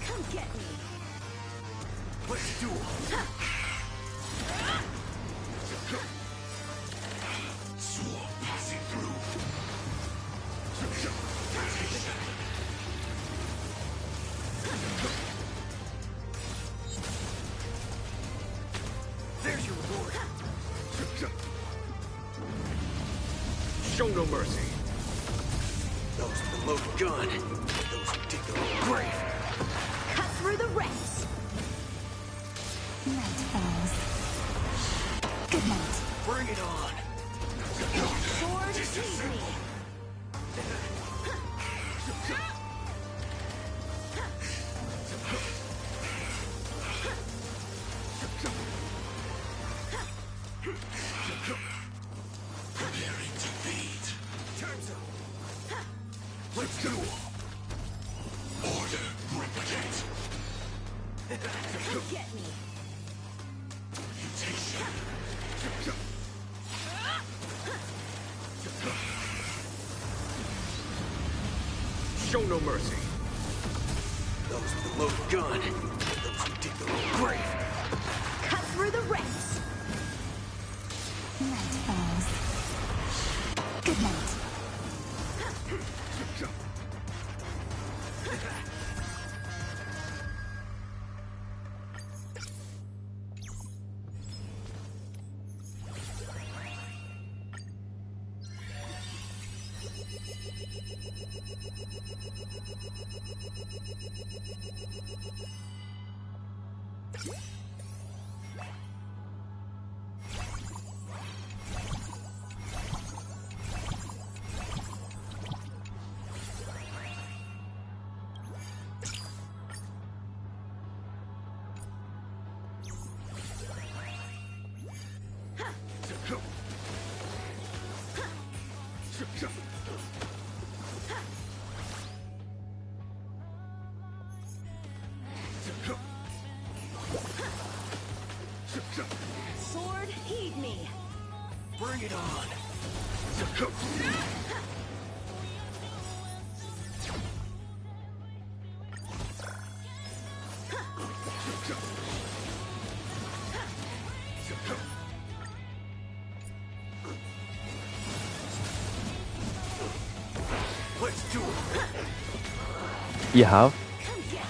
Come get me. Let's duel. Sword passing through. There's your reward. Show no mercy. Those with the loaded gun. Those who dig their own grave. Cut through the ranks. Night falls. Good night. Bring it on. Sword, heed me. Preparing to feed. Time's up. Let's duel. Order replicate. Come get me. Mutation. Show no mercy. Those with the loaded gun. Those who dig their own grave. Cut through the ranks. Night falls. Good night. Sword, heed me. Bring it on. Let's duel. You have? Come get me.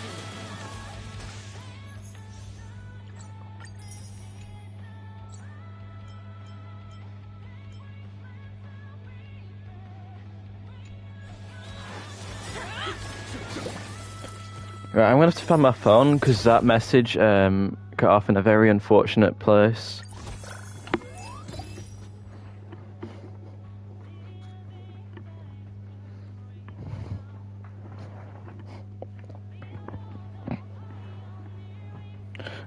Right, I'm gonna have to find my phone because that message got off in a very unfortunate place.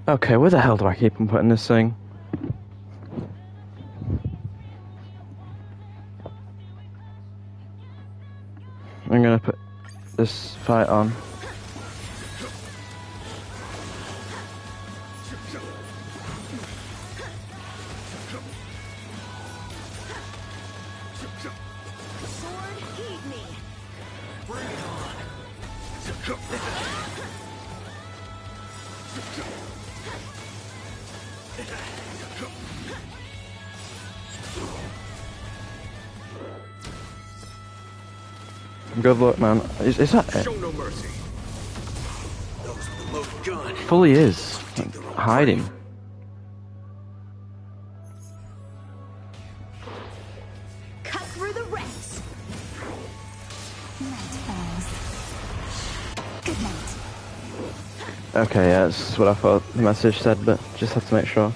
Okay, where the hell do I keep on putting this thing? I'm gonna put this fight on. Sword, heed me. Bring it on. Good luck, man. Is that it? Show no mercy. Those with the loaded gun. Fully is. Hiding. Cut through the ranks. Okay, yeah, that's what I thought the message said, but just have to make sure.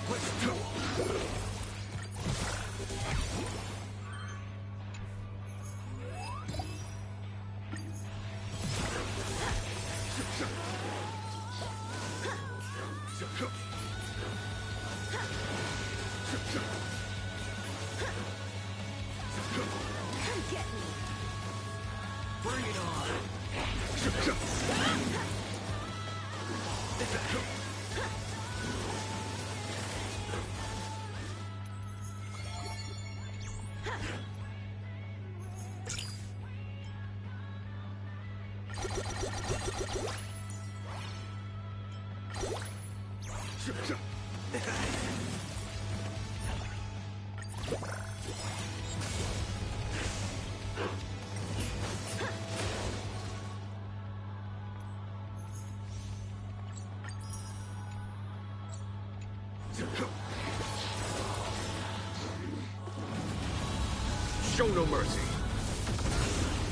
Show no mercy.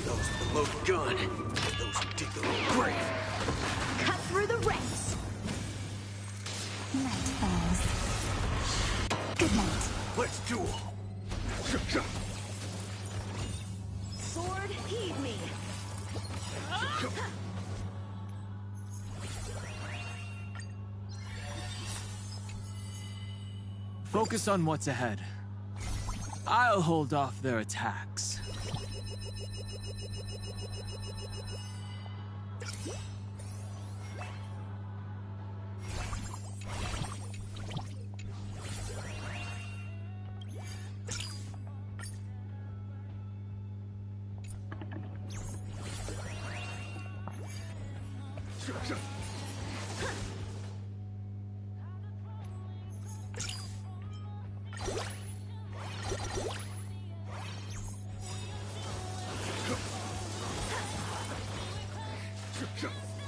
Those with the loaded gun. Those who dig their own grave. Cut through the ranks. Night falls. Good night. Let's duel. Sword, heed me. Focus on what's ahead. I'll hold off their attacks.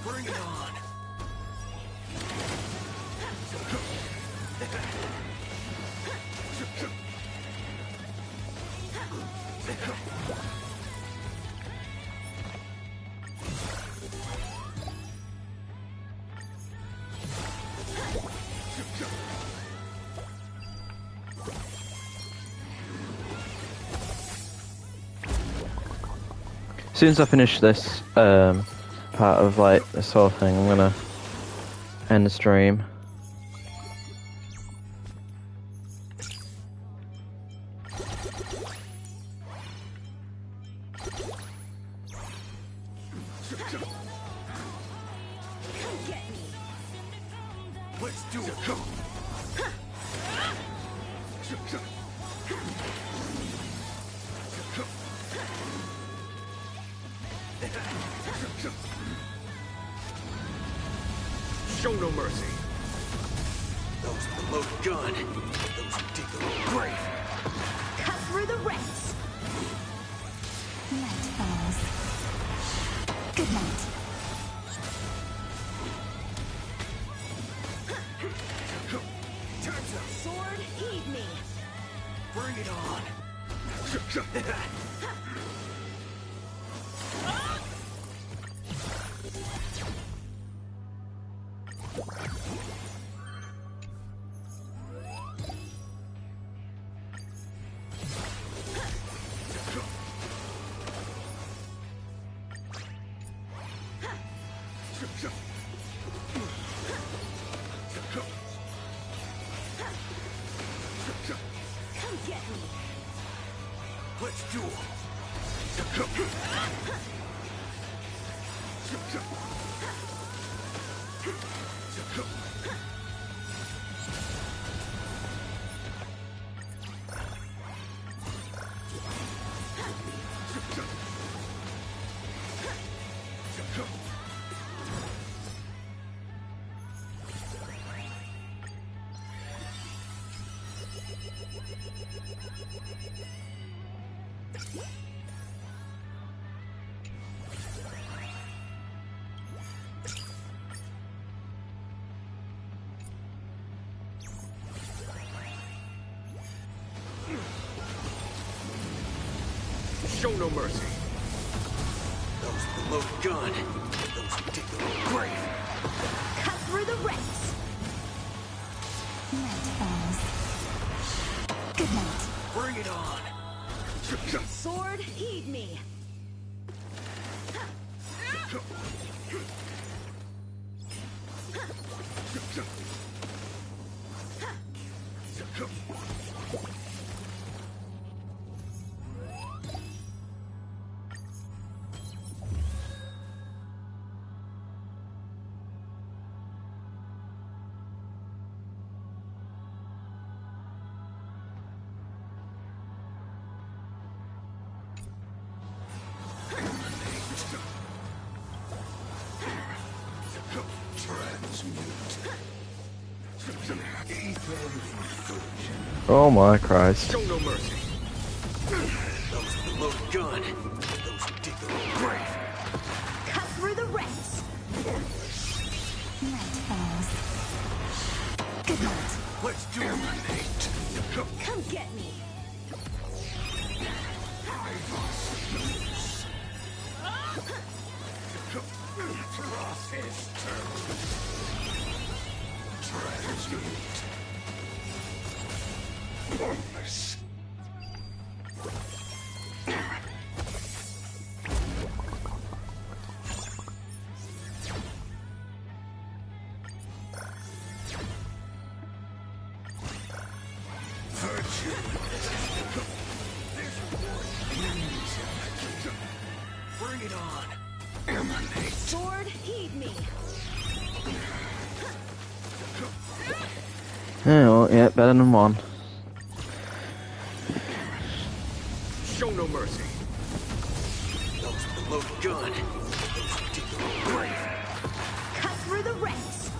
Bring it on. As soon as I finish this part of like this whole thing, I'm gonna end the stream. Let's do it. Show no mercy. Those with the loaded gun. Those who dig their own grave. Cut through the ranks. Night falls. Good night. Time's up. Sword, heed me. Bring it on. Come get me. Let's duel. Show no mercy. Those with the loaded gun. Those Grave. Cut through the ranks. Night falls. Good night. Bring it on. Sword, heed me. Oh my Christ. Show no mercy. Those with the loaded gun. Those who dig their own grave. Cut through the ranks. Night falls. Good night. Let's do it. Come get me. Cross his toes. Transmute. Formless. Bring it on. Emanate. Sword, heed me. Yeah, well, yeah, better than one. Show no mercy. Those with the loaded gun. Those who dig their own grave. Cut through the ranks.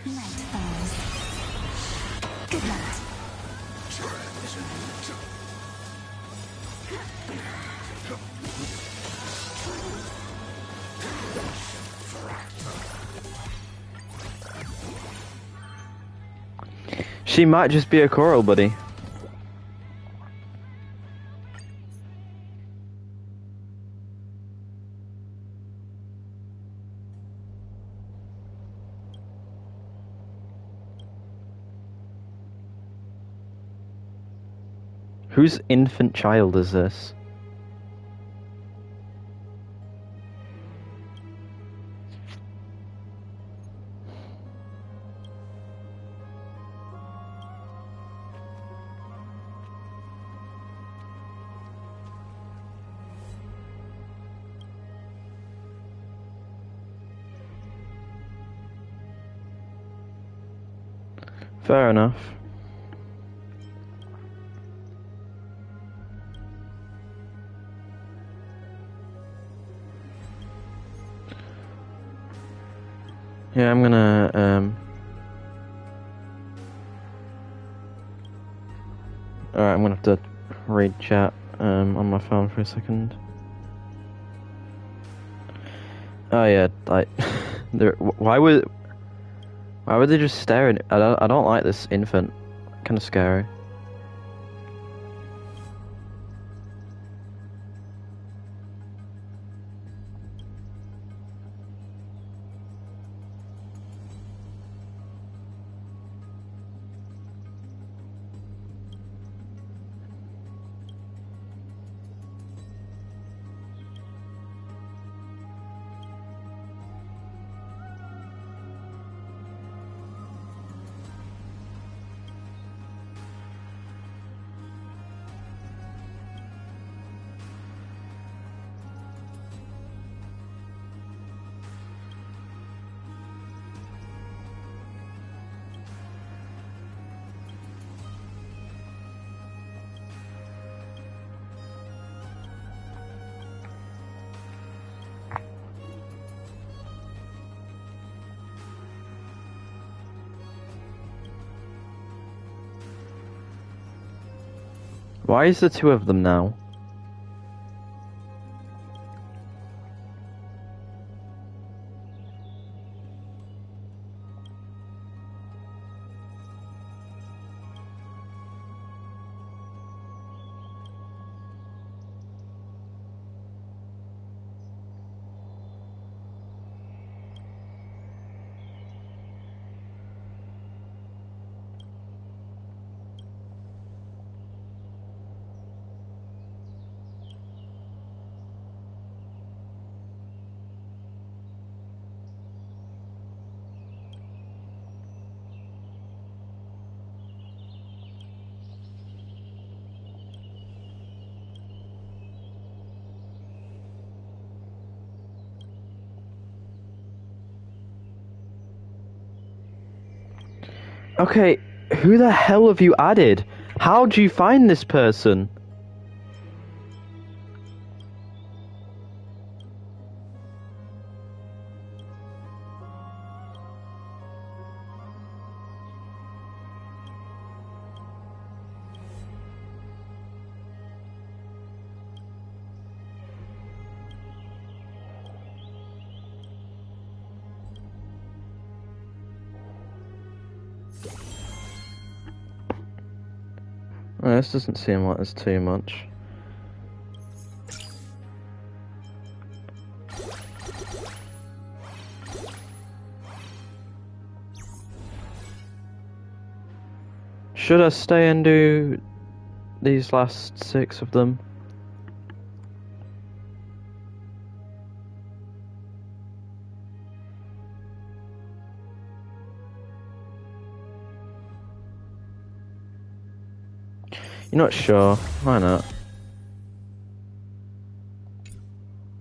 Night falls. Good night. Transmute. She might just be a coral buddy. Whose infant child is this? Fair enough. Yeah, I'm gonna, alright, I'm gonna have to read chat, on my phone for a second. Oh yeah, like, why would they just stare at it? I don't like this infant. Kinda scary. Why is there two of them now? Okay, who the hell have you added? How'd you find this person? Oh, this doesn't seem like there's too much. Should I stay and do these last 6 of them? You're not sure? Why not?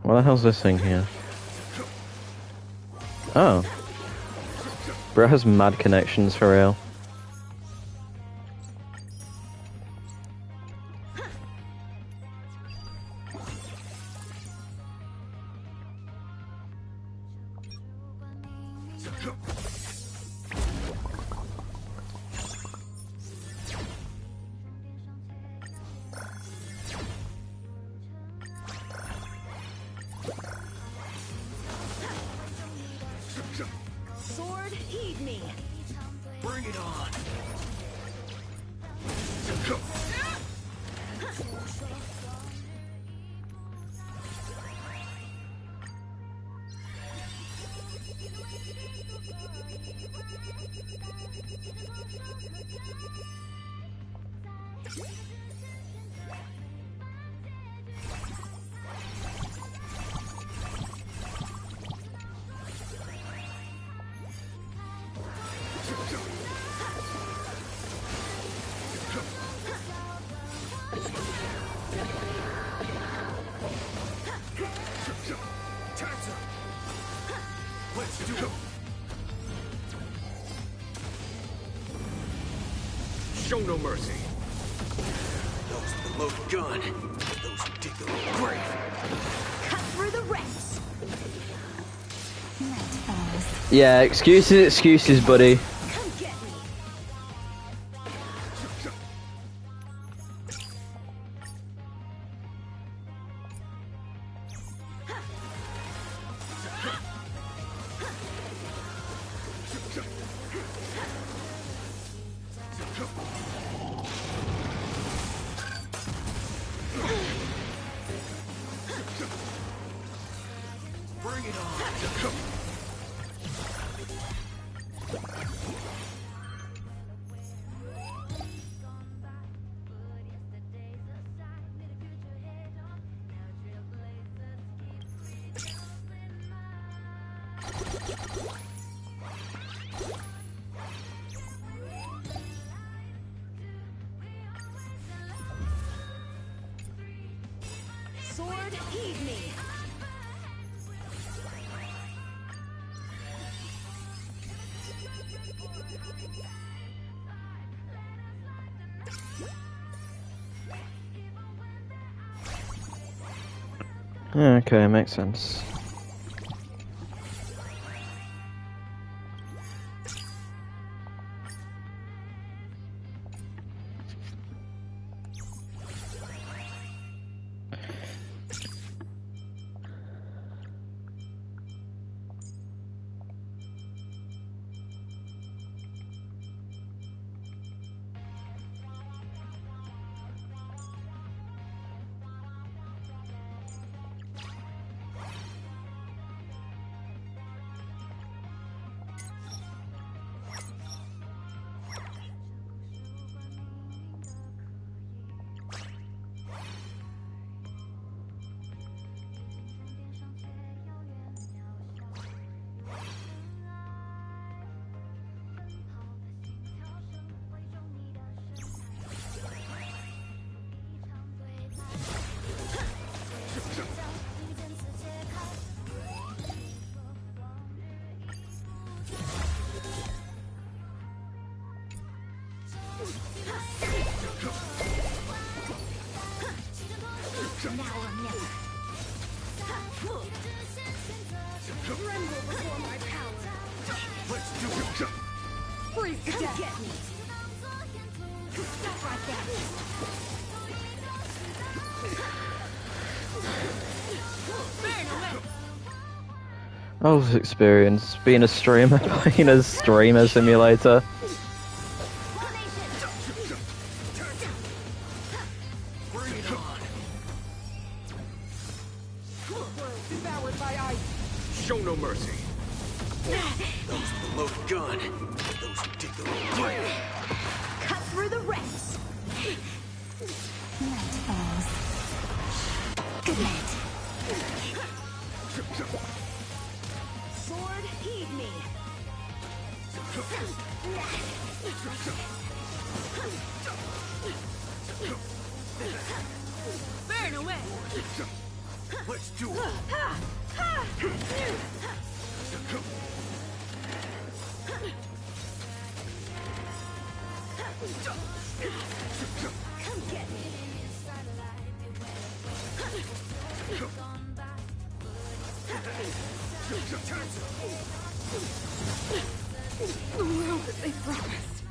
What the hell's this thing here? Oh. Bro has mad connections for real. Sword, heed me. Bring it on. Let's do it. Show no mercy. Those with the loaded gun. Those who dig their own grave. Cut through the ranks. Yeah, excuses, buddy. Come get me. Bring it on. Sword, heed me. Okay, makes sense. Oh, experience being a streamer, playing a streamer simulator. Bring it on. Devoured by ice. Show no mercy. Those with the loaded gun. Those who dig the grave. Cut through the ranks. Night falls. Good night. Sword, heed me. Burn away. Let's do it. Come get me. The world that they promised.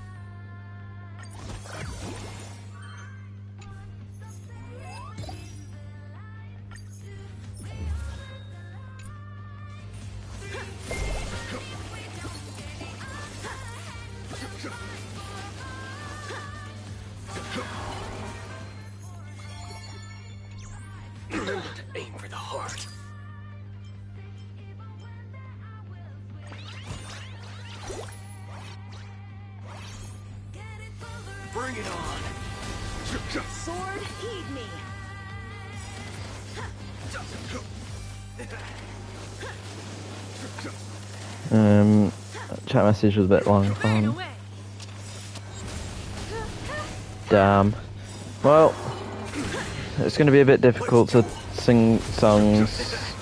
Remember to aim for the heart. Bring it on. Sword, heed me. Chat message was a bit long. Damn. Well, it's going to be a bit difficult to sing songs,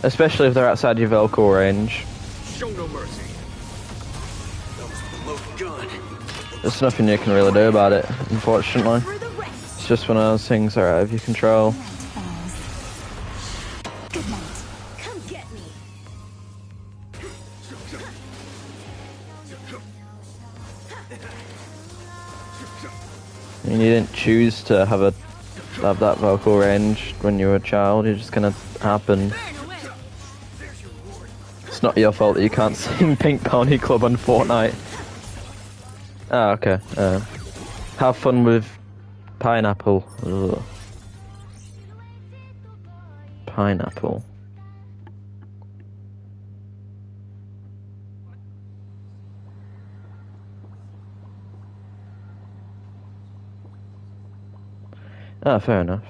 especially if they're outside your vocal range. Show no mercy. Those with the loaded gun. There's nothing you can really do about it, unfortunately. It's just one of those things that are out of your control. Good night. Come get me. I mean, you didn't choose to have that vocal range when you were a child. It's just gonna happen. It's not your fault that you can't sing Pink Pony Club on Fortnite. Ah, okay. Have fun with pineapple. Ugh. Pineapple. Ah, fair enough.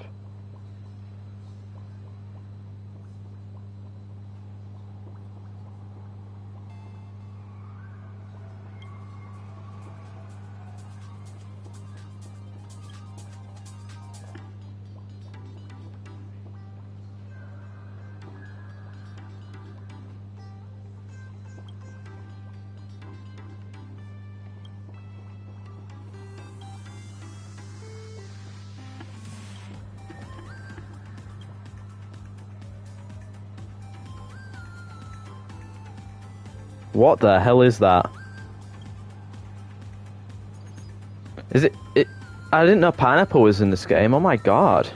What the hell is that? Is it? I didn't know pineapple was in this game. Oh my god.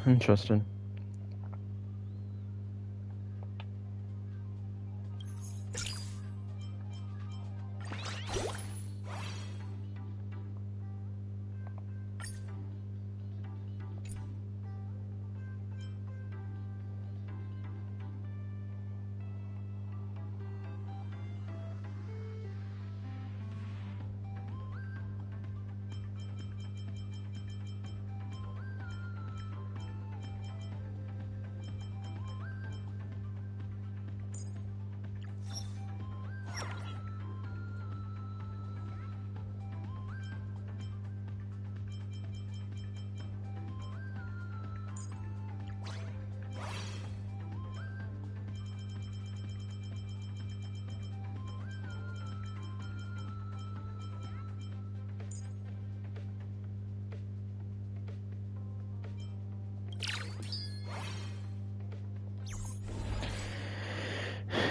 Interesting.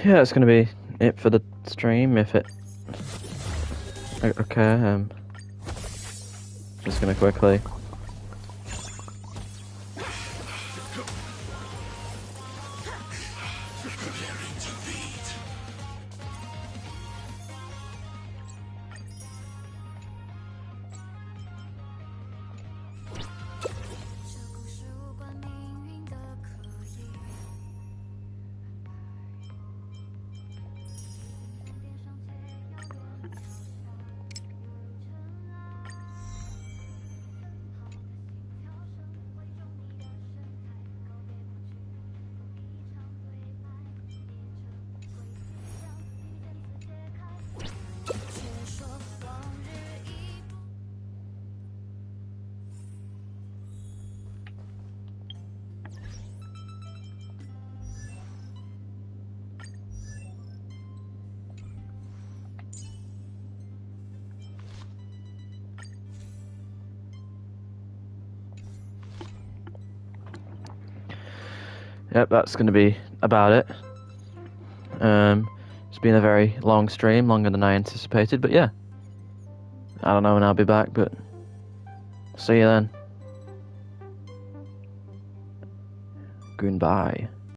Yeah, it's gonna be it for the stream. If it okay, just gonna quickly. Yep, that's going to be about it. It's been a very long stream, longer than I anticipated, but yeah. I don't know when I'll be back, but see you then. Goodbye.